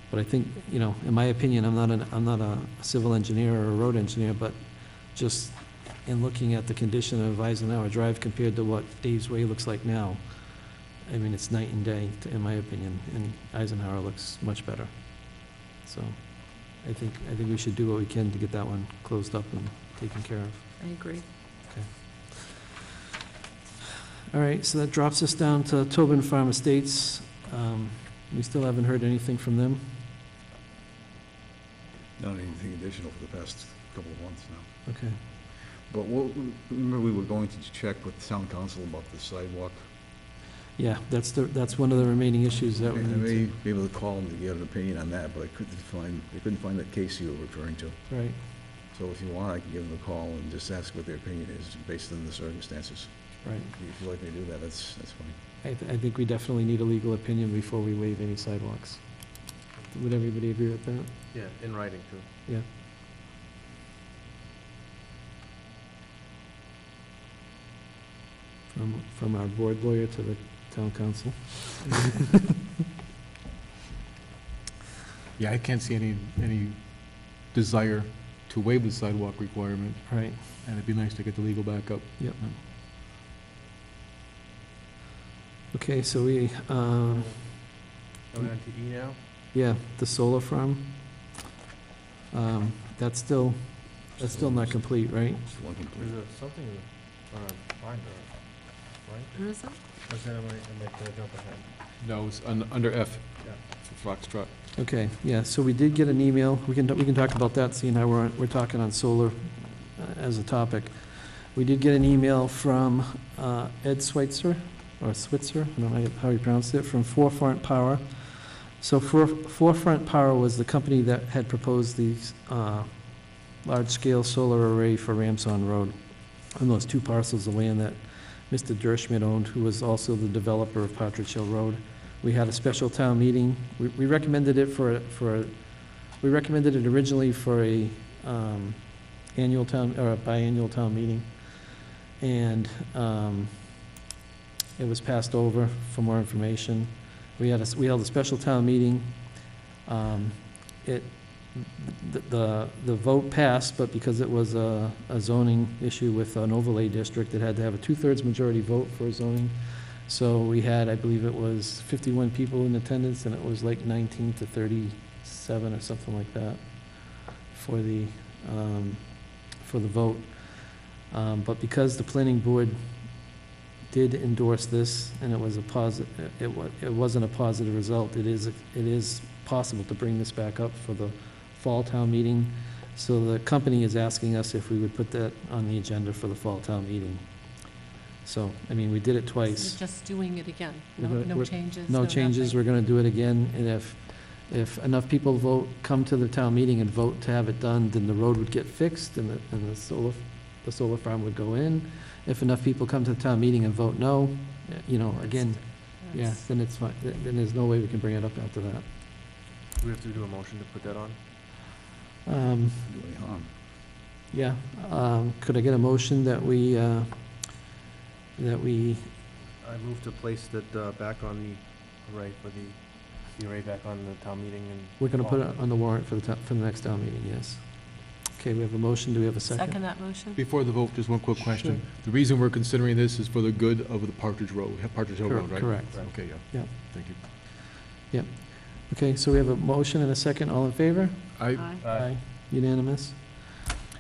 S1: But I think, in my opinion, I'm not a civil engineer or a road engineer, but just in looking at the condition of Eisenhower Drive compared to what Dave's Way looks like now, it's night and day, in my opinion, and Eisenhower looks much better. So, I think we should do what we can to get that one closed up and taken care of.
S2: I agree.
S1: All right, so that drops us down to Tobin Farm Estates. We still haven't heard anything from them.
S3: Not anything additional for the past couple of months now.
S1: Okay.
S3: But remember we were going to check with the town council about the sidewalk?
S1: Yeah, that's one of the remaining issues that
S3: I
S1: we
S3: may
S1: need to...
S3: be able to call them to get an opinion on that, but they couldn't find that case you were referring to.
S1: Right.
S3: So if you want, I can give them a call and just ask what their opinion is based on the circumstances.
S1: Right.
S3: If you'd like me to do that, that's fine.
S1: I think we definitely need a legal opinion before we waive any sidewalks. Would everybody agree with that?
S17: Yeah, in writing too.
S1: Yeah. From our board lawyer to the town council.
S4: Yeah, I can't see any desire to waive the sidewalk requirement,
S1: Right,
S4: and it'd be nice to get the legal backup.
S1: yep. Okay, so we,
S17: Going on to E now?
S1: yeah, the solar farm. That's still not complete, right?
S17: There's something on a binder, right?
S2: Where is that?
S17: Or is that, am I gonna jump ahead?
S4: No, it's under F,
S17: Yeah.
S4: for Foxtrot.
S1: Okay, yeah, so we did get an email, we can talk about that, seeing how we're talking on solar as a topic. We did get an email from Ed Switzer, I don't know how you pronounce it, from Forefront Power. So Forefront Power was the company that had proposed these large-scale solar array for Ramson Road on those 2 parcels of land that Mr. Derschmidt owned, who was also the developer of Partridge Hill Road. We had a special town meeting. We recommended it we recommended it originally for a annual town, or a biannual town meeting. And it was passed over for more information. We held a special town meeting. The vote passed, but because it was a zoning issue with an overlay district, it had to have a 2/3 majority vote for zoning. So we had, I believe it was 51 people in attendance, and it was like 19 to 37 or something like that for the vote. But because the planning board did endorse this, and it was it wasn't a positive result, it is possible to bring this back up for the fall town meeting. So the company is asking us if we would put that on the agenda for the fall town meeting. So, I mean, we did it twice.
S2: You're just doing it again?
S1: We're gonna-
S2: No
S1: we're-
S2: changes?
S1: No changes,
S2: nothing?
S1: we're gonna do it again, and if enough people come to the town meeting and vote to have it done, then the road would get fixed, and the solar farm would go in. If enough people come to the town meeting and vote no, again, yeah,
S2: That's-
S1: then it's fine, then there's no way we can bring it up after that.
S17: Do we have to do a motion to put that on?
S3: Do any harm.
S1: Yeah, could I get a motion that we,
S17: I move to place that back on the array for the array back on the town meeting and.
S1: we're gonna put it on the warrant for the next town meeting, yes. Okay, we have a motion, do we have a second?
S2: Second that motion?
S4: Before the vote, just one quick question. The reason we're considering this is for the good of the Partridge Hill Road, right?
S1: Correct.
S4: Okay, yeah.
S1: Yeah.
S4: Thank you.
S1: Okay, so we have a motion and a second, all in favor?
S4: I,
S1: Aye. Unanimous?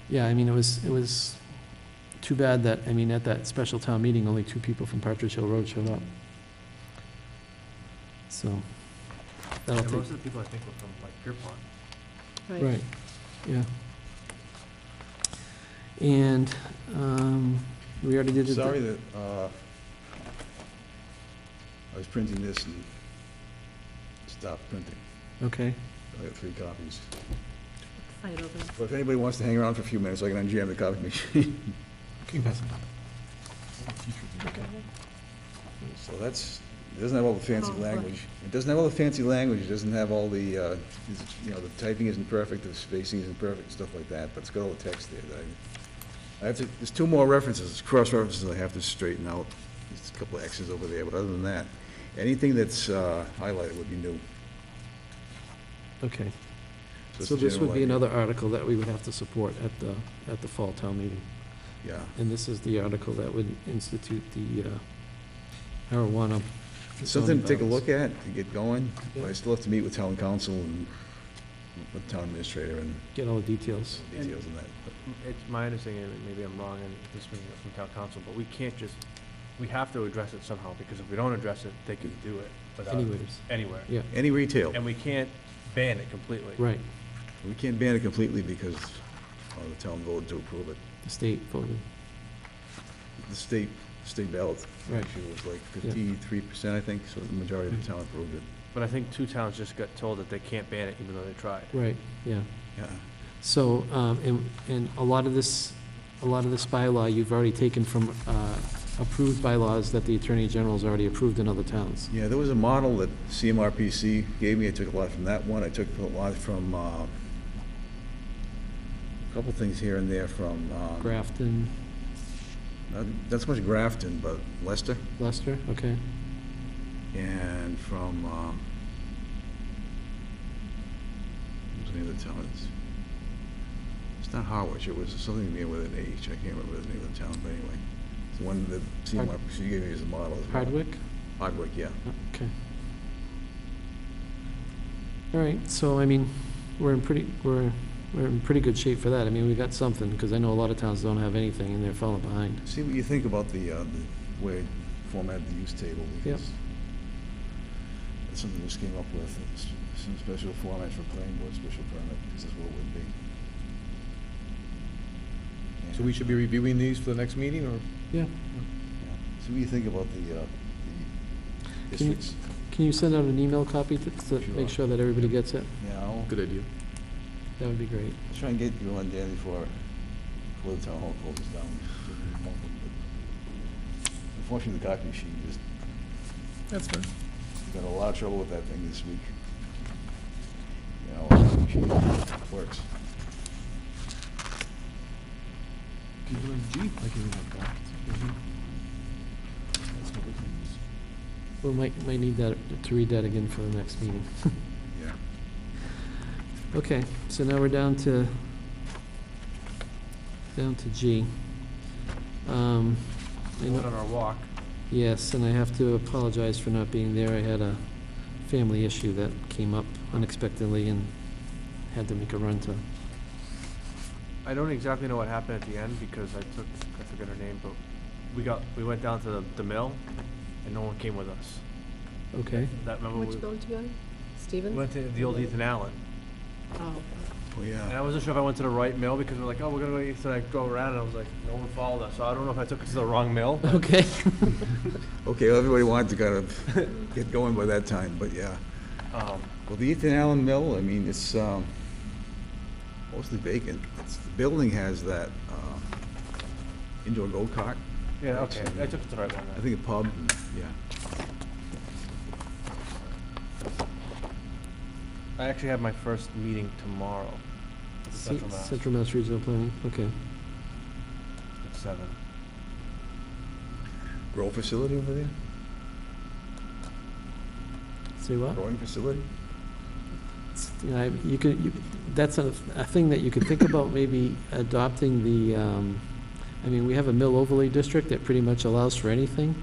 S1: Yeah, I mean, it was too bad that, I mean, at that special town meeting, only 2 people from Partridge Hill Road showed up. So, that'll
S17: Most
S1: take,
S17: of the people I think were from like Pierpont.
S1: right, yeah. And, we already did it.
S3: Sorry that, I was printing this and stopped printing.
S1: Okay,
S3: I got 3 copies.
S2: Fight over it.
S3: But if anybody wants to hang around for a few minutes, I can unjam the copy machine.
S4: can you pass it down?
S3: So it doesn't have all the fancy
S2: Oh,
S3: language. It doesn't have all the fancy language, it doesn't have all the, the typing isn't perfect, the spacing isn't perfect, stuff like that, but it's got all the text there that I have to, there's 2 more references, cross-references I have to straighten out. There's a couple of X's over there, but other than that, anything that's highlighted would be new.
S1: okay.
S3: it's
S1: So
S3: a
S1: this would
S3: general
S1: be
S3: idea.
S1: another article that we would have to support at the fall town meeting.
S3: Yeah.
S1: And this is the article that would institute the marijuana.
S3: Something to take a
S1: zoning
S3: look at, to get going.
S1: Yeah.
S3: I still have to meet with town council and with town administrator and
S1: bylaws. Get all the details.
S3: details on that.
S17: It's my understanding, and maybe I'm wrong, and this being from town council, but we can't just, we have to address it somehow, because if we don't address it, they can do it without.
S1: Anyways.
S17: Anywhere.
S1: Yeah,
S3: Any retail,
S17: And we can't ban it completely.
S1: right,
S3: we can't ban it completely because the town voted to approve it.
S1: the state voted.
S3: The state ballot
S1: Right.
S3: issue was like
S1: Yeah.
S3: 53%, I think, so the majority of the town approved it.
S17: But I think 2 towns just got told that they can't ban it even though they tried.
S1: Right, yeah.
S3: Yeah.
S1: So, and a lot of this bylaw you've already taken from approved bylaws that the Attorney General's already approved in other towns.
S3: Yeah, there was a model that CMRPC gave me. I took a lot from that one. I took a lot from, a couple things here and there from,
S1: Grafton,
S3: not so much Grafton, but Leicester,
S1: Leicester, okay.
S3: and from, what's the name of the town? It's not Harwich, it was something near with an H. I can't remember the name of the town, but anyway. It's the one that CMRPC gave me as a model as well.
S1: Hardwick?
S3: Hardwick, yeah.
S1: Okay. All right, so, I mean, we're in pretty good shape for that. I mean, we got something, because I know a lot of towns don't have anything, and they're falling behind.
S3: See what you think about the way it formatted the use table, because that's something we just came up with. It's some special format for planning board special permit, because that's what it would be.
S4: So we should be reviewing these for the next meeting, or?
S1: Yeah.
S3: See what you think about the districts.
S1: Can you send out an email copy to make sure that everybody gets it?
S3: Yeah,
S4: Good idea.
S1: That would be great.
S3: I'll try and get you on, Dan, before the town hall closes down. Unfortunately, the copy sheet just,
S4: That's fine.
S3: got a lot of trouble with that thing this week. You know, the sheet works.
S4: I can read that back.
S1: We might need that, to read that again for the next meeting.
S3: Yeah.
S1: Okay, so now we're down to G. I
S17: Going
S1: know-
S17: on our walk.
S1: Yes, and I have to apologize for not being there. I had a family issue that came up unexpectedly and had to make a run to.
S17: I don't exactly know what happened at the end because I forget her name, but we went down to the mill and no one came with us.
S1: Okay.
S17: Remember
S2: Which building did you go to?
S17: we
S2: Stevens?
S17: went to the old Ethan Allen.
S2: Oh,
S3: Oh,
S17: And
S3: yeah.
S17: I wasn't sure if I went to the right mill because we're like, oh, we're gonna go east, and I go around and I was like, no one followed us, so I don't know if I took us to the wrong mill.
S1: Okay.
S3: Okay, well, everybody wanted to kind of get going by that time, but yeah. Well, the Ethan Allen Mill, I mean, it's mostly vacant. The building has that indoor go-kart.
S17: Yeah, okay, I took it to the right one
S3: I
S17: then.
S3: think a pub, yeah.
S17: I actually have my first meeting tomorrow. with Central Mass
S1: Central Mass Regional Planning, okay.
S17: at 7.
S3: Grow facility over there?
S1: Say what?
S3: Growing facility?
S1: You know, that's a thing that you could think about, maybe adopting the, I mean, we have a mill overlay district that pretty much allows for anything.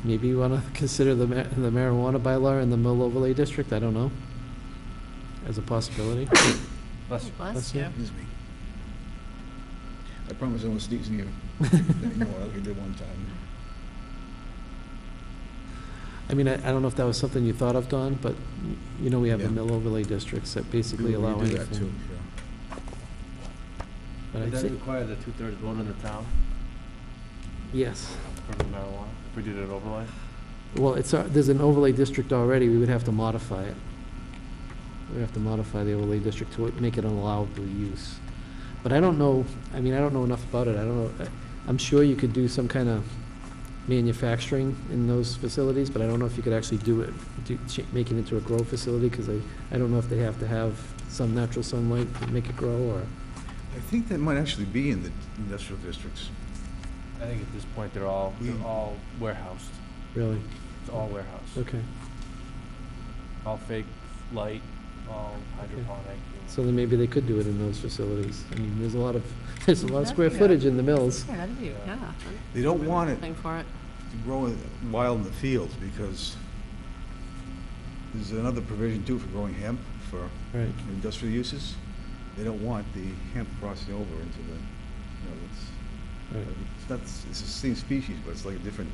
S1: Maybe you want to consider the marijuana bylaw in the mill overlay district, I don't know, as a possibility.
S17: Bless you.
S2: bless you.
S3: Excuse me. I promise I won't sneeze in you anymore like I did one time.
S1: I mean, I don't know if that was something you thought of, Don, but, you know, we have the
S3: Yeah.
S1: mill overlay districts that basically
S3: We
S1: allow
S3: do
S1: anything.
S3: that too, yeah.
S1: But
S17: Would
S1: I'd
S17: that
S1: say,
S17: require the 2/3 vote in the town
S1: yes.
S17: for the marijuana, if we did an overlay?
S1: Well, there's an overlay district already, we would have to modify it. We'd have to modify the overlay district to make it an allowable use. But I don't know, I mean, I don't know enough about it, I don't know, I'm sure you could do some kind of manufacturing in those facilities, but I don't know if you could actually do it, make it into a grow facility, because I don't know if they have to have some natural sunlight to make it grow, or,
S3: I think that might actually be in the industrial districts.
S17: I think at this point, they're all warehoused.
S1: really,
S17: It's all warehouse.
S1: okay.
S17: All fake light, all hydroponic.
S1: So then maybe they could do it in those facilities. I mean, there's a lot of square
S2: Yeah.
S1: footage in the mills.
S2: Yeah, that'd be, yeah.
S3: They don't want it
S2: Thing for it.
S3: to grow wild in the fields because there's another provision too for growing hemp for
S1: Right.
S3: industrial uses. They don't want the hemp crossing over into the, you know,
S1: Right.
S3: it's the same species, but it's like a different,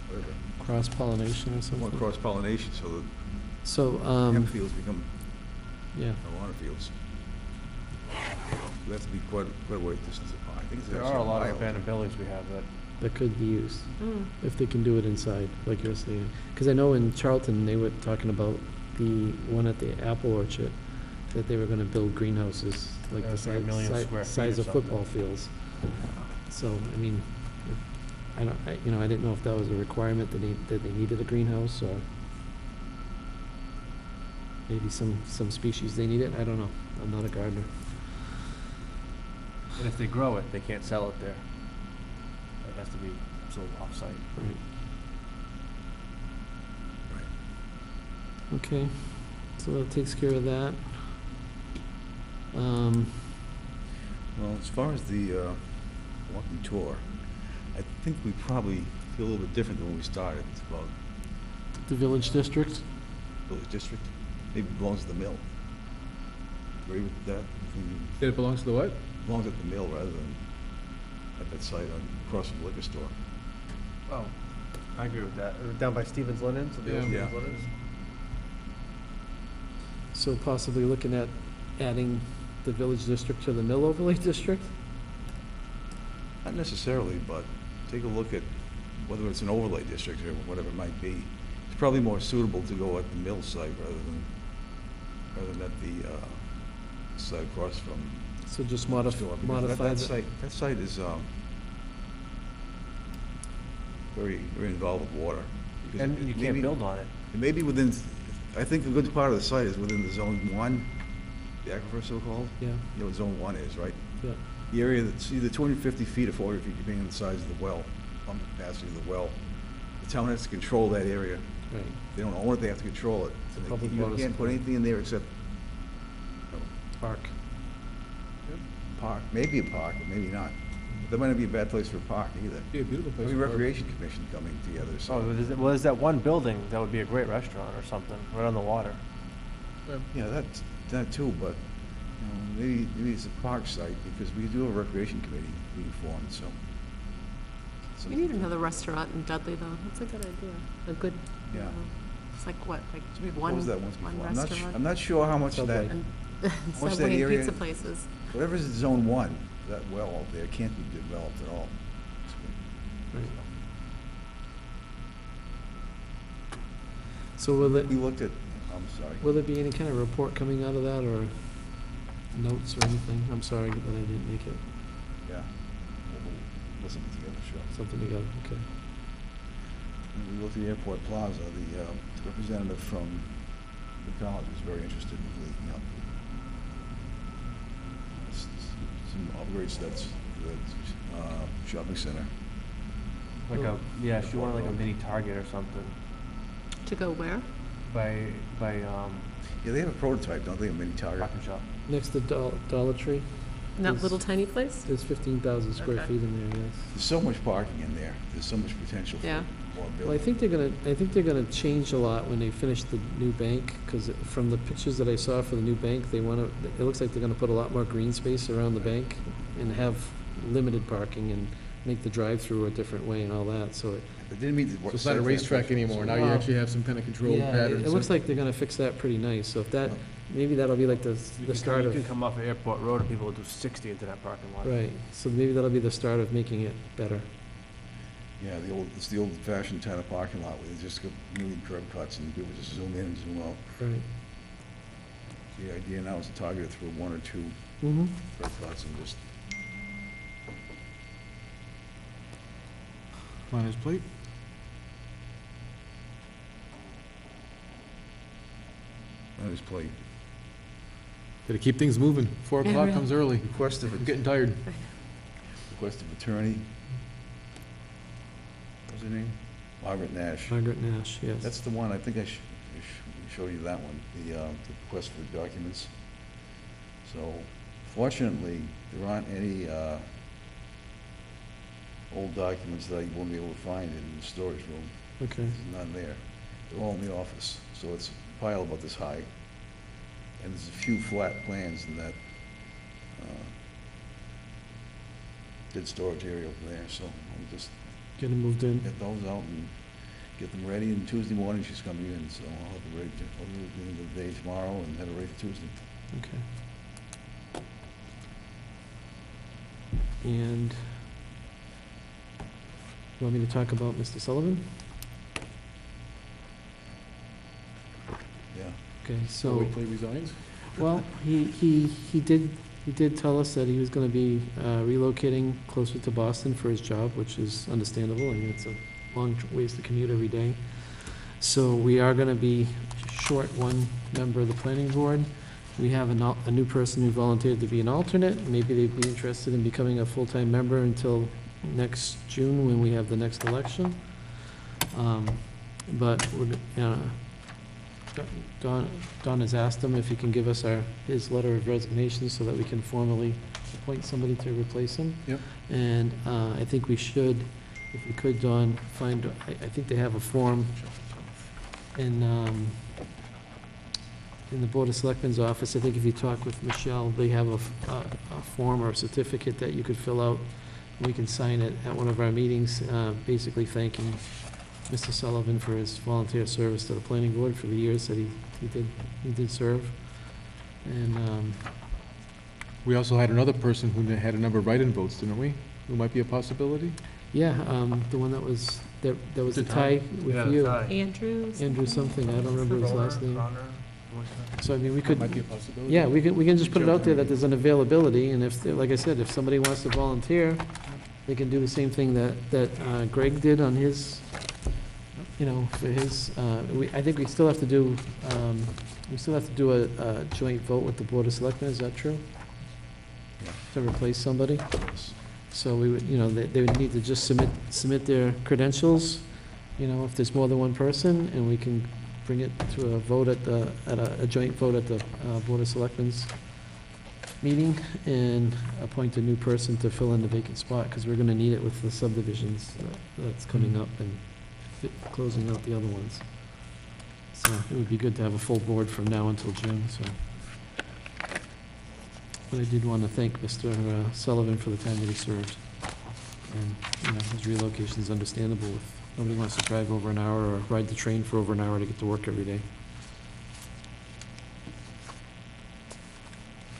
S3: whatever,
S1: Cross-pollination or
S3: more
S1: something.
S3: cross-pollination, so
S1: So,
S3: the hemp fields become
S1: yeah.
S3: marijuana fields. We have to be quite a way distance apart. I think it's
S17: There
S3: actually
S17: are a lot of
S3: mile.
S17: abandoned buildings we have that,
S1: That could be used,
S2: Mm.
S1: if they can do it inside, like you're saying. Because I know in Charlton, they were talking about the one at the Apple Orchard, that they were gonna build greenhouses, like
S17: Yeah,
S1: the
S17: it's like a million square feet
S1: size
S17: or
S1: of
S17: something.
S1: football fields. So, I mean, I didn't know if that was a requirement that they needed a greenhouse, or maybe some species they need it, I don't know. I'm not a gardener.
S17: And if they grow it, they can't sell it there. It has to be sold off-site.
S1: Right. Okay, so that takes care of that.
S3: Well, as far as the walking tour, I think we probably feel a little bit different than when we started. It's about
S1: The village district?
S3: village district, maybe it belongs to the mill. Agree with that?
S4: That it belongs to the what?
S3: Belongs at the mill rather than at that site across from the liquor store.
S17: Oh, I agree with that. Or down by Stevens Linens, so the old
S3: Yeah.
S17: Stevens Linens.
S1: So possibly looking at adding the village district to the mill overlay district?
S3: Not necessarily, but take a look at whether it's an overlay district or whatever it might be. It's probably more suitable to go at the mill site rather than at the site across from.
S1: So just
S3: the
S1: modify,
S3: store, because
S1: modify
S3: that site is very, very involved with water. because
S17: And
S3: it
S17: you
S3: may
S17: can't
S3: be-
S17: build on it.
S3: It may be within, I think a good part of the site is within the zone 1, the aquifer so-called.
S1: Yeah,
S3: You know what zone 1 is, right?
S1: yeah.
S3: The area that's either 250 feet or 40 feet, depending on the size of the well, pump capacity of the well. The town has to control that area.
S1: Right.
S3: They don't own it, they have to control it.
S1: It's a
S3: And they-
S1: public
S3: You
S1: water
S3: can't put
S1: supply.
S3: anything in there except
S1: Park.
S3: park, maybe a park, but maybe not. That might not be a bad place for a park either.
S4: Be a beautiful place.
S3: Maybe
S4: to park.
S3: Recreation Commission coming together, so.
S17: Oh, there's that one building that would be a great restaurant or something, right on the water.
S3: Yeah, that too, but, maybe it's a park site, because we do have a recreation committee being formed, so.
S2: We need another restaurant in Dudley, though. That's a good idea. A good,
S3: Yeah.
S2: it's like what, like
S3: Somebody
S2: one
S3: proposed that once
S2: one
S3: before.
S2: restaurant?
S3: I'm not sure how much
S1: Subway.
S3: that,
S2: And
S3: What's that
S2: Subway and
S3: area?
S2: pizza places.
S3: whatever's in zone 1, that well out there can't be developed at all.
S1: Right. So will
S3: We
S1: it,
S3: looked at, I'm sorry.
S1: will there be any kind of report coming out of that, or notes or anything? I'm sorry that I didn't make it.
S3: Yeah. We'll listen together, sure.
S1: Something together, okay.
S3: When we looked at the airport plaza, the representative from the college was very interested in leaking up some upgrades to that shopping center.
S17: Like a, yeah, she wanted like a mini Target or something
S2: To go where?
S17: by,
S3: Yeah, they have a prototype, don't they, a mini Target?
S17: Rock and Shop.
S1: Next to Dollar Tree,
S2: In that
S1: Yes.
S2: little tiny place?
S1: there's 15,000 square
S2: Okay.
S1: feet in there, yes.
S3: There's so much parking in there, there's so much potential for
S2: Yeah.
S3: more
S1: Well, I
S3: building.
S1: think they're gonna change a lot when they finish the new bank, because from the pictures that I saw for the new bank, it looks like they're gonna put a lot more green space around the bank and have limited parking and make the drive-through a different way and all that, so.
S3: They didn't meet the.
S4: So it's not a racetrack anymore. Now you
S1: Wow.
S4: actually have some kind of controlled
S1: Yeah,
S4: patterns.
S1: it looks like they're gonna fix that pretty nice, so if that, maybe that'll be like the start
S17: You
S1: of,
S17: can come off of Airport Road and people will do 60 into that parking lot.
S1: right, so maybe that'll be the start of making it better.
S3: Yeah, it's the old-fashioned kind of parking lot where they just got million curb cuts and people just zoom in and zoom out.
S1: Right.
S3: The idea now is to target it through 1 or 2
S1: Mm-hmm.
S3: curb cuts and just.
S4: Planner's plate.
S3: On his plate.
S4: Gotta keep things moving. 4
S2: Yeah,
S4: o'clock
S2: really.
S4: comes early.
S3: Request of,
S4: I'm getting tired.
S3: request of attorney. What's her name? Margaret Nash.
S1: Margaret Nash, yes.
S3: That's the one, I think I showed you that one, the request for documents. So fortunately, there aren't any old documents that you won't be able to find in the storage room.
S1: Okay.
S3: There's none there. They're all in the office, so it's a pile about this high. And there's a few flat plans in that dead storage area over there, so I'll just
S1: Get it moved in.
S3: get those out and get them ready, and Tuesday morning she's coming in, so I'll have it ready I'll do it at the end of the day tomorrow and have it ready for Tuesday.
S1: Okay. And you want me to talk about Mr. Sullivan?
S3: Yeah.
S1: Okay,
S4: So
S1: so,
S4: wait till he resigns?
S1: well, he did he did tell us that he was gonna be relocating closer to Boston for his job, which is understandable. I mean, it's a long ways to commute every day. So we are gonna be short one member of the planning board. We have a new person who volunteered to be an alternate. Maybe they'd be interested in becoming a full-time member until next June, when we have the next election. But Don has asked him if he can give us his letter of resignation so that we can formally appoint somebody to replace him.
S4: Yep.
S1: And I think we should, if we could, Don, I think they have a form in the Board of Selectmen's office. I think if you talk with Michelle, they have a form or a certificate that you could fill out. We can sign it at one of our meetings, basically thanking Mr. Sullivan for his volunteer service to the planning board for the years that he did serve. And,
S4: We also had another person who had a number of write-in votes, didn't we? Who might be a possibility?
S1: yeah, the one that was a
S4: The
S1: tie with you.
S2: Andrews?
S1: Andrew something, I don't remember his last name. So, I mean, we
S4: That
S1: could,
S4: might be a possibility.
S1: yeah, we can just put it out there that there's an availability, and if, like I said, if somebody wants to volunteer, they can do the same thing that Greg did on his, for his, I think we still have to do, a joint vote with the Board of Selectmen, is that true? To replace somebody? So we would, they would need to just submit their credentials, if there's more than one person, and we can bring it to a vote at a joint vote at the Board of Selectmen's meeting, and appoint a new person to fill in the vacant spot, because we're gonna need it with the subdivisions that's coming up and closing out the other ones. So it would be good to have a full board from now until June, so. But I did want to thank Mr. Sullivan for the time that he served. And, his relocation is understandable. If nobody wants to drive over an hour or ride the train for over an hour to get to work every day.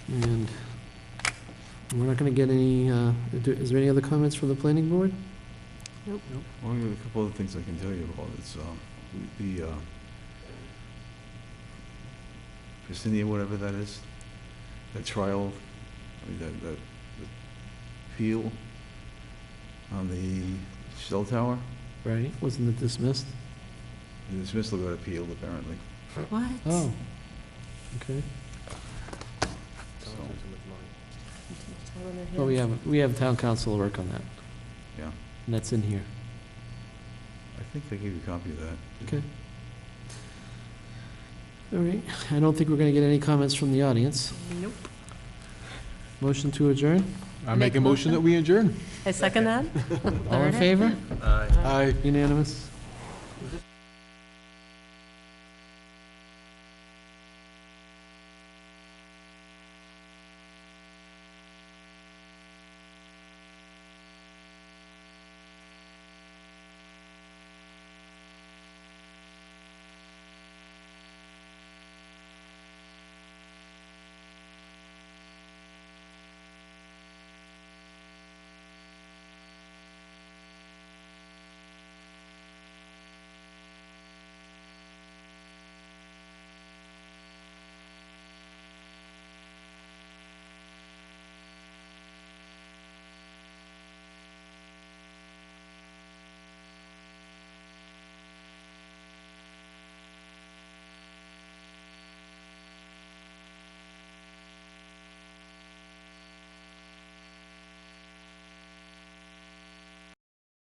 S1: And we're not going to get any, is there any other comments from the planning board?
S2: Nope.
S3: Only a couple of things I can tell you about. It's, the, Presidio, whatever that is, that trial, the appeal on the cell tower,
S1: Right, wasn't it dismissed?
S3: the dismissal got appealed, apparently.
S2: What?
S1: Oh, okay.
S3: So,
S1: Well, we have town council work on that,
S3: yeah,
S1: and that's in here.
S3: I think they gave you a copy of that.
S1: Okay. All right, I don't think we're going to get any comments from the audience.
S2: Nope.
S1: Motion to adjourn?
S4: I make a motion that we adjourn.
S2: I second that.
S1: All in favor?
S4: Aye.
S1: Unanimous?